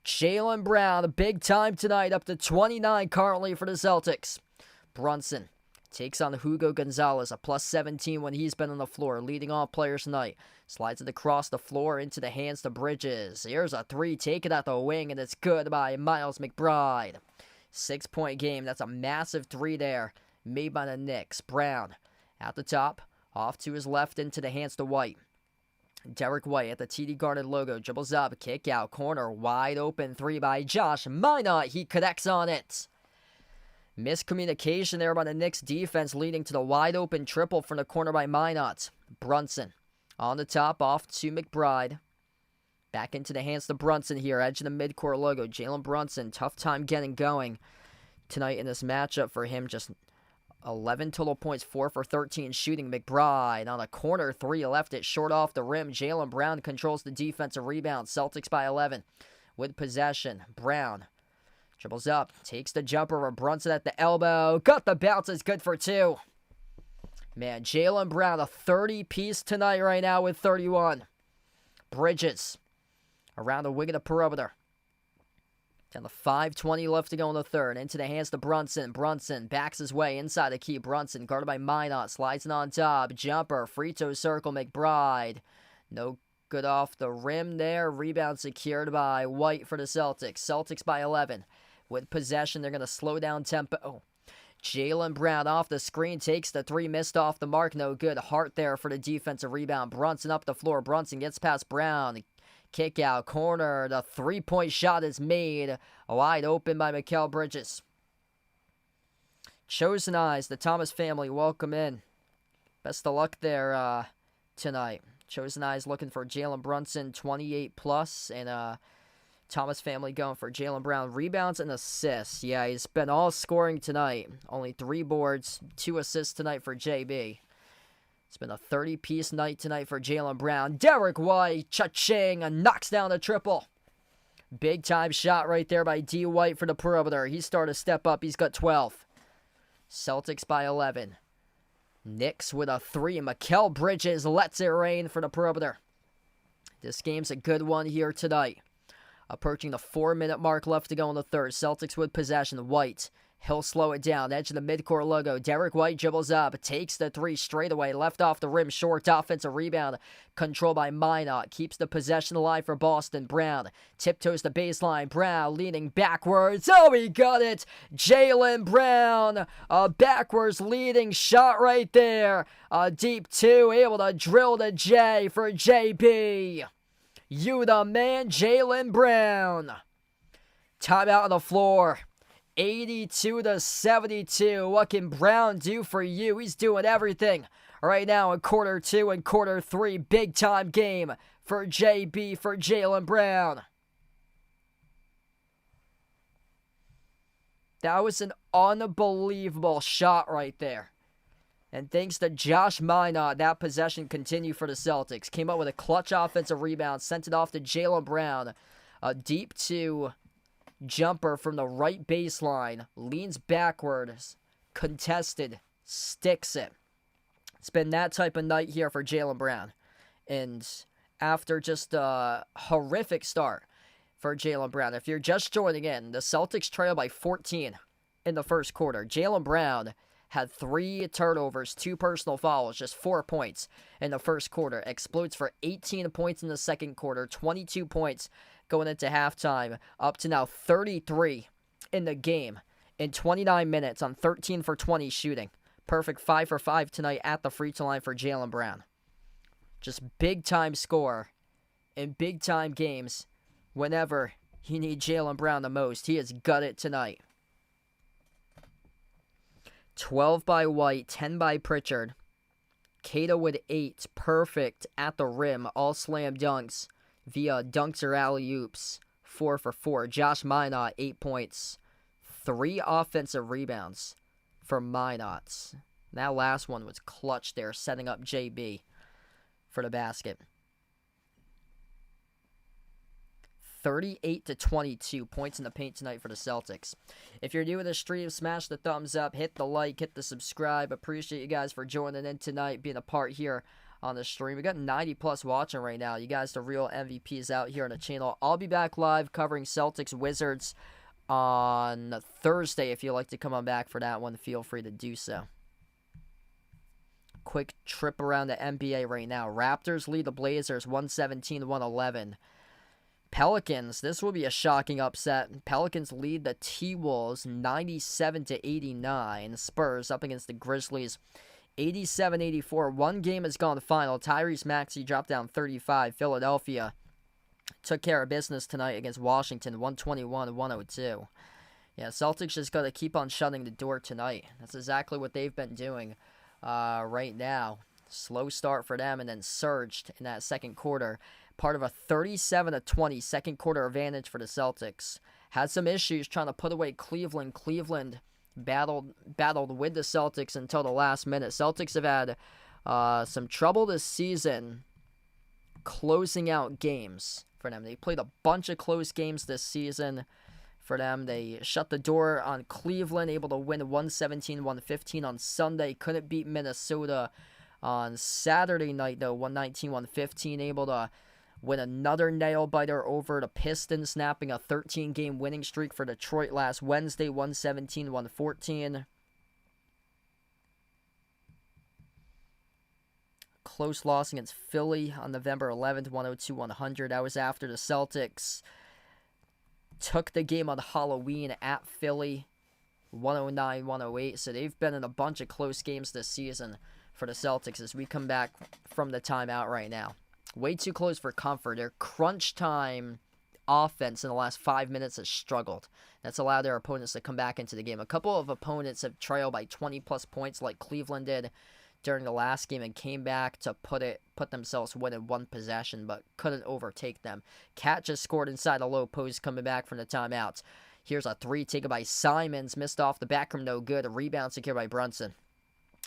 Jaylen Brown, big time tonight, up to 29 currently for the Celtics. Brunson takes on Hugo Gonzalez, a plus 17 when he's been on the floor, leading all players tonight. Slides it across the floor into the hands to Bridges. Here's a three, taken at the wing, and it's good by Miles McBride. 6-point game. That's a massive three there, made by the Knicks. Brown at the top, off to his left into the hands to White. Derek White at the TD Garden logo, dribbles up, kick out, corner, wide open three by Josh Minot. He connects on it. Miscommunication there by the Knicks defense, leading to the wide open triple from the corner by Minot. Brunson on the top, off to McBride. Back into the hands to Brunson here, edge of the midcourt logo. Jalen Brunson, tough time getting going tonight in this matchup for him. Just 11 total points, 4 for 13 shooting. McBride on a corner three, left it short off the rim. Jaylen Brown controls the defensive rebound. Celtics by 11 with possession. Brown dribbles up, takes the jumper of Brunson at the elbow. Got the bounce, is good for two. Man, Jaylen Brown, a 30-piece tonight right now with 31. Bridges around the wing of the perimeter. Down to 5:20 left to go in the third. Into the hands to Brunson. Brunson backs his way inside the key. Brunson guarded by Minot. Slides it on top. Jumper. Free throw circle. McBride. No good off the rim there. Rebound secured by White for the Celtics. Celtics by 11. With possession, they're going to slow down tempo. Jaylen Brown off the screen. Takes the three. Missed off the mark. No good. Hart there for the defensive rebound. Brunson up the floor. Brunson gets past Brown. Kick out, corner, the three-point shot is made. Wide open by Mikal Bridges. Chosen Eyes, the Thomas family, welcome in. Best of luck there tonight. Chosen Eyes looking for Jalen Brunson, 28+, and Thomas family going for Jaylen Brown. Rebounds and assists. Yeah, he's been all scoring tonight. Only 3 boards, 2 assists tonight for JB. It's been a 30-piece night tonight for Jaylen Brown. Derek White, cha-ching, knocks down a triple. Big-time shot right there by D. White for the perimeter. He's starting to step up. He's got 12. Celtics by 11. Knicks with a 3. Mikal Bridges lets it rain for the perimeter. This game's a good one here tonight. Approaching the 4-minute mark left to go in the third. Celtics with possession. White. He'll slow it down. Edge of the midcourt logo. Derek White dribbles up. Takes the 3 straight away. Left off the rim. Short offensive rebound. Controlled by Minot. Keeps the possession alive for Boston. Brown tiptoes the baseline. Brown leaning backwards. Oh, he got it. Jaylen Brown. A backwards leading shot right there. A deep 2. Able to drill the J for JB. You the man, Jaylen Brown. Timeout on the floor. 82-72. What can Brown do for you? He's doing everything right now in quarter 2 and quarter 3. Big time game for JB, for Jaylen Brown. That was an unbelievable shot right there. And thanks to Josh Minot, that possession continued for the Celtics. Came up with a clutch offensive rebound, sent it off to Jaylen Brown. A deep 2 jumper from the right baseline, leans backwards, contested, sticks it. It's been that type of night here for Jaylen Brown. And after just a horrific start for Jaylen Brown, if you're just joining in, the Celtics trail by 14 in the first quarter. Jaylen Brown had 3 turnovers, 2 personal fouls, just 4 points in the first quarter. Explodes for 18 points in the second quarter, 22 points going into halftime, up to now 33 in the game in 29 minutes on 13 for 20 shooting. Perfect 5 for 5 tonight at the free throw line for Jaylen Brown. Just big-time score in big-time games whenever you need Jaylen Brown the most. He has got it tonight. 12 by White, 10 by Pritchard. Cato with 8, perfect at the rim, all slam dunks via dunks or alley-oops, 4 for 4. Josh Minot, 8 points, 3 offensive rebounds for Minot. That last one was clutch there, setting up JB for the basket. 38-22 points in the paint tonight for the Celtics. If you're new to the stream, smash the thumbs up, hit the like, hit the subscribe. Appreciate you guys for joining in tonight, being a part here on the stream. We got 90 plus watching right now. You guys, the real MVPs out here on the channel. I'll be back live covering Celtics Wizards on Thursday. If you'd like to come on back for that one, feel free to do so. Quick trip around the NBA right now. Raptors lead the Blazers 117-111. Pelicans, this will be a shocking upset. Pelicans lead the T-Wolves 97-89. Spurs up against the Grizzlies 87-84. One game has gone final. Tyrese Maxey dropped down 35. Philadelphia took care of business tonight against Washington 121-102. Yeah, Celtics just got to keep on shutting the door tonight. That's exactly what they've been doing right now. Slow start for them and then surged in that second quarter. Part of a 37-20 second quarter advantage for the Celtics. Had some issues trying to put away Cleveland. Cleveland battled with the Celtics until the last minute. Celtics have had some trouble this season closing out games for them. They played a bunch of close games this season for them. They shut the door on Cleveland, able to win 117-115 on Sunday. Couldn't beat Minnesota on Saturday night, though, 119-115. Able to win another nail-biter over the Pistons, snapping a 13-game winning streak for Detroit last Wednesday, 117-114. Close loss against Philly on November 11th, 102-100. That was after the Celtics took the game on Halloween at Philly, 109-108. So they've been in a bunch of close games this season for the Celtics as we come back from the timeout right now. Way too close for comfort. Their crunch time offense in the last 5 minutes has struggled. That's allowed their opponents to come back into the game. A couple of opponents have trailed by 20-plus points like Cleveland did during the last game and came back to put themselves within one possession, but couldn't overtake them. Cat just scored inside a low post coming back from the timeout. Here's a three taken by Simons, missed off the back rim, no good. A rebound secured by Brunson.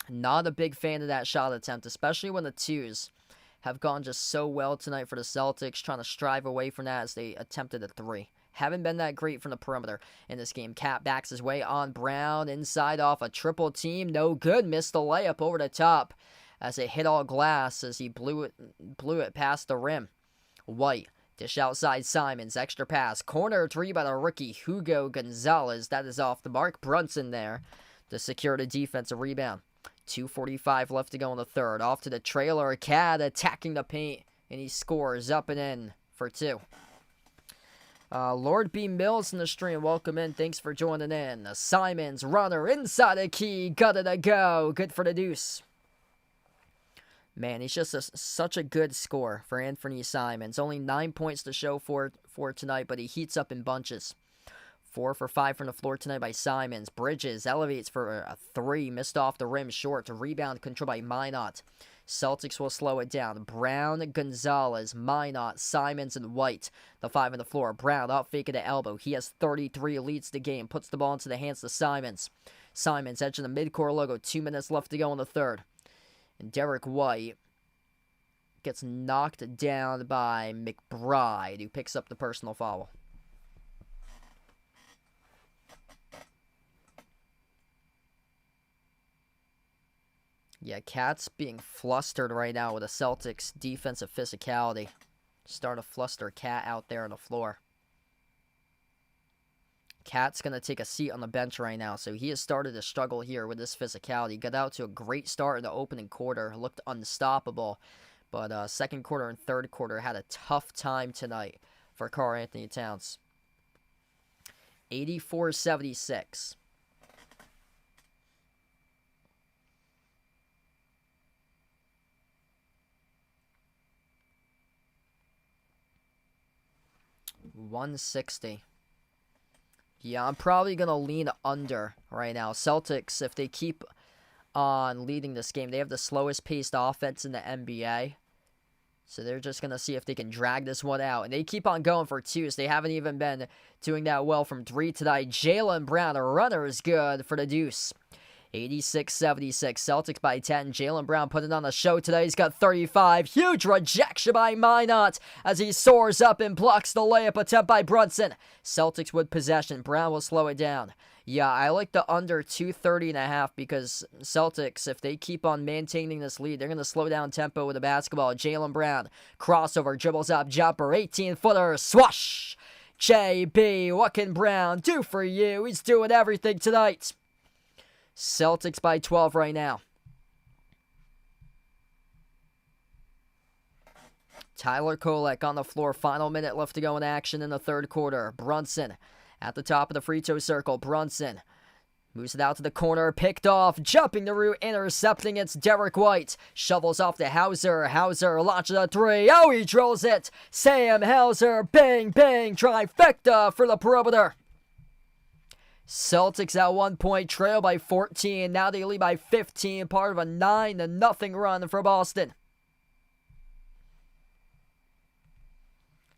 Not a big fan of that shot attempt, especially when the twos have gone just so well tonight for the Celtics, trying to strive away from that as they attempted a three. Haven't been that great from the perimeter in this game. Cat backs his way on Brown. Inside off a triple team. No good. Missed the layup over the top as it hit all glass as he blew it past the rim. White. Dish outside Simons. Extra pass. Corner three by the rookie Hugo Gonzalez. That is off the mark. Brunson there to secure the defensive rebound. 2:45 left to go in the third. Off to the trailer. Cat attacking the paint. And he scores up and in for two. Lord B. Mills in the stream, welcome in. Thanks for joining in. Simons, runner, inside the key. Got it to go. Good for the deuce. Man, he's just such a good scorer for Anthony Simons. Only 9 points to show for tonight, but he heats up in bunches. 4 for 5 from the floor tonight by Simons. Bridges elevates for a three. Missed off the rim short. A rebound controlled by Minot. Celtics will slow it down. Brown, Gonzalez, Minot, Simons, and White. The five on the floor. Brown out fake at the elbow. He has 33, leads the game. Puts the ball into the hands of Simons. Simons edging the midcourt logo. 2 minutes left to go in the third. And Derek White gets knocked down by McBride, who picks up the personal foul. Yeah, Cat's being flustered right now with the Celtics' defensive physicality. Start to fluster Cat out there on the floor. Cat's going to take a seat on the bench right now, so he has started to struggle here with this physicality. Got out to a great start in the opening quarter, looked unstoppable, but second quarter and third quarter had a tough time tonight for Karl Anthony Towns. 84-76. $160. Yeah, I'm probably going to lean under right now. Celtics, if they keep on leading this game, they have the slowest paced offense in the NBA. So they're just going to see if they can drag this one out. And they keep on going for twos. They haven't even been doing that well from three tonight. Jaylen Brown, a runner, is good for the deuce. 86-76. Celtics by 10. Jaylen Brown putting on a show today. He's got 35. Huge rejection by Minot as he soars up and blocks the layup attempt by Brunson. Celtics with possession. Brown will slow it down. Yeah, I like the under 230.5 because Celtics, if they keep on maintaining this lead, they're going to slow down tempo with the basketball. Jaylen Brown, crossover, dribbles up, jumper, 18-footer, swash! JB, what can Brown do for you? He's doing everything tonight. Celtics by 12 right now. Tyler Kolek on the floor. Final minute left to go in action in the third quarter. Brunson at the top of the free throw circle. Brunson moves it out to the corner. Picked off. Jumping the route. Intercepting. It's Derek White. Shovels off to Hauser. Hauser launches a three. Oh, he drills it. Sam Hauser. Bang, bang. Trifecta for the perimeter. Celtics at 1 point, trail by 14. Now they lead by 15, part of a 9-0 run for Boston.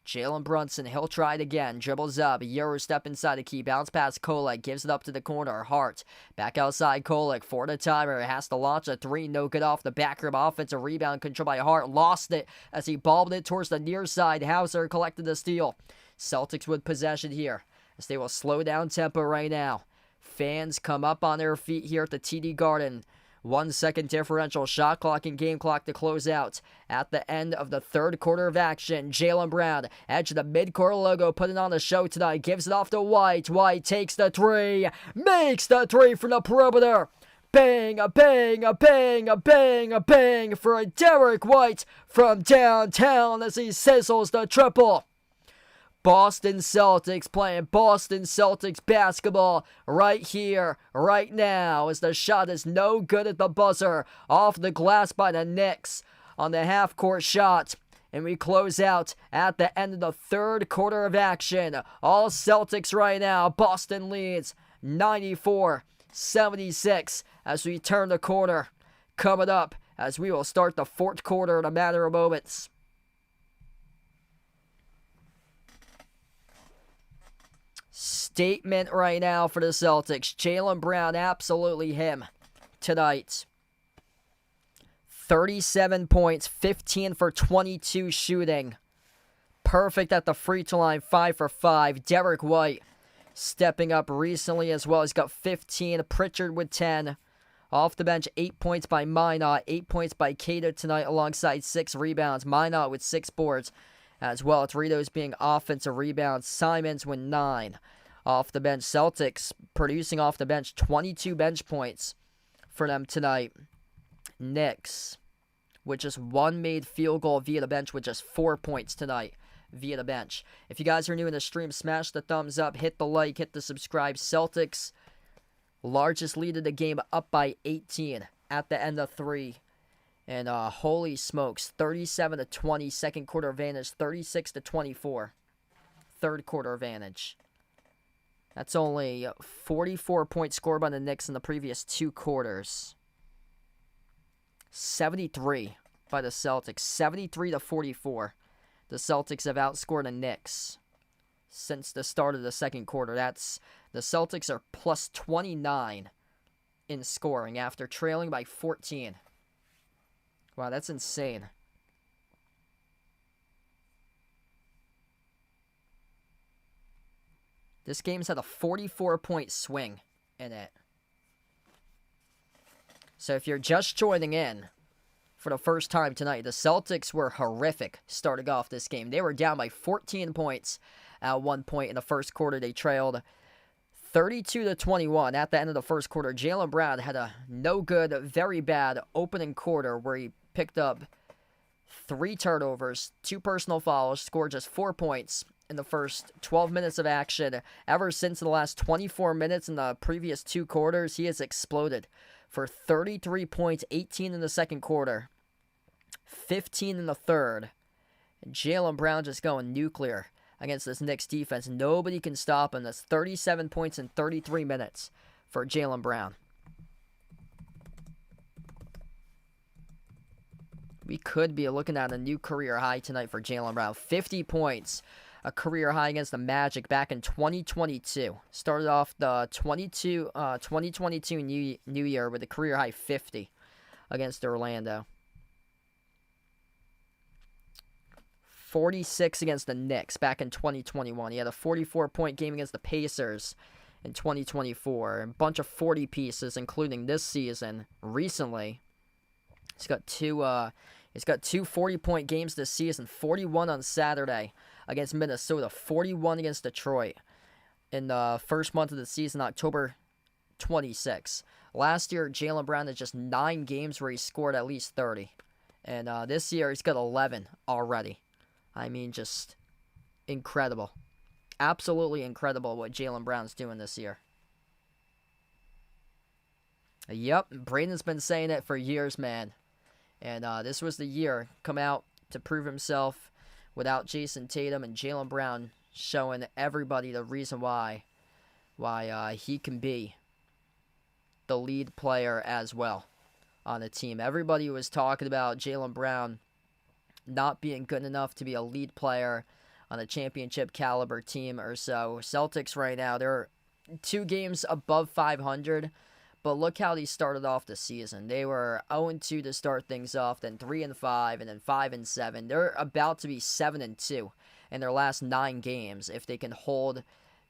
Jalen Brunson, he'll try it again. Dribbles up, Euro step inside the key, bounce past Kolek, gives it up to the corner. Hart, back outside Kolek, for the timer, has to launch a three, no good off the back rim. Offensive rebound controlled by Hart, lost it as he bobbled it towards the near side. Hauser collected the steal. Celtics with possession here, as they will slow down tempo right now. Fans come up on their feet here at the TD Garden. 1 second differential, shot clock and game clock to close out. At the end of the third quarter of action, Jaylen Brown, edge of the midcourt logo, putting on the show tonight, gives it off to White. White takes the three, makes the three from the perimeter. Bang, a bang, a bang, a bang, a bang for a Derek White from downtown as he sizzles the triple. Boston Celtics playing Boston Celtics basketball right here, right now, as the shot is no good at the buzzer. Off the glass by the Knicks on the half-court shot. And we close out at the end of the third quarter of action. All Celtics right now. Boston leads 94-76 as we turn the corner. Coming up as we will start the fourth quarter in a matter of moments. Statement right now for the Celtics. Jaylen Brown, absolutely him tonight. 37 points, 15 for 22 shooting. Perfect at the free throw line, 5 for 5. Derek White stepping up recently as well. He's got 15. Pritchard with 10. Off the bench, 8 points by Minot. 8 points by Cato tonight alongside 6 rebounds. Minot with 6 boards as well. Three of those being offensive rebounds. Simons with 9. Off the bench, Celtics producing off the bench 22 bench points for them tonight. Knicks with just 1 made field goal via the bench with just 4 points tonight via the bench. If you guys are new in the stream, smash the thumbs up, hit the like, hit the subscribe. Celtics, largest lead of the game, up by 18 at the end of 3. And holy smokes, 37-20, second quarter advantage, 36-24, third quarter advantage. That's only 44 points scored by the Knicks in the previous 2 quarters. 73 by the Celtics, 73-44. The Celtics have outscored the Knicks since the start of the second quarter. That's the Celtics are plus 29 in scoring after trailing by 14. Wow, that's insane. This game's had a 44-point swing in it. So if you're just joining in for the first time tonight, the Celtics were horrific starting off this game. They were down by 14 points at one point in the first quarter. They trailed 32-21 at the end of the first quarter. Jaylen Brown had a no good, very bad opening quarter where he picked up 3 turnovers, 2 personal fouls, scored just 4 points in the first 12 minutes of action. Ever since the last 24 minutes in the previous 2 quarters, he has exploded for 33 points, 18 in the second quarter, 15 in the third. And Jaylen Brown just going nuclear against this Knicks defense. Nobody can stop him. That's 37 points in 33 minutes for Jaylen Brown. We could be looking at a new career high tonight for Jaylen Brown. 50 points a career high against the Magic back in 2022. Started off the 2022 New Year with a career high 50 against Orlando. 46 against the Knicks back in 2021. He had a 44-point game against the Pacers in 2024. A bunch of 40 pieces, including this season. Recently, he's got two 40-point games this season. 41 on Saturday against Minnesota. 41 against Detroit in the first month of the season, October 26. Last year, Jaylen Brown had just 9 games where he scored at least 30. And this year, he's got 11 already. I mean, just incredible. Absolutely incredible what Jaylen Brown's doing this year. Yep, Braden's been saying it for years, man. And this was the year. Come out to prove himself without Jason Tatum, and Jaylen Brown showing everybody the reason why he can be the lead player as well on the team. Everybody was talking about Jaylen Brown not being good enough to be a lead player on a championship caliber team or so. Celtics right now, they're 2 games above 500, but look how they started off the season. They were 0-2 to start things off, then 3-5, and then 5-7. They're about to be 7-2 in their last 9 games if they can hold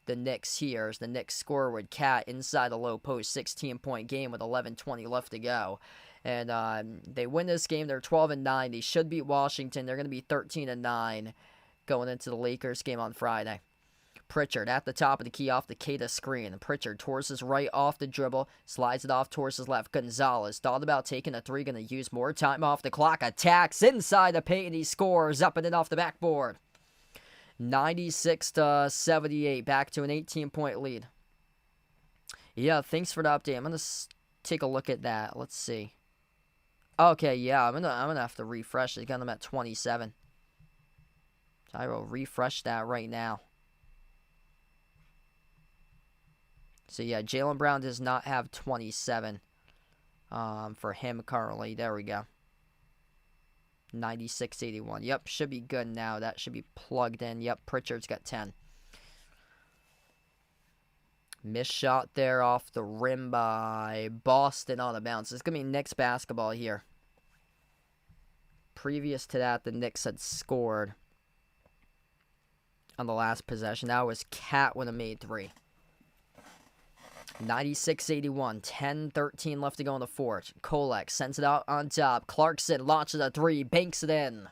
the Knicks here, as the Knicks score with Cat inside the low post, 16-point game with 11:20 left to go. And they win this game. They're 12-9. They should beat Washington. They're going to be 13-9 going into the Lakers game on Friday. Pritchard at the top of the key off the Keita screen. Pritchard towards his right off the dribble, slides it off towards his left. Gonzalez thought about taking a 3, going to use more time off the clock. Attacks inside the paint, and he scores up and in off the backboard. 96-78, back to an 18-point lead. Yeah, thanks for the update. I'm going to take a look at that. Let's see. Okay, yeah, I'm gonna have to refresh it. Got them at 27. So I will refresh that right now. So yeah, Jaylen Brown does not have 27 for him currently. There we go. 96-81. Yep, should be good now. That should be plugged in. Yep, Pritchard's got 10. Missed shot there off the rim by Boston on the bounce. It's going to be Knicks basketball here. Previous to that, the Knicks had scored on the last possession. That was Cat when it made 3. 96-81. 10-13 left to go in the fourth. Kolek sends it out on top. Clarkson launches a 3. Banks it in.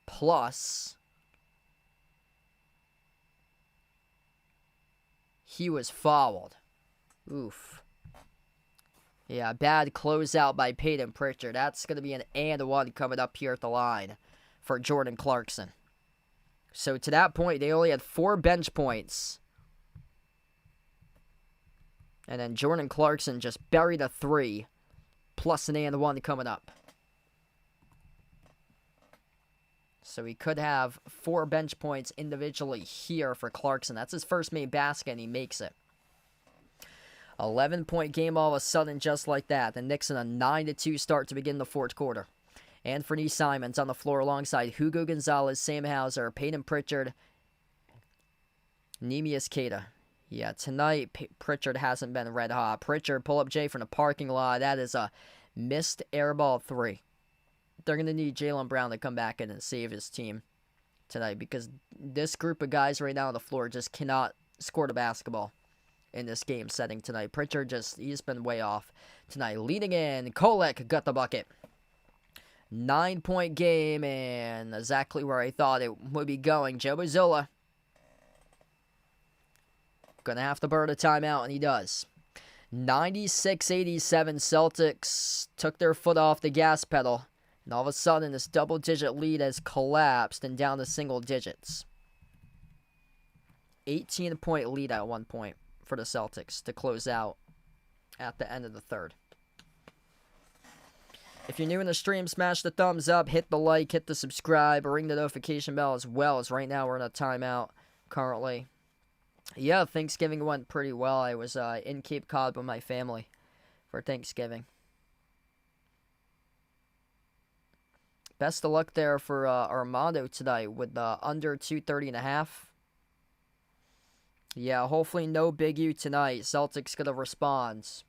Plus, he was fouled. Oof. Yeah, bad closeout by Peyton Pritchard. That's going to be an and 1 coming up here at the line for Jordan Clarkson. So to that point, they only had 4 bench points. And then Jordan Clarkson just buried a 3, plus an and 1 coming up. So he could have 4 bench points individually here for Clarkson. That's his first made basket, and he makes it. 11-point game all of a sudden, just like that. The Knicks in a 9-2 start to begin the fourth quarter. Anthony Simons on the floor alongside Hugo Gonzalez, Sam Hauser, Peyton Pritchard, Neemias Queta. Yeah, tonight Pritchard hasn't been red hot. Pritchard, pull up J from the parking lot. That is a missed airball 3. They're going to need Jaylen Brown to come back in and save his team tonight, because this group of guys right now on the floor just cannot score the basketball in this game setting tonight. Pritchard he's been way off tonight. Leading in, Kolek got the bucket. 9-point game, and exactly where I thought it would be going. Joe Mazzola gonna have to burn a timeout, and he does. 96-87, Celtics took their foot off the gas pedal, and all of a sudden this double-digit lead has collapsed and down to single digits. 18-point lead at one point for the Celtics to close out at the end of the third. If you're new in the stream, smash the thumbs up, hit the like, hit the subscribe, ring the notification bell, as well as right now we're in a timeout currently. Yeah, Thanksgiving went pretty well. I was in Cape Cod with my family for Thanksgiving. Best of luck there for Armando tonight with under 230.5. Yeah, hopefully no Big U tonight. Celtics going to respond.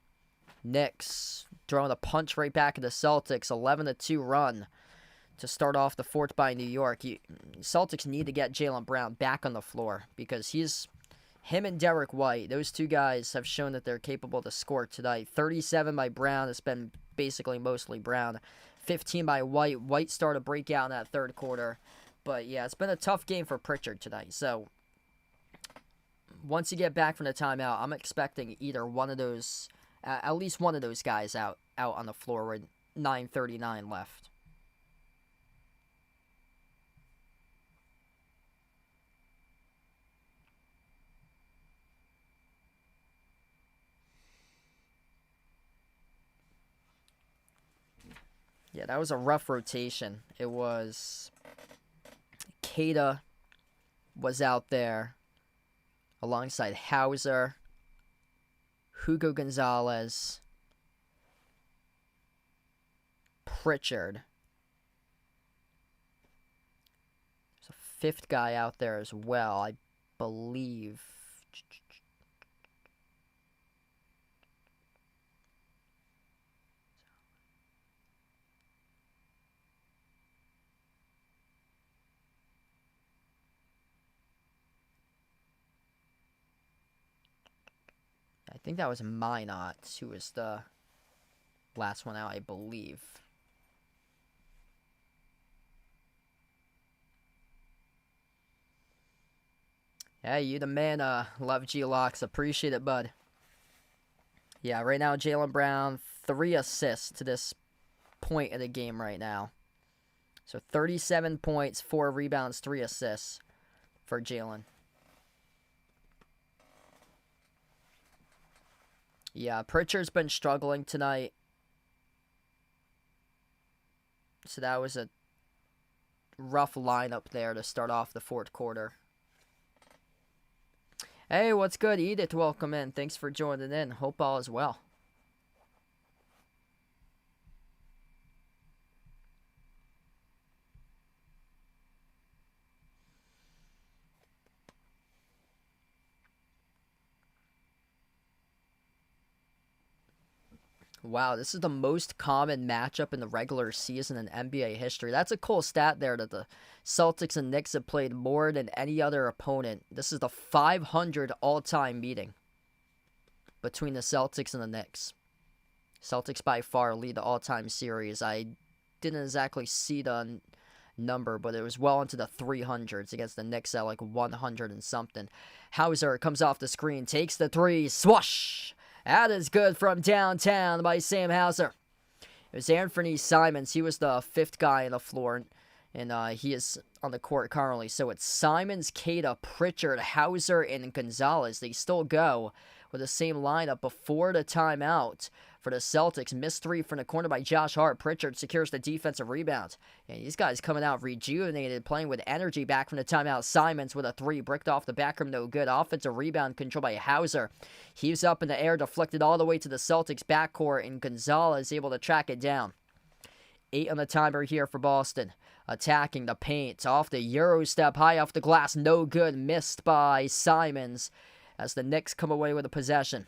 Knicks throwing a punch right back at the Celtics. 11-2 run to start off the fourth by New York. Celtics need to get Jaylen Brown back on the floor because him and Derek White, those two guys have shown that they're capable to score tonight. 37 by Brown. It's been basically mostly Brown. 15 by White. White started to break out in that third quarter. But yeah, it's been a tough game for Pritchard tonight. So once you get back from the timeout, I'm expecting either one of those, at least one of those guys out on the floor with 9:39 left. Yeah, that was a rough rotation. It was Keita was out there alongside Hauser, Hugo Gonzalez, Pritchard. There's a fifth guy out there as well, I believe. I think that was Minot, who was the last one out, I believe. Hey, you the man. Love G-Locks. Appreciate it, bud. Yeah, right now, Jaylen Brown, 3 assists to this point of the game right now. So 37 points, 4 rebounds, 3 assists for Jaylen. Yeah, Pritchard's been struggling tonight. So that was a rough lineup there to start off the fourth quarter. Hey, what's good? Edith, welcome in. Thanks for joining in. Hope all is well. Wow, this is the most common matchup in the regular season in NBA history. That's a cool stat there that the Celtics and Knicks have played more than any other opponent. This is the 500 all-time meeting between the Celtics and the Knicks. Celtics by far lead the all-time series. I didn't exactly see the number, but it was well into the 300s against the Knicks at like 100 and something. Hauser comes off the screen, takes the three, swoosh! That is good from downtown by Sam Hauser. It was Anthony Simons. He was the fifth guy on the floor, and he is on the court currently. So it's Simons, Keita, Pritchard, Hauser, and Gonzalez. They still go with the same lineup before the timeout for the Celtics. Missed 3 from the corner by Josh Hart. Pritchard secures the defensive rebound. And these guys coming out rejuvenated, playing with energy back from the timeout. Simons with a 3, bricked off the back rim, no good. Offensive rebound controlled by Hauser. Heaves up in the air, deflected all the way to the Celtics backcourt, and Gonzalez able to track it down. 8 on the timer here for Boston. Attacking the paint off the Euro step, high off the glass, no good. Missed by Simons as the Knicks come away with a possession.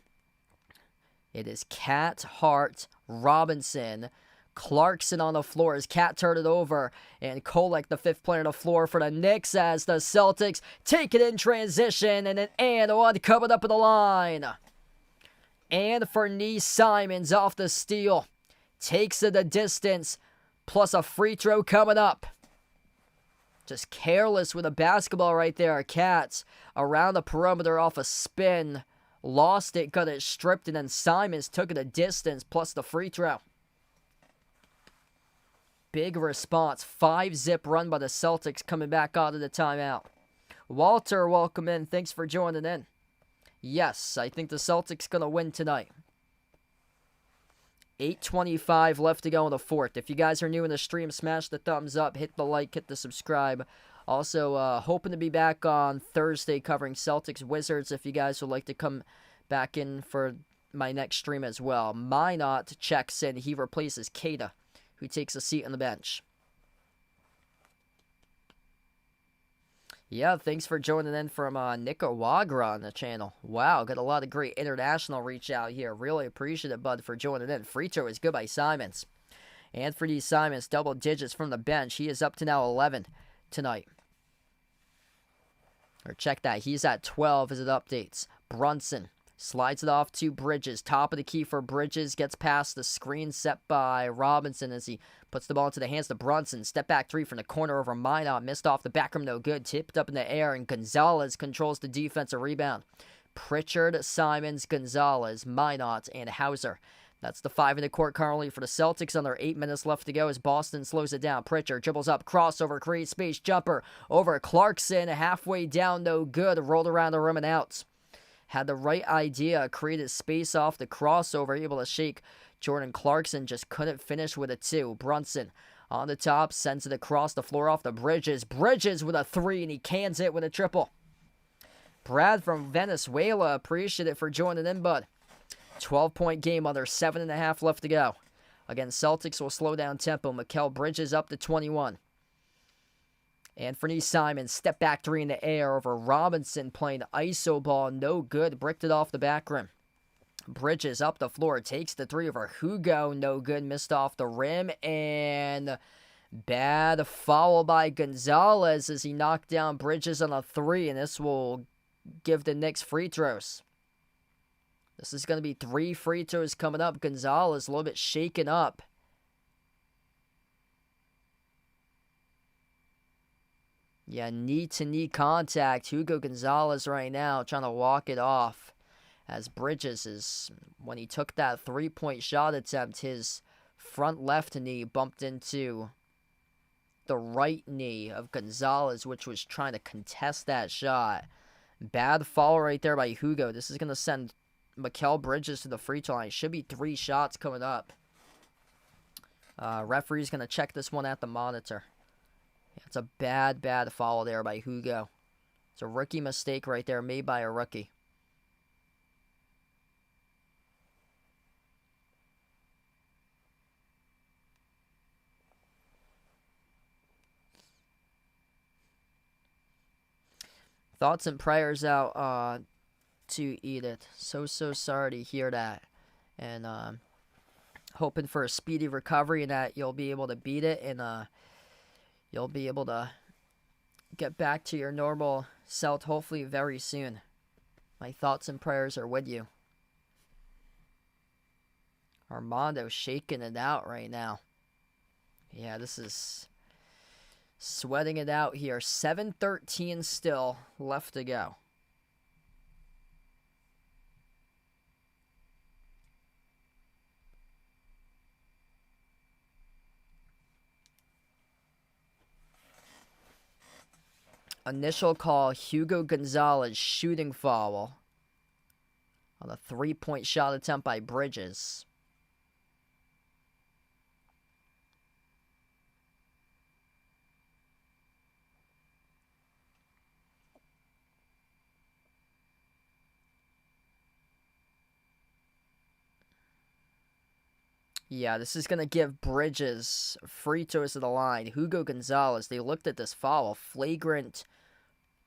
It is Cat, Hart, Robinson, Clarkson on the floor as Cat turned it over, and Kolek, the fifth player on the floor for the Knicks, as the Celtics take it in transition, and one coming up in the line. And for Simons off the steal, takes it the distance, plus a free throw coming up. Just careless with a basketball right there. Cats around the perimeter off a spin. Lost it, got it stripped, and then Simons took it a distance, plus the free throw. Big response. 5-zip run by the Celtics coming back out of the timeout. Walter, welcome in. Thanks for joining in. Yes, I think the Celtics going to win tonight. 8:25 left to go in the fourth. If you guys are new in the stream, smash the thumbs up, hit the like, hit the subscribe. Also, hoping to be back on Thursday covering Celtics Wizards if you guys would like to come back in for my next stream as well. Minot checks in. He replaces Keita, who takes a seat on the bench. Yeah, thanks for joining in from Nicaragua on the channel. Wow, got a lot of great international reach out here. Really appreciate it, bud, for joining in. Free throw is good by Simons. Anthony Simons, double digits from the bench. He is up to now 11 tonight. Or check that. He's at 12 as it updates. Brunson slides it off to Bridges. Top of the key for Bridges. Gets past the screen set by Robinson as he puts the ball into the hands of Brunson. Step back three from the corner over Minot. Missed off the back rim, no good. Tipped up in the air, and Gonzalez controls the defensive rebound. Pritchard, Simons, Gonzalez, Minot, and Hauser. That's the 5 in the court currently for the Celtics. Under 8 minutes left to go as Boston slows it down. Pritchard dribbles up, crossover, creates space, jumper over Clarkson. Halfway down, no good. Rolled around the rim and out. Had the right idea, created space off the crossover, able to shake Jordan Clarkson. Just couldn't finish with a 2. Brunson on the top, sends it across the floor off the Bridges. Bridges with a 3, and he cans it with a triple. Brad from Venezuela, appreciate it for joining in, bud. 12-point game, under 7.5 left to go. Again, Celtics will slow down tempo. Mikal Bridges up to 21. Anthony Simons, step back 3 in the air over Robinson, playing iso ball, no good. Bricked it off the back rim. Bridges up the floor, takes the 3 over Hugo, no good. Missed off the rim, and bad foul by Gonzalez as he knocked down Bridges on a 3, and this will give the Knicks free throws. This is going to be 3 free throws coming up. Gonzalez a little bit shaken up. Yeah, knee-to-knee contact. Hugo Gonzalez right now trying to walk it off. As Bridges is, when he took that 3-point shot attempt, his front left knee bumped into the right knee of Gonzalez, which was trying to contest that shot. Bad foul right there by Hugo. This is going to send Mikal Bridges to the free throw line. Should be 3 shots coming up. Referee's going to check this one at the monitor. Yeah, it's a bad foul there by Hugo. It's a rookie mistake right there made by a rookie. Thoughts and prayers out to Edith. So sorry to hear that. And hoping for a speedy recovery and that you'll be able to beat it and you'll be able to get back to your normal self hopefully very soon. My thoughts and prayers are with you. Armando shaking it out right now. Yeah, this is sweating it out here. 7:13 still left to go. Initial call, Hugo Gonzalez shooting foul on a 3-point shot attempt by Bridges. Yeah, this is going to give Bridges free throws to the line. Hugo Gonzalez, they looked at this foul. Flagrant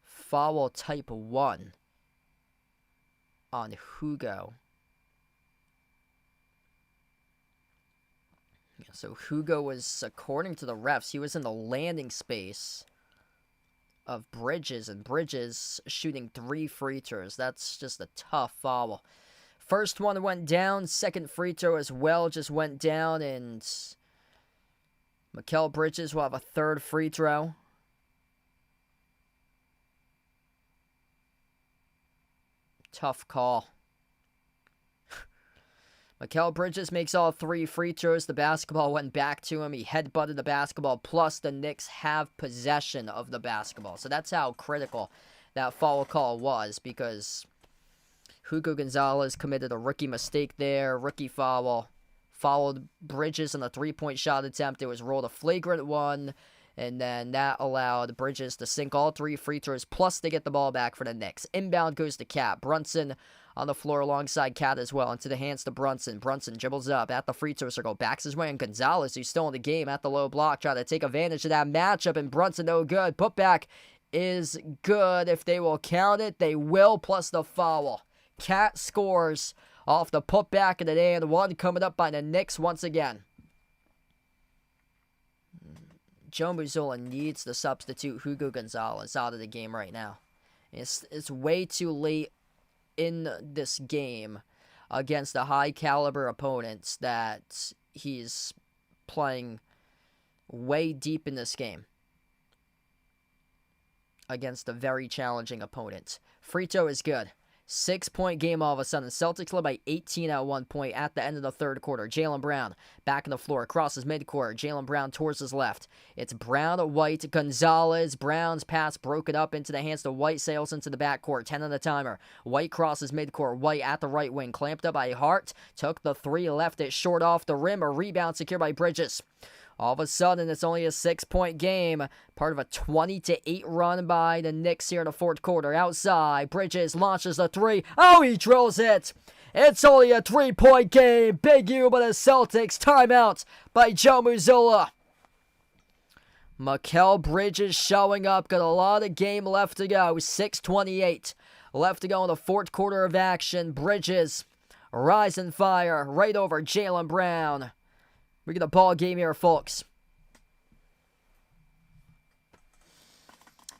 foul type 1 on Hugo. Yeah, so Hugo was, according to the refs, he was in the landing space of Bridges, and Bridges shooting 3 free throws. That's just a tough foul. First one went down. Second free throw as well just went down. And Mikal Bridges will have a 3rd free throw. Tough call. Mikal Bridges makes all 3 free throws. The basketball went back to him. He headbutted the basketball. Plus, the Knicks have possession of the basketball. So that's how critical that foul call was, because Hugo Gonzalez committed a rookie mistake there. Rookie foul. Followed Bridges on a 3-point shot attempt. It was ruled a flagrant 1. And then that allowed Bridges to sink all 3 free throws. Plus, they get the ball back for the Knicks. Inbound goes to Cat. Brunson on the floor alongside Cat as well. Into the hands to Brunson. Brunson dribbles up at the free throw circle. Backs his way on Gonzalez, who's still in the game at the low block. Trying to take advantage of that matchup. And Brunson, no good. Put back is good. If they will count it, they will, plus the foul. Cat scores off the putback and an and one coming up by the Knicks once again. Joe Mazzulla needs to substitute Hugo Gonzalez out of the game right now. It's way too late in this game against the high-caliber opponents that he's playing way deep in this game against a very challenging opponent. Frito is good. 6-point game all of a sudden. Celtics led by 18 at one point at the end of the third quarter. Jaylen Brown back on the floor. Crosses midcourt. Jaylen Brown towards his left. It's Brown, White, Gonzalez. Brown's pass broken up into the hands of White. Sails into the backcourt. 10 on the timer. White crosses midcourt. White at the right wing. Clamped up by Hart. Took the three. Left it short off the rim. A rebound secured by Bridges. All of a sudden, it's only a 6-point game. Part of a 20-8 run by the Knicks here in the fourth quarter. Outside, Bridges launches the three. Oh, he drills it. It's only a 3-point game. Big U by the Celtics. Timeout by Joe Mazzulla. Mikal Bridges showing up. Got a lot of game left to go. 6:28 left to go in the fourth quarter of action. Bridges rising fire right over Jaylen Brown. We get a ball game here, folks.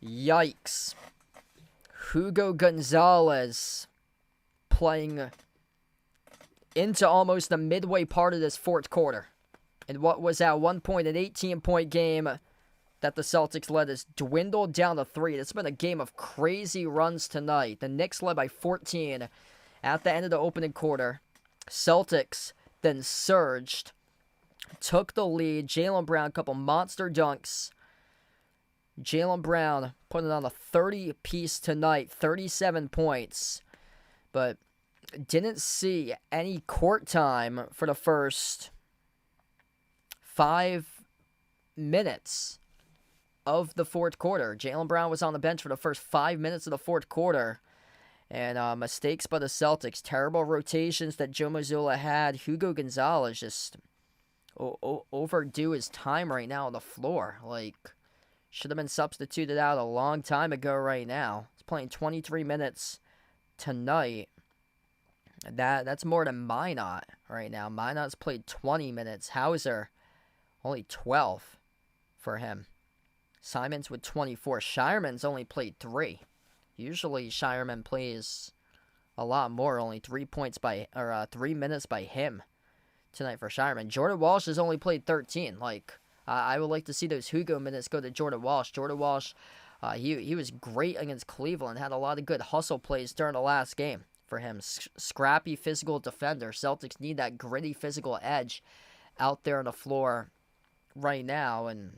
Yikes. Hugo Gonzalez playing into almost the midway part of this fourth quarter. And what was at one point an 18-point game that the Celtics led has dwindled down to 3. It's been a game of crazy runs tonight. The Knicks led by 14 at the end of the opening quarter. Celtics then surged. Took the lead. Jaylen Brown, a couple monster dunks. Jaylen Brown putting on a 30-piece tonight, 37 points. But didn't see any court time for the first 5 minutes of the fourth quarter. Jaylen Brown was on the bench for the first 5 minutes of the fourth quarter. And mistakes by the Celtics. Terrible rotations that Joe Mazzulla had. Hugo Gonzalez just overdue his time right now on the floor. Like, should have been substituted out a long time ago right now. He's playing 23 minutes tonight. That's more than Minot right now. Minot's played 20 minutes. Hauser, only 12 for him. Simons with 24. Shireman's only played 3. Usually Shireman plays a lot more. Only 3 minutes by him tonight for Shireman. Jordan Walsh has only played 13. I would like to see those Hugo minutes go to Jordan Walsh. Jordan Walsh, he was great against Cleveland. Had a lot of good hustle plays during the last game for him. Scrappy physical defender. Celtics need that gritty physical edge out there on the floor right now. And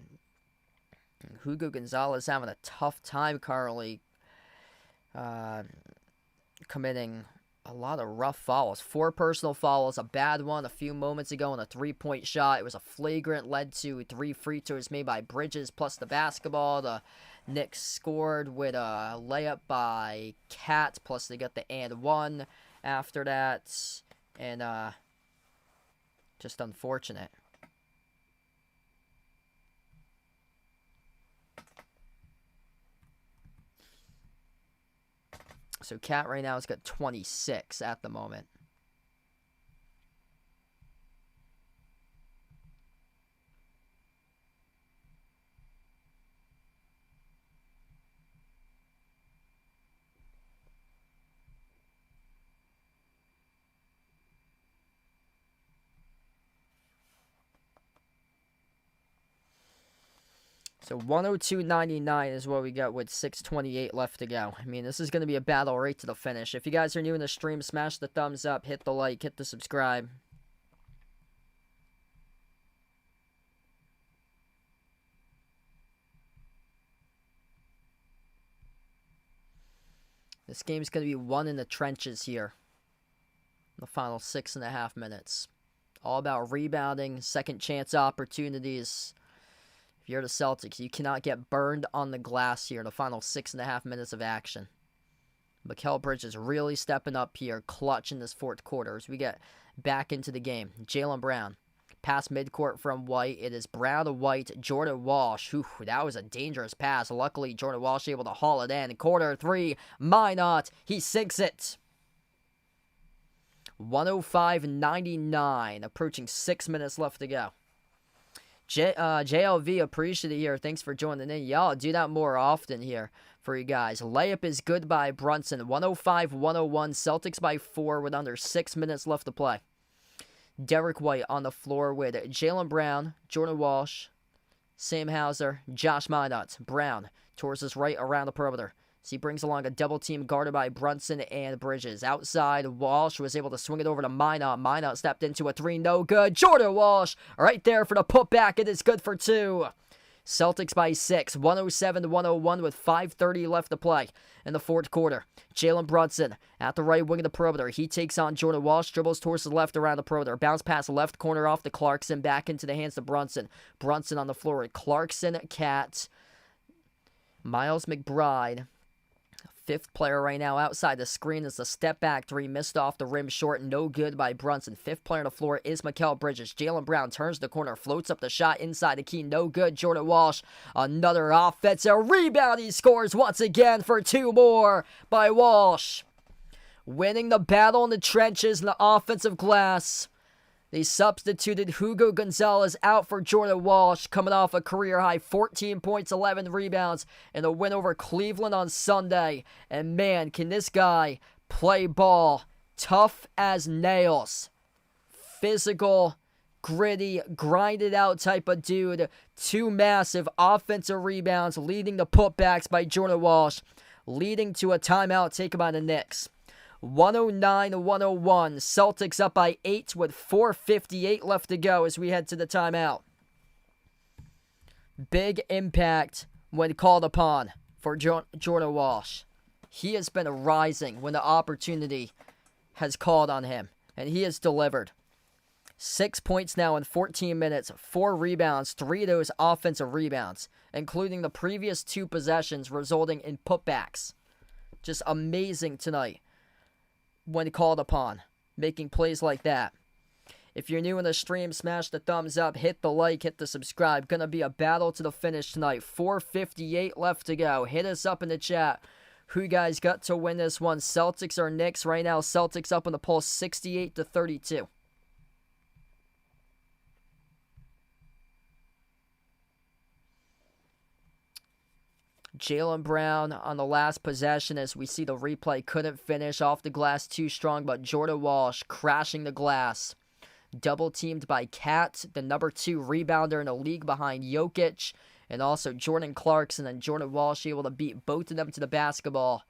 Hugo Gonzalez having a tough time currently committing a lot of rough fouls. 4 personal fouls, a bad one a few moments ago on a 3-point shot. It was a flagrant, led to 3 free throws made by Bridges plus the basketball. The Knicks scored with a layup by Cat, plus they got the and one after that. And just unfortunate. So Cat right now has got 26 at the moment. So 102.99 is what we got with 6:28 left to go. I mean, this is going to be a battle right to the finish. If you guys are new in the stream, smash the thumbs up, hit the like, hit the subscribe. This game's going to be won in the trenches here. The final 6.5 minutes. All about rebounding, second chance opportunities. If you're the Celtics, you cannot get burned on the glass here in the final 6.5 minutes of action. Mikal Bridges really stepping up here, clutch in this fourth quarter as we get back into the game. Jaylen Brown Pass midcourt from White. It is Brown to White. Jordan Walsh. Whew, that was a dangerous pass. Luckily, Jordan Walsh able to haul it in. Corner three. Minot. He sinks it. 105-99. Approaching 6 minutes left to go. JLV, appreciate it here. Thanks for joining in. Y'all do that more often here for you guys. Layup is good by Brunson. 105-101. Celtics by 4 with under 6 minutes left to play. Derek White on the floor with Jaylen Brown, Jordan Walsh, Sam Hauser, Josh Minot. Brown towards his right around the perimeter. So he brings along a double team guarded by Brunson and Bridges. Outside, Walsh was able to swing it over to Minot. Minot stepped into a three, no good. Jordan Walsh right there for the putback. It is good for 2. Celtics by 6, 107-101 with 5:30 left to play in the fourth quarter. Jalen Brunson at the right wing of the perimeter. He takes on Jordan Walsh, dribbles towards the left around the perimeter. Bounce pass left corner off to Clarkson, back into the hands of Brunson. Brunson on the floor with Clarkson, Cat, Miles McBride. Fifth player right now outside the screen is a step back three, missed off the rim short, no good by Brunson. Fifth player on the floor is Mikal Bridges. Jaylen Brown turns the corner, floats up the shot inside the key, no good. Jordan Walsh, another offensive rebound. He scores once again for 2 more by Walsh. Winning the battle in the trenches in the offensive glass. They substituted Hugo Gonzalez out for Jordan Walsh, coming off a career-high 14 points, 11 rebounds, and a win over Cleveland on Sunday. And man, can this guy play ball. Tough as nails. Physical, gritty, grinded-out type of dude. 2 massive offensive rebounds, leading the putbacks by Jordan Walsh, leading to a timeout taken by the Knicks. 109-101. Celtics up by 8 with 4:58 left to go as we head to the timeout. Big impact when called upon for Jordan Walsh. He has been rising when the opportunity has called on him, and he has delivered. 6 points now in 14 minutes, 4 rebounds, 3 of those offensive rebounds, including the previous 2 possessions resulting in putbacks. Just amazing tonight when called upon, making plays like that. If you're new in the stream, smash the thumbs up, hit the like, hit the subscribe. Gonna be a battle to the finish tonight. 4:58 left to go. Hit us up in the chat. Who you guys got to win this one? Celtics or Knicks? Right now, Celtics up on the poll 68-32. Jaylen Brown on the last possession as we see the replay. Couldn't finish off the glass too strong, but Jordan Walsh crashing the glass. Double teamed by Cat, the number 2 rebounder in the league behind Jokic, and also Jordan Clarkson, and Jordan Walsh able to beat both of them to the basketball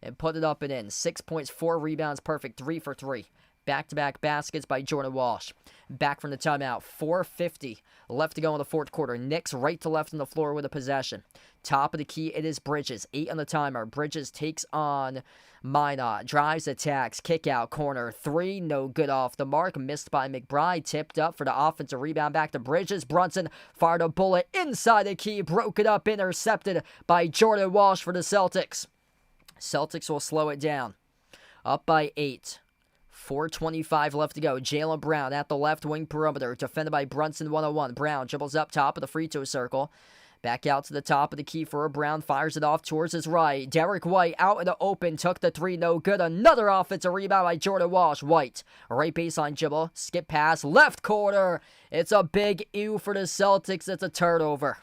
and put it up and in. 6 points, 4 rebounds, perfect, 3 for 3. Back-to-back baskets by Jordan Walsh. Back from the timeout. 4:50 left to go in the fourth quarter. Knicks right to left on the floor with a possession. Top of the key, it is Bridges. 8 on the timer. Bridges takes on Minot. Drives, attacks, kick out, corner. 3, no good off the mark. Missed by McBride. Tipped up for the offensive rebound back to Bridges. Brunson fired a bullet inside the key. Broke it up, intercepted by Jordan Walsh for the Celtics. Celtics will slow it down. Up by 8. 4:25 left to go. Jaylen Brown at the left wing perimeter. Defended by Brunson 101. Brown dribbles up top of the free throw circle. Back out to the top of the key for Brown. Fires it off towards his right. Derek White out in the open. Took the 3. No good. Another offensive rebound by Jordan Walsh. White. Right baseline dribble. Skip pass. Left corner. It's a big ew for the Celtics. It's a turnover.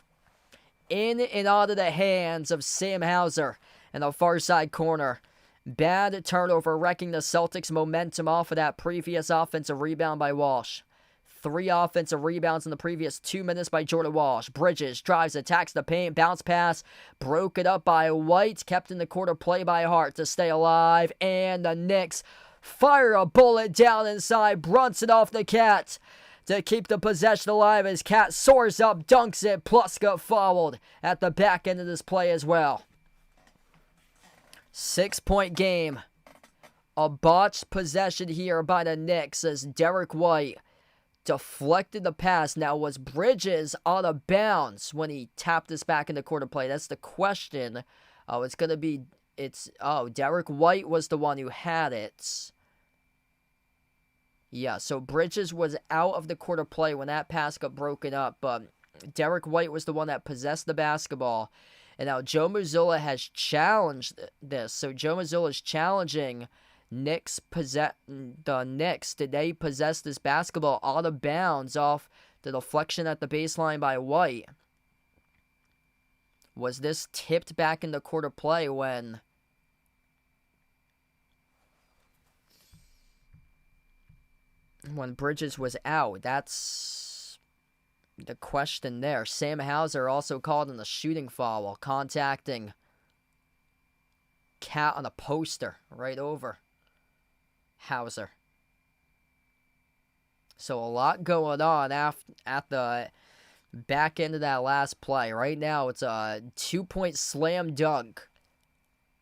In and out of the hands of Sam Hauser in the far side corner. Bad turnover, wrecking the Celtics' momentum off of that previous offensive rebound by Walsh. 3 offensive rebounds in the previous 2 minutes by Jordan Walsh. Bridges drives, attacks the paint, bounce pass, broke it up by White, kept in the quarter play by Hart to stay alive, and the Knicks fire a bullet down inside. Brunson off the Cat to keep the possession alive as Cat soars up, dunks it, plus got fouled at the back end of this play as well. 6-point game. A botched possession here by the Knicks as Derek White deflected the pass. Now, was Bridges out of bounds when he tapped this back in the quarter play? That's the question. Derek White was the one who had it. Yeah, so Bridges was out of the quarter play when that pass got broken up, but Derek White was the one that possessed the basketball. And now Joe Mazzulla has challenged this. So Joe Mazzulla is challenging the Knicks. Did they possess this basketball out of bounds off the deflection at the baseline by White? Was this tipped back into quarter play when Bridges was out? That's the question there. Sam Hauser also called in a shooting foul while contacting Cat on a poster right over Hauser. So a lot going on at the back end of that last play. Right now it's a 2-point slam dunk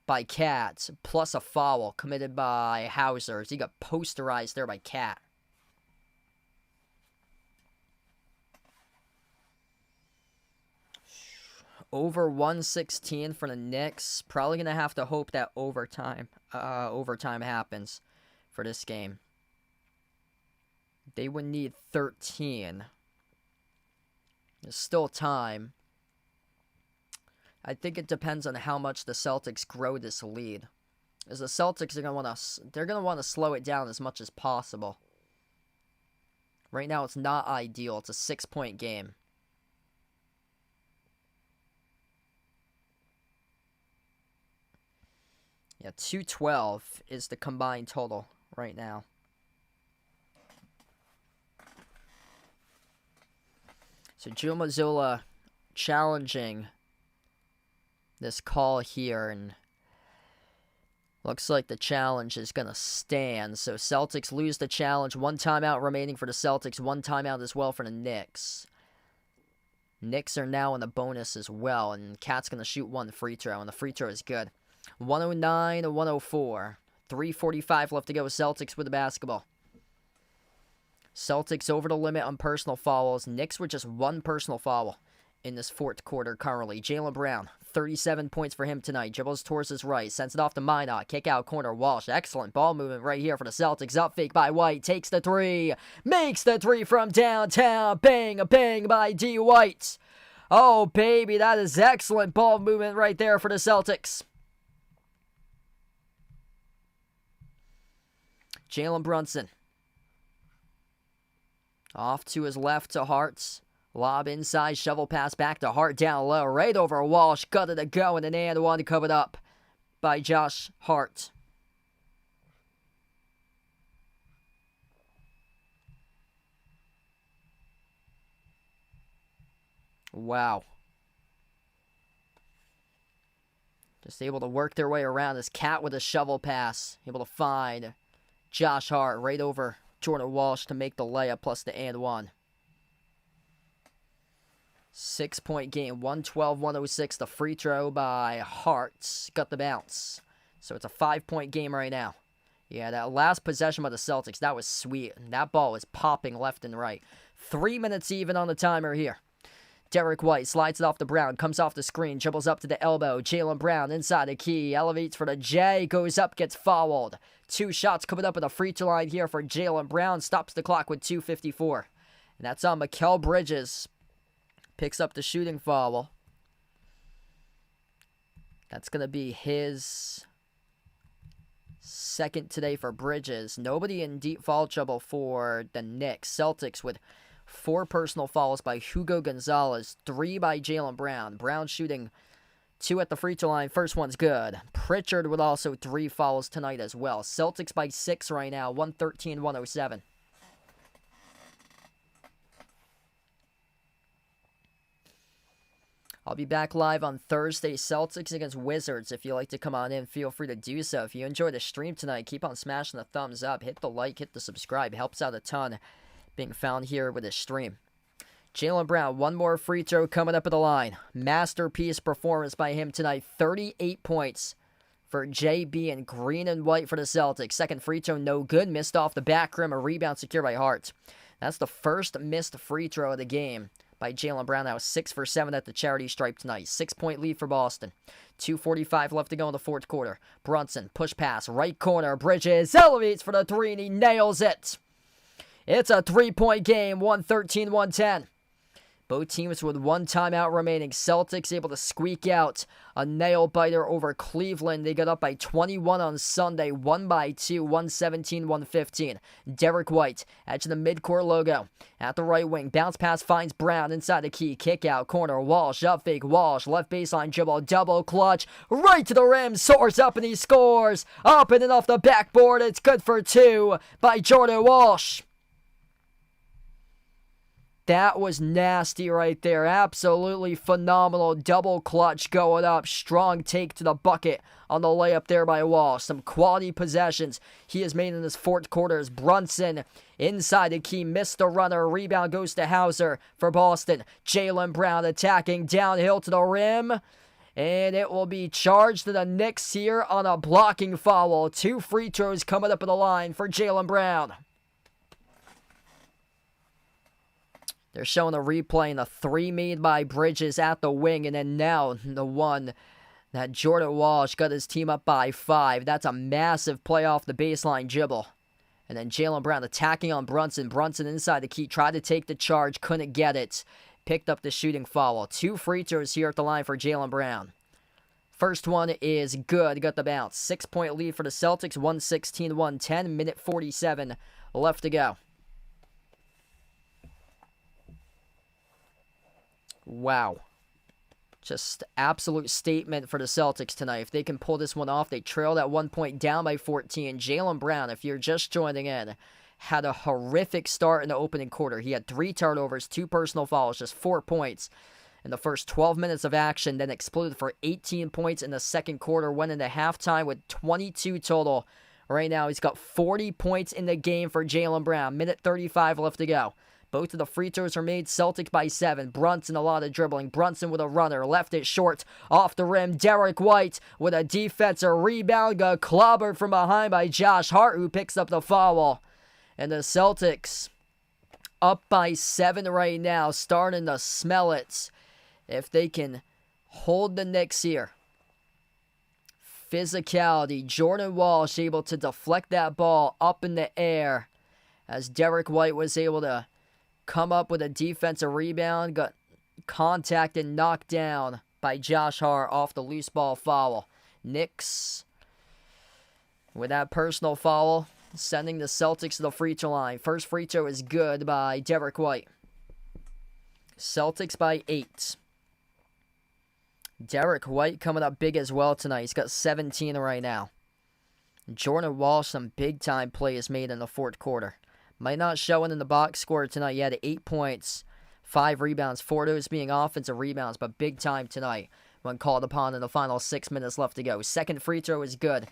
by Cat plus a foul committed by Hauser. He got posterized there by Cat. Over 116 for the Knicks. Probably going to have to hope that overtime happens for this game. They would need 13. There's still time. I think it depends on how much the Celtics grow this lead. As the Celtics are going to want to slow it down as much as possible. Right now it's not ideal. It's a 6-point game. Yeah, 212 is the combined total right now. So Joe Mazzulla challenging this call here, and looks like the challenge is going to stand. So Celtics lose the challenge. 1 timeout remaining for the Celtics. 1 timeout as well for the Knicks. Knicks are now in the bonus as well, and Cat's going to shoot 1 free throw, and the free throw is good. 109 to 104. 3:45 left to go. Celtics with the basketball. Celtics over the limit on personal fouls. Knicks with just 1 personal foul in this 4th quarter currently. Jaylen Brown, 37 points for him tonight. Dribbles towards his right. Sends it off to Minot. Kick out corner. Walsh. Excellent ball movement right here for the Celtics. Up fake by White. Takes the 3. Makes the 3 from downtown. Bang, a bang by D. White. Oh, baby. That is excellent ball movement right there for the Celtics. Jalen Brunson. Off to his left to Hart's. Lob inside, shovel pass back to Hart down low. Right over Walsh. Gutted to go, and an and one covered up by Josh Hart. Wow. Just able to work their way around this Cat with a shovel pass. Able to find Josh Hart right over Jordan Walsh to make the layup plus the and one. 6-point game, 112-106. The free throw by Hart got the bounce. So it's a 5-point game right now. Yeah, that last possession by the Celtics, that was sweet. That ball was popping left and right. 3 minutes even on the timer here. Derek White slides it off to Brown, comes off the screen, dribbles up to the elbow. Jaylen Brown inside the key, elevates for the J, goes up, gets fouled. 2 shots coming up at the free throw line here for Jaylen Brown. Stops the clock with 2:54. And that's on Mikal Bridges. Picks up the shooting foul. That's going to be his second today for Bridges. Nobody in deep foul trouble for the Knicks. Celtics with 4 personal fouls by Hugo Gonzalez, 3 by Jaylen Brown. Brown shooting 2 at the free throw line. First one's good. Pritchard with also 3 fouls tonight as well. Celtics by 6 right now, 113-107. I'll be back live on Thursday, Celtics against Wizards. If you like to come on in, feel free to do so. If you enjoyed the stream tonight, keep on smashing the thumbs up. Hit the like, hit the subscribe. Helps out a ton being found here with this stream. Jaylen Brown, 1 more free throw coming up at the line. Masterpiece performance by him tonight. 38 points for JB and green and white for the Celtics. Second free throw, no good. Missed off the back rim. A rebound secured by Hart. That's the first missed free throw of the game by Jaylen Brown. That was 6 for 7 at the charity stripe tonight. 6-point lead for Boston. 2:45 left to go in the 4th quarter. Brunson, push pass, right corner. Bridges elevates for the 3, and he nails it. It's a 3-point game, 113-110. Both teams with one timeout remaining. Celtics able to squeak out a nail-biter over Cleveland. They got up by 21 on Sunday, won by 2, 117-115. Derek White, edge of the midcourt logo. At the right wing, bounce pass finds Brown inside the key. Kick out, corner, Walsh, up fake, Walsh, left baseline dribble, double clutch, right to the rim, soars up and he scores. Up and off the backboard, it's good for 2 by Jordan Walsh. That was nasty right there. Absolutely phenomenal. Double clutch going up. Strong take to the bucket on the layup there by Walsh. Some quality possessions he has made in this fourth quarter as Brunson inside the key. Missed the runner. Rebound goes to Hauser for Boston. Jaylen Brown attacking downhill to the rim. And it will be charged to the Knicks here on a blocking foul. 2 free throws coming up at the line for Jaylen Brown. They're showing a replay and a 3 made by Bridges at the wing. And then now the one that Jordan Walsh got his team up by 5. That's a massive play off the baseline dribble. And then Jaylen Brown attacking on Brunson. Brunson inside the key. Tried to take the charge. Couldn't get it. Picked up the shooting foul. 2 free throws here at the line for Jaylen Brown. First one is good. Got the bounce. 6-point lead for the Celtics. 116-110. Minute 47 left to go. Wow. Just absolute statement for the Celtics tonight. If they can pull this one off, they trailed at 1 point, down by 14. Jaylen Brown, if you're just joining in, had a horrific start in the opening quarter. He had 3 turnovers, 2 personal fouls, just 4 points in the first 12 minutes of action, then exploded for 18 points in the second quarter, went into halftime with 22 total. Right now, he's got 40 points in the game for Jaylen Brown. Minute 35 left to go. Both of the free throws are made. Celtics by 7. Brunson a lot of dribbling. Brunson with a runner. Left it short. Off the rim. Derek White with a defensive rebound. Got clobbered from behind by Josh Hart, who picks up the foul. And the Celtics up by 7 right now. Starting to smell it. If they can hold the Knicks here. Physicality. Jordan Walsh able to deflect that ball up in the air. As Derek White was able to come up with a defensive rebound, got contacted and knocked down by Josh Hart off the loose ball foul. Knicks, with that personal foul, sending the Celtics to the free throw line. First free throw is good by Derek White. Celtics by 8. Derek White coming up big as well tonight. He's got 17 right now. Jordan Walsh, some big-time plays made in the fourth quarter. Might not show it in the box score tonight. He had 8 points, 5 rebounds, 4 of those being offensive rebounds, but big time tonight when called upon in the final 6 minutes left to go. Second free throw is good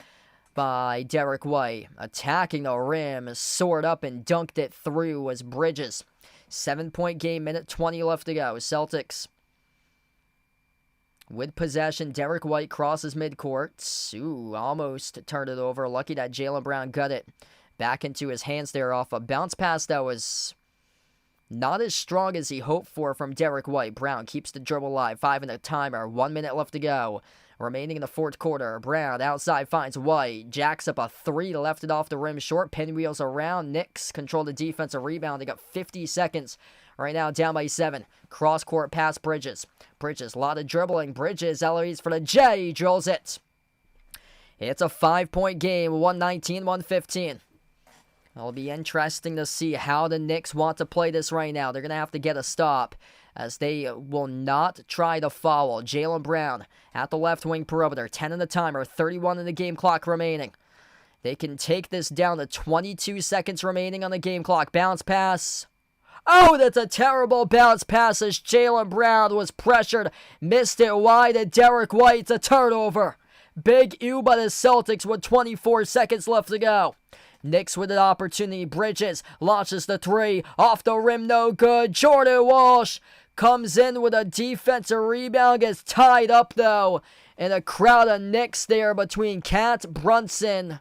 by Derek White. Attacking the rim, soared up and dunked it through was Bridges. 7-point game, minute 20 left to go. Celtics with possession. Derek White crosses midcourt. Ooh, almost turned it over. Lucky that Jaylen Brown got it back into his hands there off a bounce pass that was not as strong as he hoped for from Derek White. Brown keeps the dribble alive. 5 in the timer. 1 minute left to go. Remaining in the fourth quarter. Brown outside finds White. Jacks up a 3. Left it off the rim short. Pinwheels around. Knicks control the defensive rebound. They got 50 seconds. Right now down by 7. Cross court pass Bridges. Bridges, a lot of dribbling. Bridges, elevates for the J. Drills it. It's a 5-point game. 119-115. It'll be interesting to see how the Knicks want to play this right now. They're going to have to get a stop as they will not try to foul. Jaylen Brown at the left wing perimeter. 10 in the timer, 31 in the game clock remaining. They can take this down to 22 seconds remaining on the game clock. Bounce pass. Oh, that's a terrible bounce pass as Jaylen Brown was pressured. Missed it wide and Derek White's a turnover. Big U by the Celtics with 24 seconds left to go. Knicks with an opportunity. Bridges launches the 3. Off the rim, no good. Jordan Walsh comes in with a defensive rebound. Gets tied up, though. And a crowd of Knicks there between Cat Brunson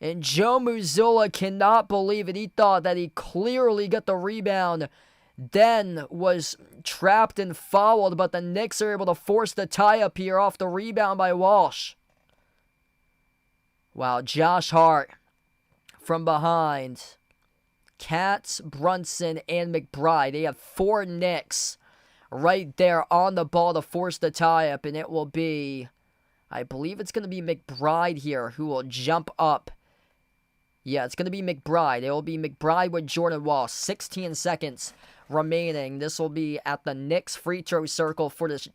and Joe Mazzulla cannot believe it. He thought that he clearly got the rebound, then was trapped and fouled. But the Knicks are able to force the tie-up here off the rebound by Walsh. Wow, Josh Hart from behind Katz, Brunson, and McBride. They have 4 Knicks right there on the ball to force the tie-up, and it will be, I believe it's going to be McBride here who will jump up. Yeah, it's going to be McBride. It will be McBride with Jordan Walsh. 16 seconds remaining. This will be at the Knicks free throw circle for this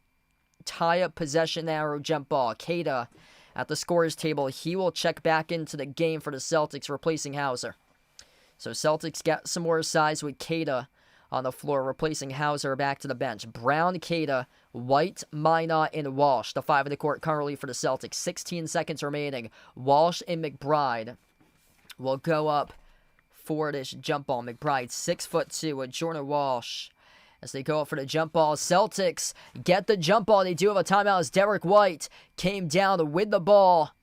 tie-up possession arrow jump ball. Keita at the scorer's table. He will check back into the game for the Celtics, replacing Hauser. So Celtics get some more size with Keita on the floor, replacing Hauser back to the bench. Brown, Keita, White, Minot, and Walsh, the 5 in the court currently for the Celtics. 16 seconds remaining. Walsh and McBride will go up for this jump ball. McBride, 6'2", with Jordan Walsh as they go up for the jump ball. Celtics get the jump ball. They do have a timeout as Derek White came down with the ball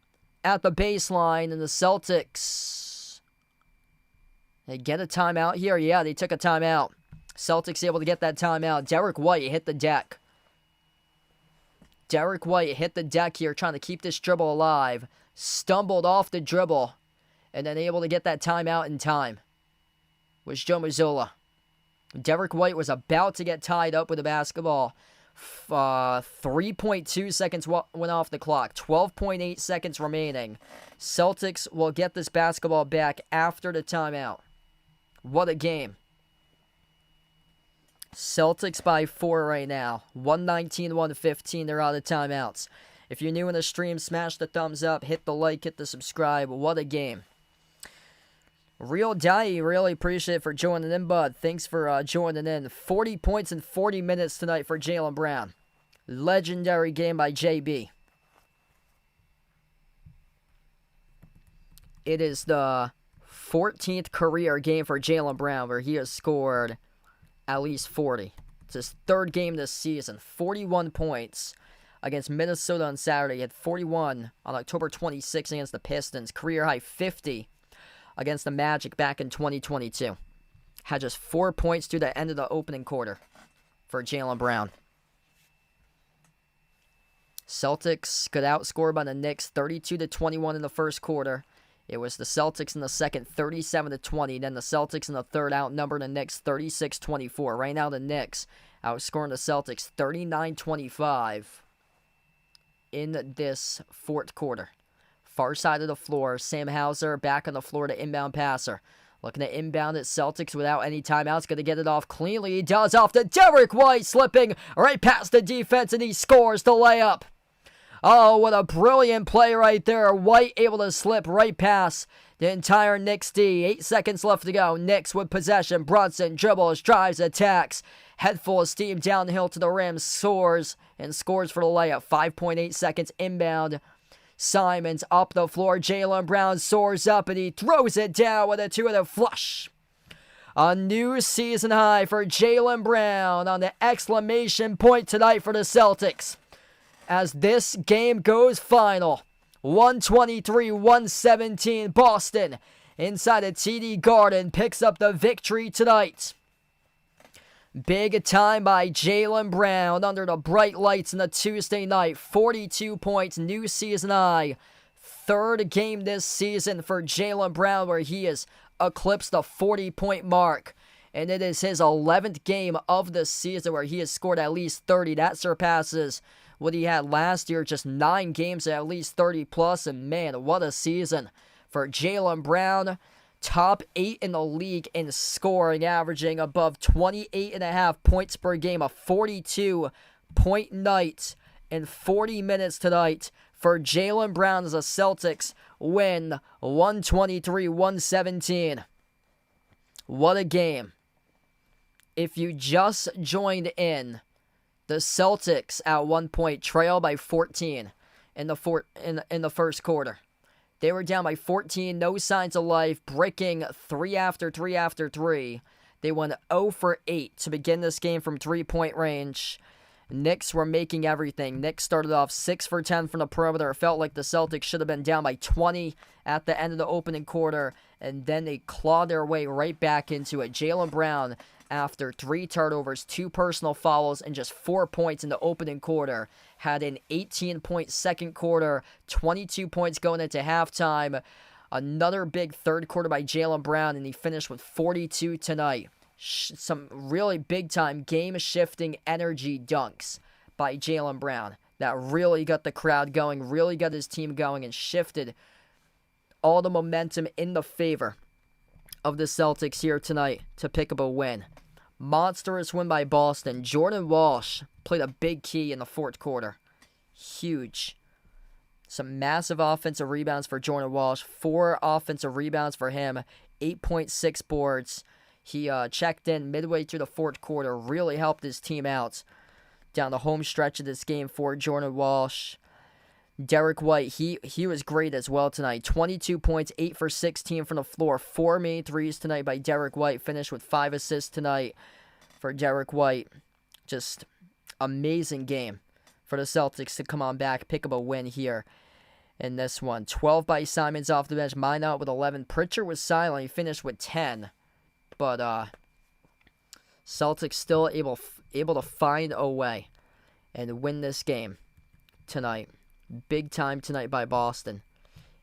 at the baseline, and the Celtics, they get a timeout here. Yeah, they took a timeout. Celtics able to get that timeout. Derek White hit the deck. Derek White hit the deck here, trying to keep this dribble alive. Stumbled off the dribble, and then able to get that timeout in time was Joe Mazzola. Derek White was about to get tied up with the basketball. 3.2 seconds went off the clock. 12.8 seconds remaining. Celtics will get this basketball back after the timeout. What a game. Celtics by 4 right now. 119-115. They're out of timeouts. If you're new in the stream, smash the thumbs up, hit the like, hit the subscribe. What a game. Real Dai, really appreciate it for joining in, bud. Thanks for joining in. 40 points in 40 minutes tonight for Jaylen Brown. Legendary game by JB. It is the 14th career game for Jaylen Brown where he has scored at least 40. It's his 3rd game this season. 41 points against Minnesota on Saturday. He had 41 on October 26th against the Pistons. Career high 50 against the Magic back in 2022. Had just 4 points through the end of the opening quarter for Jaylen Brown. Celtics got outscored by the Knicks 32-21 in the first quarter. It was the Celtics in the second 37-20. Then the Celtics in the third outnumbered the Knicks 36-24. Right now the Knicks outscoring the Celtics 39-25 in this fourth quarter. Far side of the floor, Sam Hauser back on the floor to inbound passer. Looking to inbound at Celtics without any timeouts. Going to get it off cleanly. He does off to Derek White, slipping right past the defense, and he scores the layup. Oh, what a brilliant play right there. White able to slip right past the entire Knicks D. 8 seconds left to go. Knicks with possession. Brunson dribbles, drives, attacks. Head full of steam downhill to the rim. Soars and scores for the layup. 5.8 seconds inbound. Simons up the floor. Jaylen Brown soars up and he throws it down with a 2-handed flush. A new season high for Jaylen Brown on the exclamation point tonight for the Celtics. As this game goes final. 123-117. Boston inside of TD Garden picks up the victory tonight. Big time by Jaylen Brown under the bright lights in the Tuesday night. 42 points, new season high. 3rd game this season for Jaylen Brown where he has eclipsed the 40-point mark. And it is his 11th game of the season where he has scored at least 30. That surpasses what he had last year, just 9 games at least 30 plus. And man, what a season for Jaylen Brown. Top 8 in the league in scoring, averaging above 28.5 points per game. A 42-point night in 40 minutes tonight for Jaylen Brown as the Celtics win 123-117. What a game. If you just joined in, the Celtics at one point trail by 14 in the first quarter. They were down by 14, no signs of life, bricking 3 after 3 after 3. They went 0 for 8 to begin this game from 3-point range. Knicks were making everything. Knicks started off 6 for 10 from the perimeter. It felt like the Celtics should have been down by 20 at the end of the opening quarter, and then they clawed their way right back into it. Jaylen Brown, after 3 turnovers, 2 personal fouls, and just 4 points in the opening quarter, had an 18-point second quarter, 22 points going into halftime. Another big third quarter by Jaylen Brown, and he finished with 42 tonight. Some really big-time game-shifting energy dunks by Jaylen Brown that really got the crowd going, really got his team going, and shifted all the momentum in the favor of the Celtics here tonight to pick up a win. Monstrous win by Boston. Jordan Walsh played a big key in the fourth quarter. Huge. Some massive offensive rebounds for Jordan Walsh. 4 offensive rebounds for him. 8.6 boards. He checked in midway through the fourth quarter. Really helped his team out down the home stretch of this game for Jordan Walsh. Derek White, he was great as well tonight. 22 points, 8 for 16 from the floor. 4 made threes tonight by Derek White. Finished with 5 assists tonight for Derek White. Just amazing game for the Celtics to come on back, pick up a win here in this one. 12 by Simons off the bench. Minot with 11. Pritchard was silent. He finished with 10. But Celtics still able to find a way and win this game tonight. Big time tonight by Boston.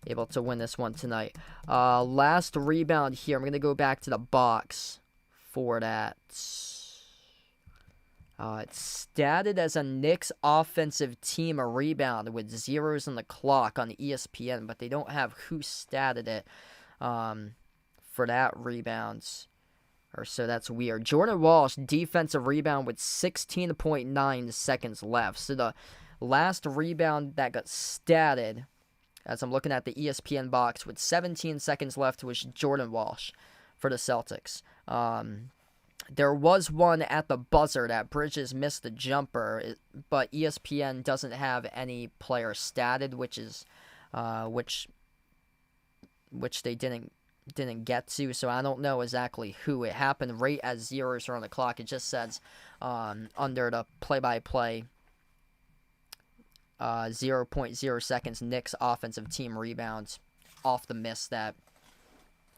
Able to win this one tonight. Last rebound here. I'm going to go back to the box for that. It's statted as a Knicks offensive team a rebound with zeros on the clock on ESPN, but they don't have who statted it for that rebound. So that's weird. Jordan Walsh, defensive rebound with 16.9 seconds left. So the last rebound that got statted, as I'm looking at the ESPN box, with 17 seconds left, was Jordan Walsh for the Celtics. There was one at the buzzer that Bridges missed the jumper, but ESPN doesn't have any player statted, which they didn't get to, so I don't know exactly who it happened right as zeros are on the clock. It just says under the play-by-play 0.0 seconds Knicks offensive team rebounds off the miss. That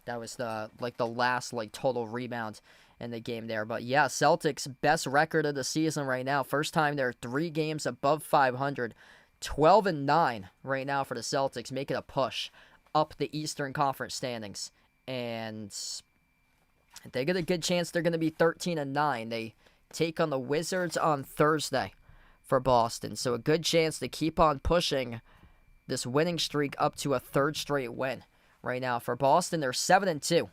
was the last total rebound in the game there. But yeah, Celtics best record of the season right now. First time they're 3 games above 500. 12-9 right now for the Celtics, making a push up the Eastern Conference standings. And they get a good chance they're going to be 13-9. They take on the Wizards on Thursday for Boston. So a good chance to keep on pushing this winning streak up to a 3rd straight win right now. For Boston, they're 7-2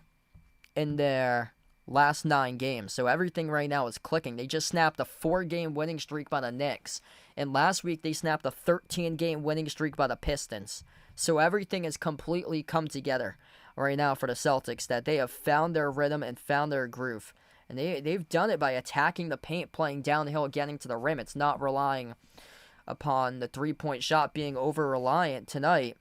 in their last 9 games. So everything right now is clicking. They just snapped a 4-game winning streak by the Knicks. And last week they snapped a 13-game winning streak by the Pistons. So everything has completely come together right now for the Celtics, that they have found their rhythm and found their groove. And they've done it by attacking the paint, playing downhill, getting to the rim. It's not relying upon the three-point shot being over-reliant tonight.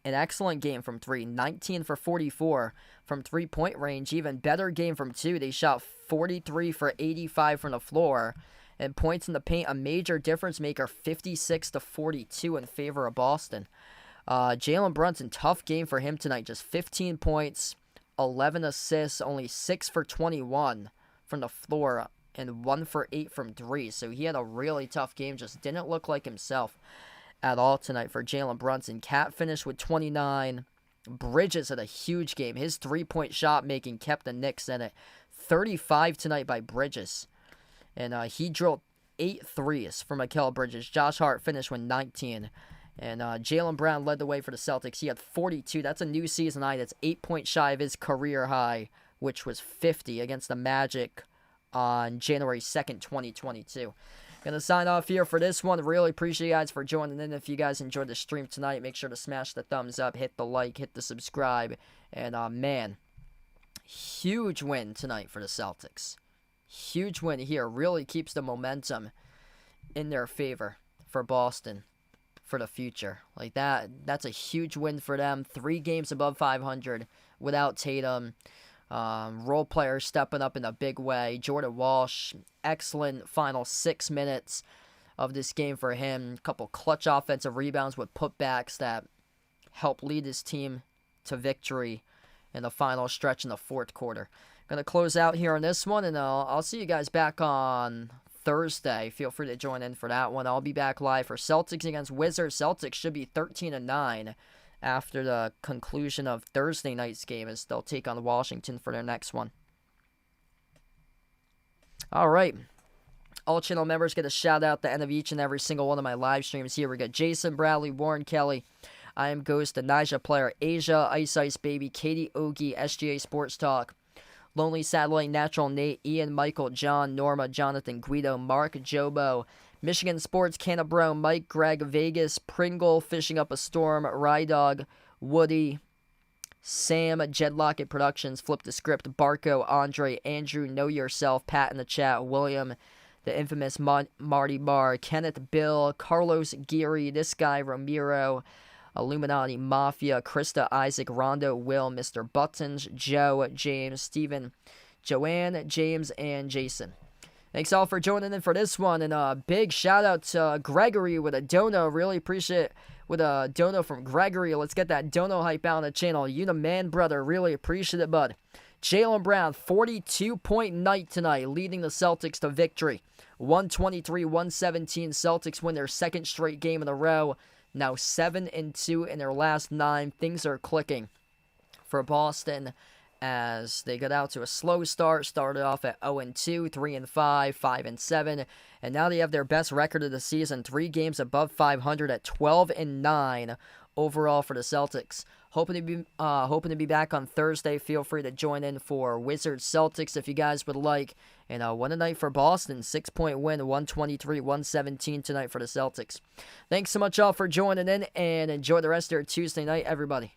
An excellent game from 3, 19 for 44 from three-point range. Even better game from 2. They shot 43 for 85 from the floor. And points in the paint, a major difference maker, 56 to 42 in favor of Boston. Jalen Brunson, tough game for him tonight. Just 15 points, 11 assists, only 6 for 21 from the floor, and 1 for 8 from 3. So he had a really tough game. Just didn't look like himself at all tonight for Jalen Brunson. Cat finished with 29. Bridges had a huge game. His three-point shot making kept the Knicks in it. 35 tonight by Bridges. And he drilled 8 threes for Mikal Bridges. Josh Hart finished with 19. And Jaylen Brown led the way for the Celtics. He had 42. That's a new season high. That's 8 points shy of his career high, which was 50 against the Magic on January 2nd, 2022. Gonna sign off here for this one. Really appreciate you guys for joining in. If you guys enjoyed the stream tonight, make sure to smash the thumbs up, hit the like, hit the subscribe. And man, huge win tonight for the Celtics. Huge win here. Really keeps the momentum in their favor for Boston for the future. Like that's a huge win for them. 3 games above 500 without Tatum. Role players stepping up in a big way. Jordan Walsh, excellent final 6 minutes of this game for him. A couple clutch offensive rebounds with putbacks that help lead his team to victory in the final stretch in the fourth quarter. Gonna close out here on this one, and I'll see you guys back on Thursday. Feel free to join in for that one. I'll be back live for Celtics against Wizards. Celtics should be 13-9 after the conclusion of Thursday night's game as they'll take on Washington for their next one. All right. All channel members get a shout out at the end of each and every single one of my live streams here. We got Jason Bradley, Warren Kelly, I Am Ghost, the Nija Player, Asia, Ice Ice Baby, Katie Ogie, SGA Sports Talk, Lonely Satellite, Natural Nate, Ian, Michael, John, Norma, Jonathan, Guido, Mark, Jobo, Michigan Sports, Canabro, Mike, Greg, Vegas, Pringle, Fishing Up a Storm, Rydog, Woody, Sam, Jed Lockett Productions, Flip the Script, Barco, Andre, Andrew, Know Yourself, Pat in the chat, William, the infamous Marty Barr, Kenneth, Bill, Carlos, Geary, this guy, Ramiro, Illuminati, Mafia, Krista, Isaac, Rondo, Will, Mr. Buttons, Joe, James, Steven, Joanne, James, and Jason. Thanks all for joining in for this one, and a big shout out to Gregory with a dono. Really appreciate it with a dono from Gregory. Let's get that dono hype out on the channel. You the man, brother. Really appreciate it, bud. Jaylen Brown, 42-point night tonight, leading the Celtics to victory. 123-117. Celtics win their second straight game in a row. Now 7-2 in their last 9. Things are clicking for Boston as they got out to a slow start. Started off at 0-2, 3-5, 5-7, and now they have their best record of the season. 3 games above 500 at 12-9 overall for the Celtics. Hoping to be back on Thursday. Feel free to join in for Wizards Celtics if you guys would like. And what a night for Boston. 6-point win, 123-117 tonight for the Celtics. Thanks so much all for joining in, and enjoy the rest of your Tuesday night, everybody.